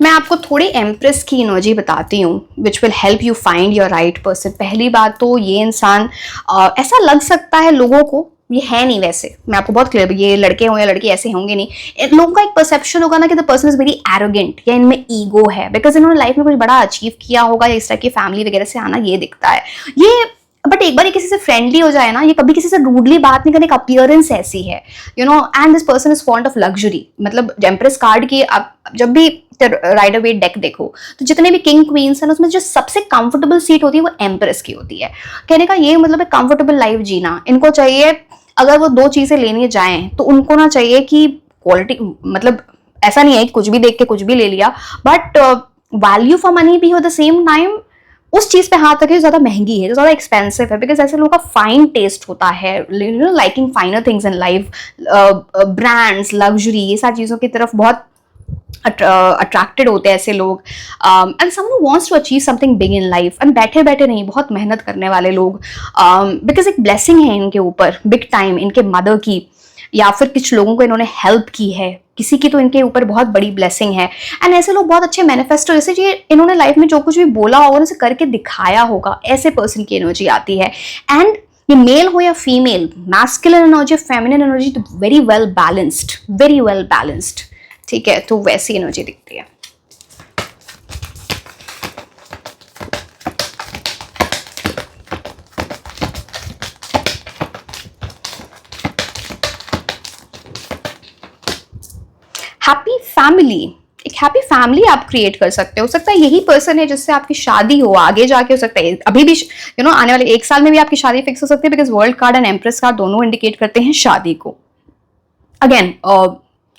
मैं आपको थोड़ी एम्प्रेस की एनर्जी बताती हूँ, which will help you find your right person. पहली बात तो ये इंसान ऐसा लग सकता है लोगों को, ये है नहीं वैसे, मैं आपको बहुत क्लियर, ये लड़के हों या लड़की ऐसे होंगे नहीं। लोगों का एक परसेप्शन होगा ना कि the person is very arrogant, या इनमें ईगो है, बिकॉज इन्होंने लाइफ में कुछ बड़ा अचीव किया होगा, या इस तरह की फैमिली वगैरह से आना ये दिखता है ये। बट एक बार ये किसी से फ्रेंडली हो जाए ना, ये कभी किसी से रूडली बात नहीं करने का, अपीयरेंस ऐसी है, and this person is fond of luxury. मतलब एम्प्रेस कार्ड की आप जब भी राइडर वेट डेक देखो, तो जितने भी किंग क्वींस हैं उसमें जो सबसे कंफर्टेबल सीट होती है वो एम्प्रेस की होती है। कहने का ये मतलब है कंफर्टेबल लाइफ जीना। इनको चाहिए, अगर वो दो चीजें लेने जाएं तो उनको ना चाहिए कि क्वालिटी, मतलब ऐसा नहीं है कि कुछ भी देख के कुछ भी ले लिया, बट वैल्यू फॉर मनी भी हो द सेम टाइम। उस चीज पे हाथ रखे जो ज्यादा महंगी है, जो ज्यादा एक्सपेंसिव है, बिकॉज ऐसे लोगों का फाइन टेस्ट होता है, liking फाइनर things in life, brands, luxury, ये सारी चीजों की तरफ बहुत अट्रैक्टेड होते हैं ऐसे लोग। And someone who wants to achieve something big in life, and बैठे बैठे नहीं, बहुत मेहनत करने वाले लोग, बिकॉज एक ब्लेसिंग है इनके ऊपर बिग टाइम, इनके मदर की, या फिर कुछ लोगों को इन्होंने हेल्प की है, किसी की तो इनके ऊपर बहुत बड़ी ब्लेसिंग है। एंड ऐसे लोग बहुत अच्छे मैनिफेस्टो, जैसे ये इन्होंने लाइफ में जो कुछ भी बोला होगा उसे करके दिखाया होगा, ऐसे पर्सन की एनर्जी आती है। एंड ये मेल हो या female, masculine energy, feminine energy, तो very well balanced, very well balanced. ठीक है, तो वैसी एनर्जी दिखती है। हैप्पी फैमिली, एक हैप्पी फैमिली आप क्रिएट कर सकते हो सकता है यही पर्सन है जिससे आपकी शादी हो, आगे जाके हो सकता है, अभी भी आने वाले 1 साल में भी आपकी शादी फिक्स हो सकती है, because world card and empress card दोनों इंडिकेट करते हैं शादी को। Again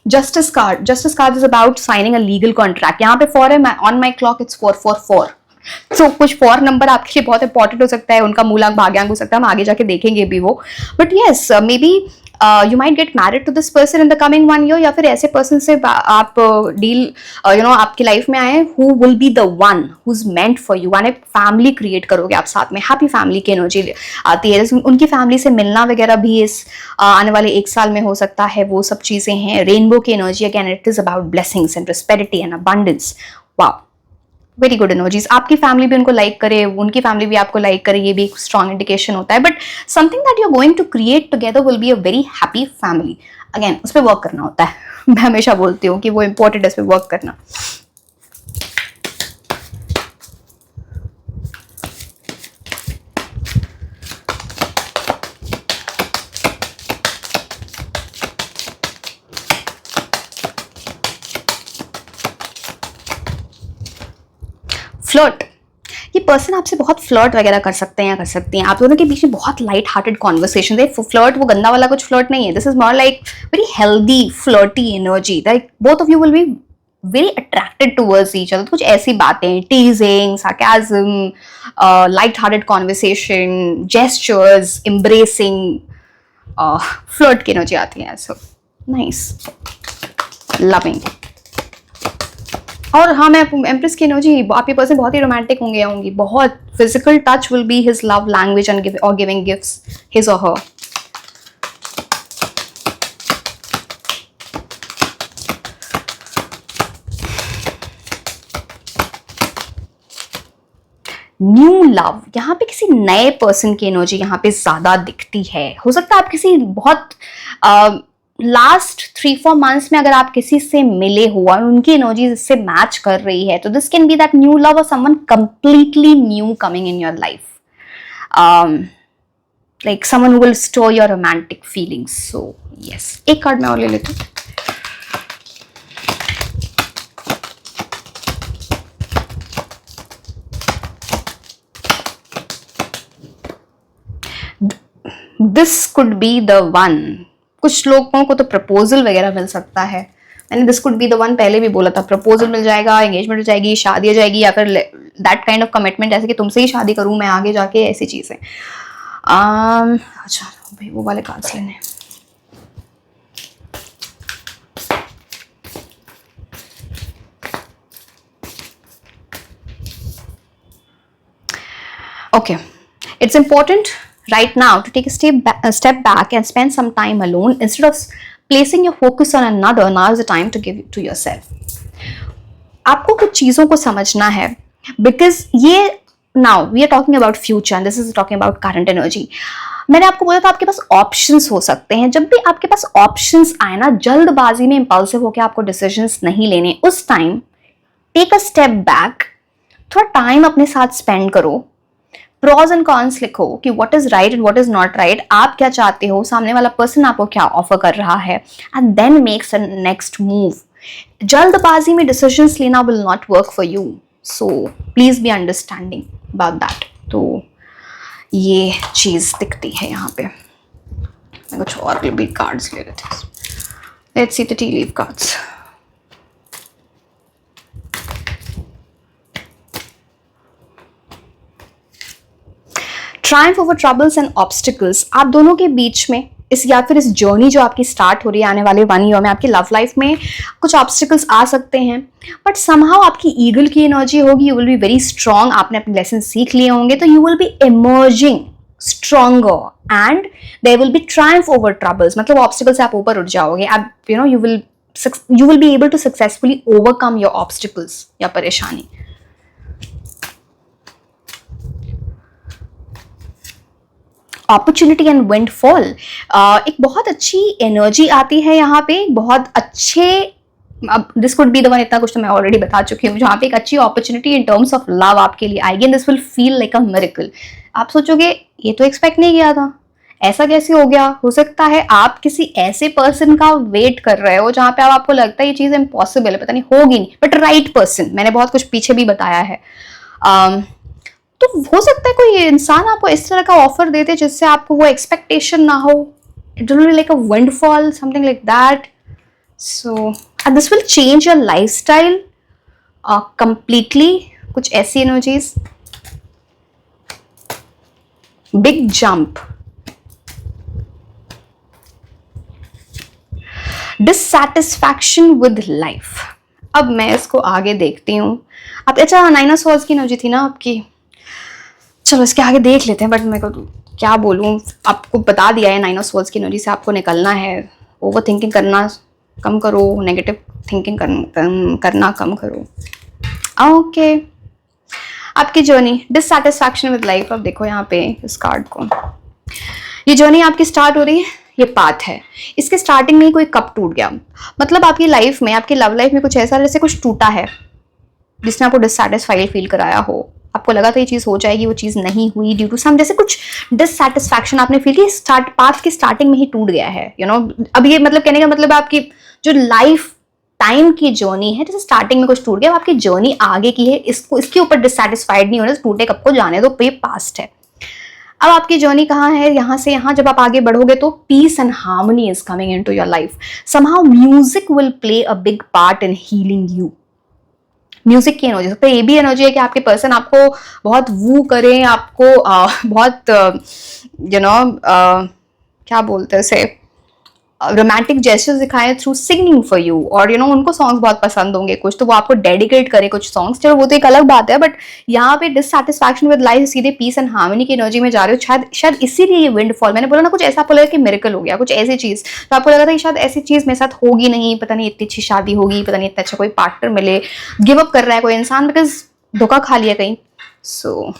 justice card is about signing a legal contract. यहाँ पे 4 है, ऑन माई क्लॉक इट्स 444। तो कुछ 4 नंबर आपके लिए बहुत इंपॉर्टेंट हो सकता है, उनका मूलांक भाग्यांक हो सकता है, हम आगे जाके देखेंगे भी वो। But yes, maybe you might get married to this person in the coming 1 year, या फिर ऐसे पर्सन से आप डील आपकी लाइफ में आए who will be the one who is meant for you, one एक फैमिली क्रिएट करोगे आप साथ में। हैप्पी फैमिली की एनर्जी आती है, उनकी फैमिली से मिलना वगैरह भी इस आने वाले 1 साल में हो सकता है, वो सब चीजें हैं। रेनबो की energy again it is about blessings and prosperity and abundance. Wow, very good energies. आपकी फैमिली भी उनको लाइक करे, उनकी फैमिली भी आपको लाइक करे, ये भी एक स्ट्रॉन्ग इंडिकेशन होता है। But something that you are going to create together will be a very happy family. Again उस पर वर्क करना होता है, मैं हमेशा बोलती हूँ कि वो इंपॉर्टेंट है उस पर वर्क करना। फ्लर्ट, ये पर्सन आपसे बहुत फ्लर्ट वगैरह कर सकते हैं या कर सकती हैं। आप दोनों के बीच में बहुत लाइट हार्टेड कॉन्वर्सेशन है। फ्लर्ट वो गंदा वाला कुछ फ्लर्ट नहीं है, this is more like very healthy flirty energy, like both of you will be very attracted towards each other. कुछ ऐसी बातें, teasing, sarcasm, light hearted conversation, gestures, embracing, flirt की एनर्जी आती है। So nice, loving. और हाँ, मैं empress की एनर्जी, आपके पर्सन बहुत ही रोमांटिक होंगे या होंगी, बहुत physical touch will be his love language and और गिविंग गिफ्ट्स हिज और हर। न्यू लव, यहाँ पे किसी नए पर्सन की एनर्जी यहाँ पे ज्यादा दिखती है। हो सकता है आप किसी बहुत लास्ट 3-4 मंथ्स में अगर आप किसी से मिले हो और उनकी एनर्जी इससे मैच कर रही है, तो this can be that new love और someone completely new coming in your life, like someone who will store your romantic feelings. So yes, एक कार्ड मैं और ले लेती हूँ। This could be the one. कुछ लोगों को तो प्रपोजल वगैरह मिल सकता है। मैंने this could be the one पहले भी बोला था, प्रपोजल मिल जाएगा, एंगेजमेंट हो जाएगी, शादी हो जाएगी, या फिर दैट काइंड ऑफ कमिटमेंट, जैसे कि तुमसे ही शादी करूं मैं आगे जाके, ऐसी चीजें। अच्छा भाई, वो वाले कार्ड्स लेने। Okay, it's important right now to take a step back and spend some time alone instead of placing your focus on another. Now is the time to give it to yourself. आपको कुछ चीजों को समझना है, because ये now we are talking about future and this is talking about current energy. मैंने आपको बोला था आपके पास ऑप्शंस हो सकते हैं। जब भी आपके पास ऑप्शंस आए ना, जल्दबाजी में इंपल्सिव होकर आपको डिसीजंस नहीं लेने। उस time take a step back, थोड़ा टाइम अपने साथ स्पेंड करो, प्रॉज एंड कॉन्स लिखो कि what is right and what is not right, आप क्या चाहते हो, सामने वाला पर्सन आपको क्या ऑफर कर रहा है, and then makes a next move. जल्दबाजी में डिसीजंस लेना will not work for you, so please be understanding about that. तो ये चीज दिखती है यहाँ पे। मैं कुछ और भी कार्ड्स ले लेते हैं। Let's see the T leaf cards. Triumph over troubles and obstacles, आप दोनों के बीच में इस या फिर इस जर्नी जो आपकी स्टार्ट हो रही है आने वाले 1 ईयर में, आपकी लव लाइफ में कुछ ऑब्स्टिकल्स आ सकते हैं, बट समहाउ आपकी ईगल की एनर्जी होगी, you will be very strong. आपने अपने लेसन सीख लिए होंगे, तो you will be emerging stronger and there will be triumph over troubles. मतलब ऑब्स्टिकल से आप ऊपर उठ जाओगे, आप you will be able to successfully overcome your obstacles या परेशानी। अपॉर्चुनिटी एंड विंडफॉल, एक बहुत अच्छी एनर्जी आती है यहाँ पे, बहुत अच्छे अब this could be the one, इतना कुछ तो मैं ऑलरेडी बता चुकी हूँ, जहाँ पे एक अच्छी opportunity in terms of love आपके लिए आएगी and this will feel like a miracle. आप सोचोगे ये तो एक्सपेक्ट नहीं किया था, ऐसा कैसे हो गया। हो सकता है आप किसी ऐसे पर्सन का वेट कर रहे हो जहां पे आपको लगता है ये चीज इम्पॉसिबल है, पता नहीं होगी नहीं, बट राइट पर्सन। मैंने बहुत कुछ पीछे भी बताया है। तो हो सकता है कोई इंसान आपको इस तरह का ऑफर देते जिससे आपको वो एक्सपेक्टेशन ना हो, it will be like a windfall, something like that. So this will change your lifestyle completely, कुछ ऐसी energies. Big jump, dissatisfaction with life. अब मैं इसको आगे देखती हूँ। अब अच्छा, 9 ऑफ सॉर्ड्स की एनर्जी थी ना आपकी, चलो इसके आगे देख लेते हैं। बट मेरे को तो क्या बोलूँ, आपको बता दिया है 9 ऑफ सॉर्ड्स की एनर्जी से आपको निकलना है। ओवर थिंकिंग करना कम करो, नेगेटिव थिंकिंग करना कम करो। ओके, आपकी जर्नी डिससैटिस्फैक्शन विद लाइफ। अब देखो यहाँ पे इस कार्ड को, ये जर्नी आपकी स्टार्ट हो रही है, ये पाथ है। इसके स्टार्टिंग में ही कोई कप टूट गया, मतलब आपकी लाइफ में, आपकी लव लाइफ में कुछ ऐसा जैसे कुछ टूटा है जिसने आपको डिससैटिस्फाइड फील कराया हो। आपको लगा था ये चीज हो जाएगी, वो चीज नहीं हुई ड्यू टू सम, जैसे कुछ डिससैटिस्फैक्शन आपने फील की, पाथ की स्टार्टिंग में ही टूट गया है। अब ये मतलब कहने का मतलब आपकी जो लाइफ टाइम की जर्नी है, जैसे स्टार्टिंग में कुछ टूट गया, आपकी जर्नी आगे की है, इसको इसके ऊपर डिससैटिस्फाइड नहीं होना, टूटे कप को जाने दो, ये पास्ट है। अब आपकी जर्नी कहाँ है, यहाँ से यहाँ जब आप आगे बढ़ोगे तो peace and harmony is coming into your life. Somehow music will play a big part in healing you. Music की एनर्जी, तो ये भी एनर्जी है कि आपके पर्सन आपको बहुत वू करें, आपको बहुत क्या बोलते हैं उसे, रोमांटिक जेस्चर्स दिखाएं थ्रू सिंगिंग फॉर यू, और उनको सॉन्ग्स बहुत पसंद होंगे कुछ, तो वो आपको डेडिकेट करे कुछ सॉन्ग्स। चलो वो तो एक अलग बात है, बट यहाँ पे डिससैटिस्फैक्शन विद लाइफ, सीधे पीस एंड हार्मनी की एनर्जी में जा रहे हो। शायद इसीलिए ये विंडफॉल, मैंने बोला ना, कुछ ऐसा बोला कि मिरेकल हो गया, कुछ ऐसी चीज तो आपको लगा था कि शायद ऐसी चीज मेरे साथ होगी नहीं, पता नहीं इतनी अच्छी शादी होगी, पता नहीं इतना अच्छा कोई पार्टनर मिले, गिव अप कर रहा है कोई इंसान बिकॉज धोखा खा लिया कहीं। सो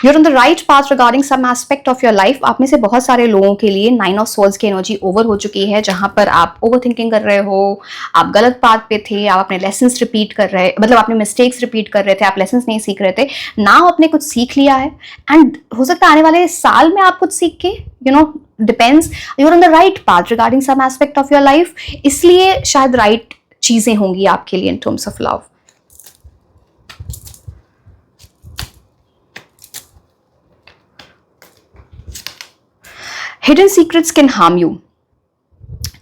You're on the right path regarding some aspect of your life। आप में से बहुत सारे लोगों के लिए 9 ऑफ सॉर्ड्स की एनर्जी ओवर हो चुकी है, जहां पर आप ओवर थिंकिंग कर रहे हो, आप गलत पाथ पे थे, आप अपने लेसन्स रिपीट कर रहे, मतलब अपने मिस्टेक्स रिपीट कर रहे थे, आप लेसन्स नहीं सीख रहे थे। नाउ आपने कुछ सीख लिया है एंड हो सकता है आने वाले साल में आप कुछ सीख के depends, your on the right path regarding some aspect of your life, इसलिए शायद राइट चीजें होंगी आपके लिए in terms of love. Hidden secrets can harm you.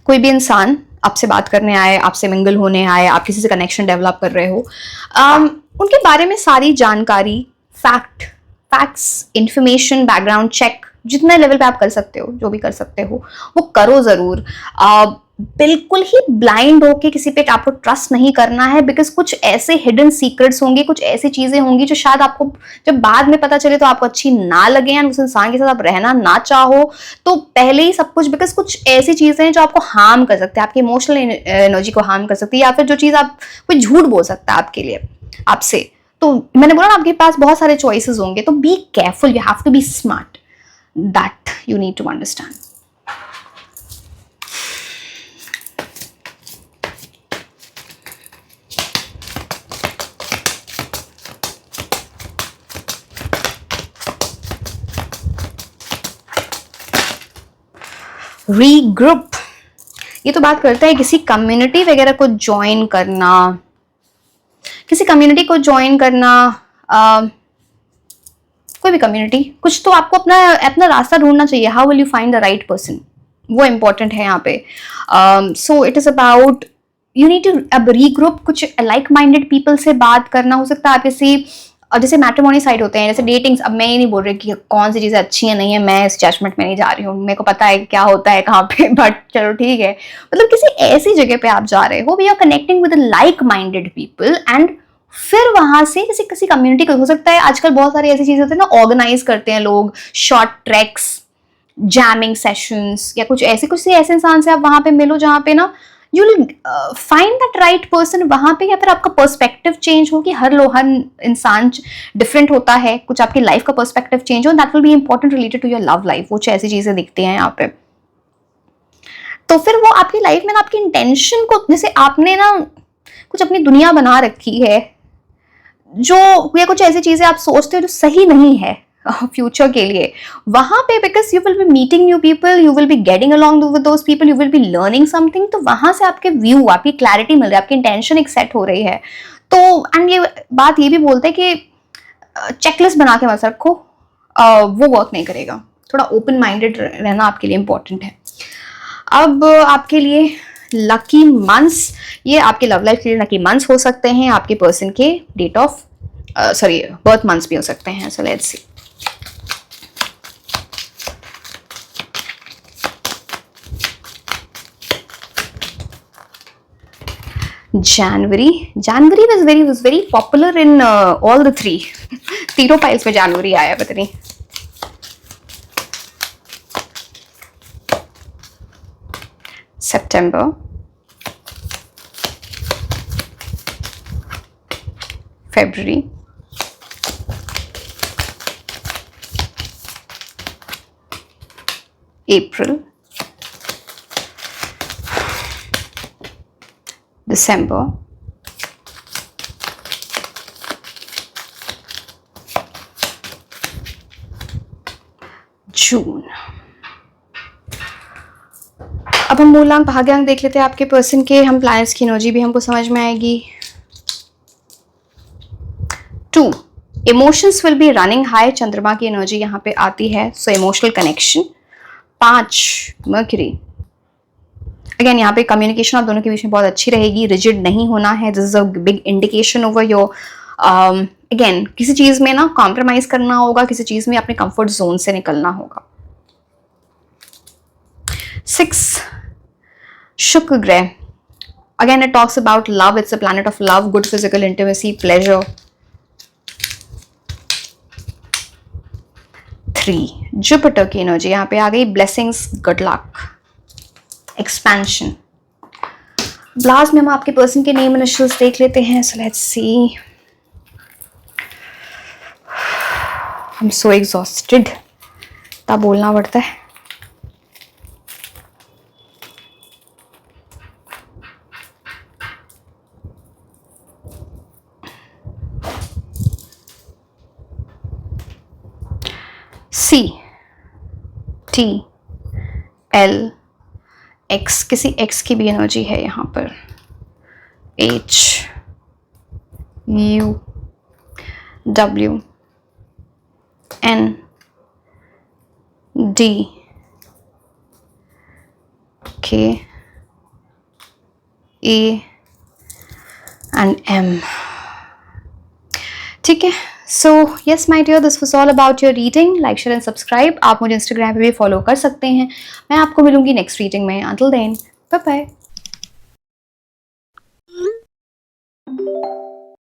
कोई भी इंसान आपसे बात करने आए, आपसे मिंगल होने आए, आप किसी से कनेक्शन डेवलप कर रहे हो, उनके बारे में सारी जानकारी, फैक्ट्स, इंफॉर्मेशन, बैकग्राउंड चेक, जितने लेवल पे आप कर सकते हो, जो भी कर सकते हो वो करो जरूर। बिल्कुल ही ब्लाइंड होके किसी पे आपको ट्रस्ट नहीं करना है, बिकॉज कुछ ऐसे हिडन सीक्रेट्स होंगे, कुछ ऐसी चीजें होंगी जो शायद आपको जब बाद में पता चले तो आपको अच्छी ना लगे, एंड उस इंसान के साथ आप रहना ना चाहो, तो पहले ही सब कुछ, बिकॉज कुछ ऐसी चीजें हैं जो आपको हार्म कर सकते हैं, आपकी इमोशनल एनर्जी को हार्म कर सकती है, या फिर जो चीज आप कोई झूठ बोल सकता है आपके लिए आपसे। तो मैंने बोला ना, आपके पास बहुत सारे चॉइसेस होंगे, तो be careful, you have to be smart, that you need to understand. Regroup, ये तो बात करता है किसी कम्युनिटी वगैरह को ज्वाइन करना, किसी कम्युनिटी को ज्वाइन करना, कोई भी कम्युनिटी, कुछ तो आपको अपना अपना रास्ता ढूंढना चाहिए। How will you find the right person, वो इंपॉर्टेंट है यहाँ पे। So it is about you need to अब रीग्रुप, कुछ लाइक माइंडेड पीपल से बात करना। हो सकता है आप किसी, और जैसे मैट्रिमोनी साइट होते हैं, जैसे डेटिंग्स, अब मैं ये नहीं बोल रही कि कौन सी चीज़ें अच्छी है नहीं है, मैं इस जजमेंट में नहीं जा रही हूँ, मेरे को पता है क्या होता है कहाँ पे, बट चलो ठीक है, मतलब किसी ऐसी जगह पे आप जा रहे हो, we are connecting with like minded people, and फिर वहां से किसी किसी कम्युनिटी को, हो सकता है आजकल बहुत सारी ऐसी चीजें होती है ना, ऑर्गेनाइज करते हैं लोग, शॉर्ट ट्रैक्स, जैमिंग सेशंस, या कुछ ऐसे इंसान से आप वहां पे मिलो जहाँ पे ना you will find that right person वहां पे, या फिर आपका पर्सपेक्टिव चेंज हो कि हर इंसान डिफरेंट होता है, कुछ आपकी लाइफ का पर्सपेक्टिव चेंज हो, that will be important related to your love life. वो ऐसी चीजें दिखती हैं यहाँ पे। तो फिर वो आपकी लाइफ में ना आपकी इंटेंशन को, जैसे आपने ना कुछ अपनी दुनिया बना रखी है, जो या कुछ ऐसी चीजें आप सोचते हो जो सही नहीं है फ्यूचर के लिए, वहां पे because you will B meeting new people, you will be getting along with those people, you will be learning something, तो वहां से आपके व्यू, आपकी क्लैरिटी मिल रही है, आपकी इंटेंशन एक सेट हो रही है। तो एंड ये बात ये भी बोलते हैं कि चेकलिस्ट बना के मत रखो, वो वर्क नहीं करेगा। थोड़ा ओपन माइंडेड रहना आपके लिए इंपॉर्टेंट है। अब आपके लिए लकी मंथ्स, ये आपके लव लाइफ के लिए लकी मंथ्स हो सकते हैं, आपके पर्सन के date of sorry birth months भी हो सकते हैं। So let's see. January was very popular in all the three तीनों फाइल्स में January आया, पता नहीं। September, February, April, December, June। अब हम मूलांक भाग्यांक देख लेते हैं आपके पर्सन के। हम प्लैनेट्स की एनर्जी भी हमको समझ में आएगी। 2 emotions will B running high, चंद्रमा की एनर्जी यहाँ पे आती है, so emotional connection. 5 mercury, again यहाँ पे कम्युनिकेशन आप दोनों के बीच में बहुत अच्छी रहेगी, रिजिड नहीं होना है। This is a big indication over your, again किसी चीज में ना कॉम्प्रोमाइज करना होगा, किसी चीज में अपने कंफर्ट जोन से निकलना होगा। 6 शुक्र ग्रह, again it talks about love, it's a planet of love, good physical intimacy, pleasure. 3 Jupiter की एनर्जी यहाँ पे आ गई, blessings, good luck, expansion. Last में हम आपके पर्सन के नेम इनिशियल्स देख लेते हैं। So let's C. I am so exhausted, तब बोलना पड़ता है। CTL X, किसी X की भी एनर्जी है यहाँ पर। HUWNDKA and M। ठीक है। So yes my dear, this was all about your reading. Like, share and subscribe. आप मुझे इंस्टाग्राम पे भी फॉलो कर सकते हैं। मैं आपको मिलूंगी नेक्स्ट रीडिंग में। Until then, bye bye.